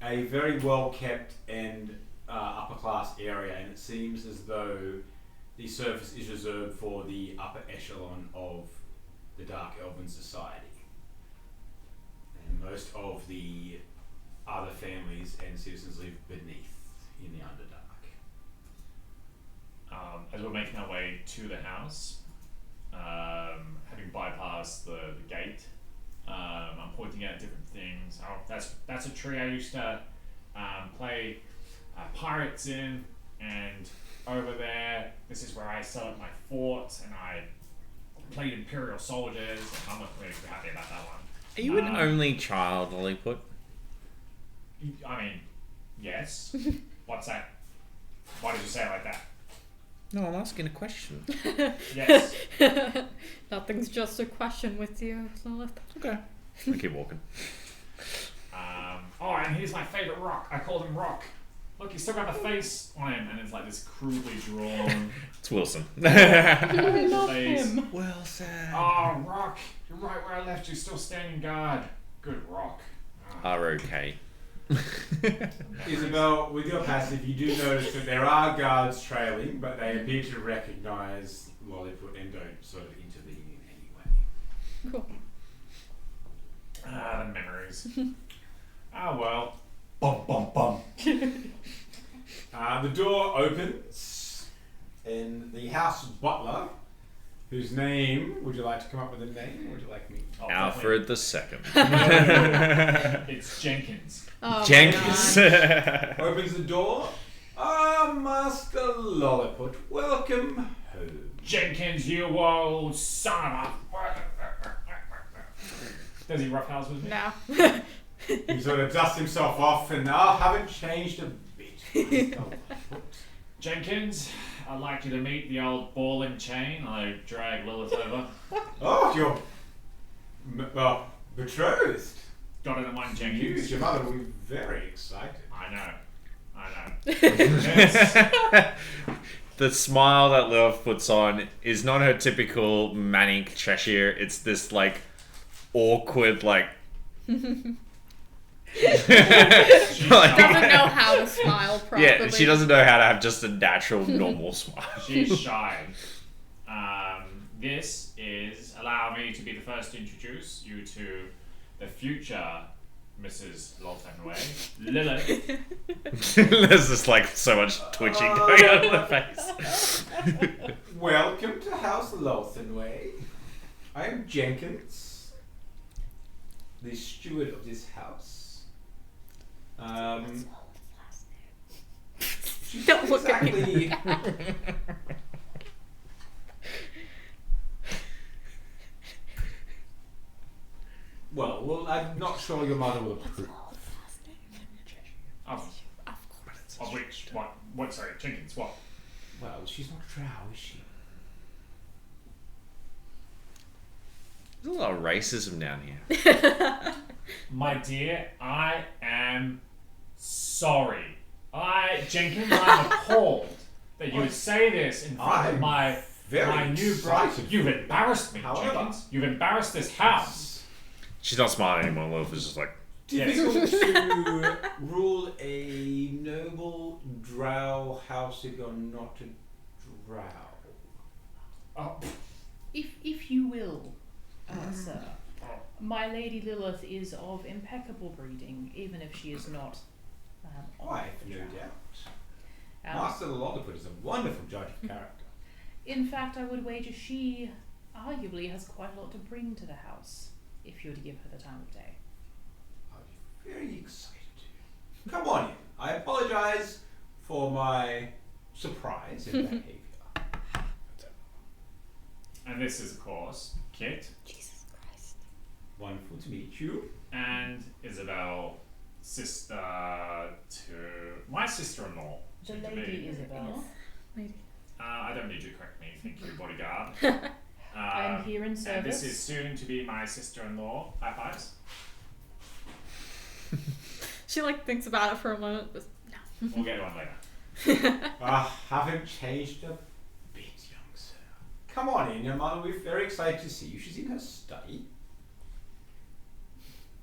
S1: a very well kept and upper class area, and it seems as though the surface is reserved for the upper echelon of the Dark Elven Society. And most of the other families and citizens live beneath in the Underdark.
S3: As we're making our way to the house, having bypassed the gate, I'm pointing out different things. Oh, that's a tree I used to play pirates in, and over there, this is where I set up my fort, and I played Imperial soldiers, and I'm not really too happy about that one.
S5: Are you an only child, Lolliput?
S3: I mean, yes. What's that? Why did you say it like that?
S5: No, I'm asking a question.
S3: Yes.
S2: Nothing's just a question with you, Lilith.
S5: Okay. I keep walking.
S3: Oh, and here's my favourite rock. I called him Rock. Look, he's still got the face on him, and it's like this crudely drawn
S5: It's Wilson.
S4: I love
S3: face.
S4: him.
S5: Wilson.
S3: Oh, Rock, you're right where I left you, still standing guard. Good Rock.
S5: R-O-K.
S1: Isabel, with your passive, you do notice that there are guards trailing, but they appear to recognise Lolliput and don't sort of intervene in any way.
S2: Cool.
S3: Ah, the memories. Oh well.
S1: Bum, bum, bum. The door opens, and the house butler, whose name, would you like to come up with a name, or would you like me?
S3: Oh,
S5: Alfred the Second.
S3: It's Jenkins.
S2: Oh,
S5: Jenkins.
S1: Opens the door. Ah, Master Lolliput, welcome home.
S3: Jenkins, you old son of a... Does he roughhouse with me?
S2: No.
S1: He sort of dusts himself off, and I haven't changed a bit.
S3: Jenkins, I'd like you to meet the old ball and chain I dragged Lilith over.
S1: Oh, you're betrothed.
S3: Got it in one,
S1: News.
S3: Jenkins.
S1: Your mother will be very excited.
S3: I know. Yes.
S5: The smile that Lilith puts on is not her typical manic Cheshire. It's this like awkward like.
S2: Doesn't know how to smile properly.
S5: Yeah, she doesn't know how to have just a natural, normal smile.
S3: She's shy. This is allow me to be the first to introduce you to the future Mrs. Loltenway, Lilith.
S5: There's just like so much twitching going on in her face.
S1: Welcome to House Lolthenway. I am Jenkins, the steward of this house.
S2: Don't look at me.
S1: Well, I'm not sure your mother will approve.
S3: Of which? What? Sorry, Jenkins, what?
S1: Well, she's not drow, is she?
S5: There's a lot of racism down here.
S3: My dear, I am sorry. Jenkins, I'm appalled that you would say this in front of my new bride. You've embarrassed me,
S1: However,
S3: Jenkins. You've embarrassed this house.
S5: She's not smiling anymore. Lilith is just like.
S1: Difficult to rule a noble drow house if you're not a drow.
S3: Oh,
S4: If you will, sir. My Lady Lilith is of impeccable breeding, even if she is not.
S1: I've no doubt. Master Lolliput is a wonderful judge of character.
S4: In fact, I would wager she arguably has quite a lot to bring to the house, if you were to give her the time of day.
S1: I'll be very excited to. Come on in. I apologise for my surprise in behaviour.
S3: and this is, of course, Kit
S2: Jesus Christ.
S1: Wonderful to meet you.
S3: and Isabel, sister to my sister-in-law.
S4: The
S3: soon to
S4: Lady
S3: be.
S4: Isabel.
S3: I don't need you to correct me, thank you, bodyguard.
S4: I'm here in
S3: And
S4: service.
S3: this is soon to be my sister-in-law. High fives.
S2: She like thinks about it for a moment, but no.
S3: We'll get to one later.
S1: Haven't changed a bit, young sir. Come on in, your mother. We're very excited to see you. She's in her study.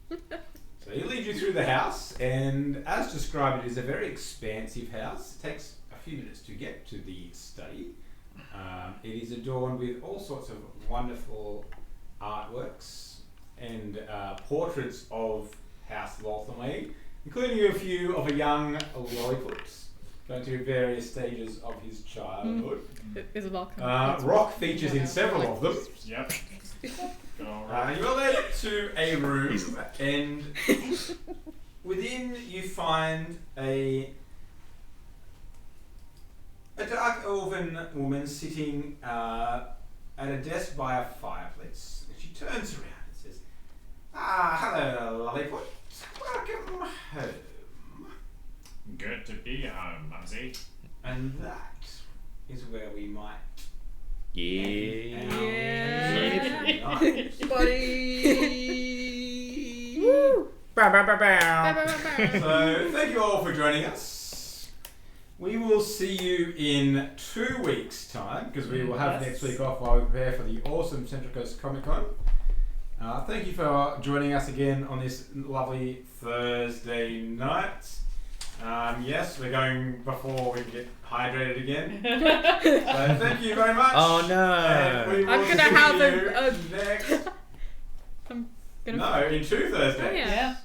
S1: So he leads you through the house, and as described, it is a very expansive house. It takes a few minutes to get to the study. It is adorned with all sorts of wonderful artworks and portraits of House Lolthenway, including a few of a young Lolliput, going through various stages of his childhood.
S2: Isabel.
S1: Rock features in several of them.
S3: Yep. Alright.
S1: You are led to a room, and within you find a dark elven woman sitting at a desk by a fireplace. And she turns around and says, hello, Lolliput. Welcome home.
S3: Good to be home, Mumsy.
S1: And that is where we might
S5: Yeah.
S1: end our
S2: Yeah.
S1: tonight.
S2: Buddy.
S5: Bow, bow, bow,
S2: Bow,
S5: bow.
S2: bow, bow, bow.
S1: So thank you all for joining us. We will see you in 2 weeks' time because we will have
S4: Yes.
S1: next week off while we prepare for the awesome Central Coast Comic Con. Thank you for joining us again on this lovely Thursday night. Yes, we're going before we get hydrated again. So thank you very much.
S5: Oh no.
S1: And we will
S2: I'm gonna
S1: see
S2: have
S1: you
S2: a-
S1: next.
S2: I'm gonna.
S1: No, in 2 Thursdays.
S2: Oh yeah.
S4: Yeah.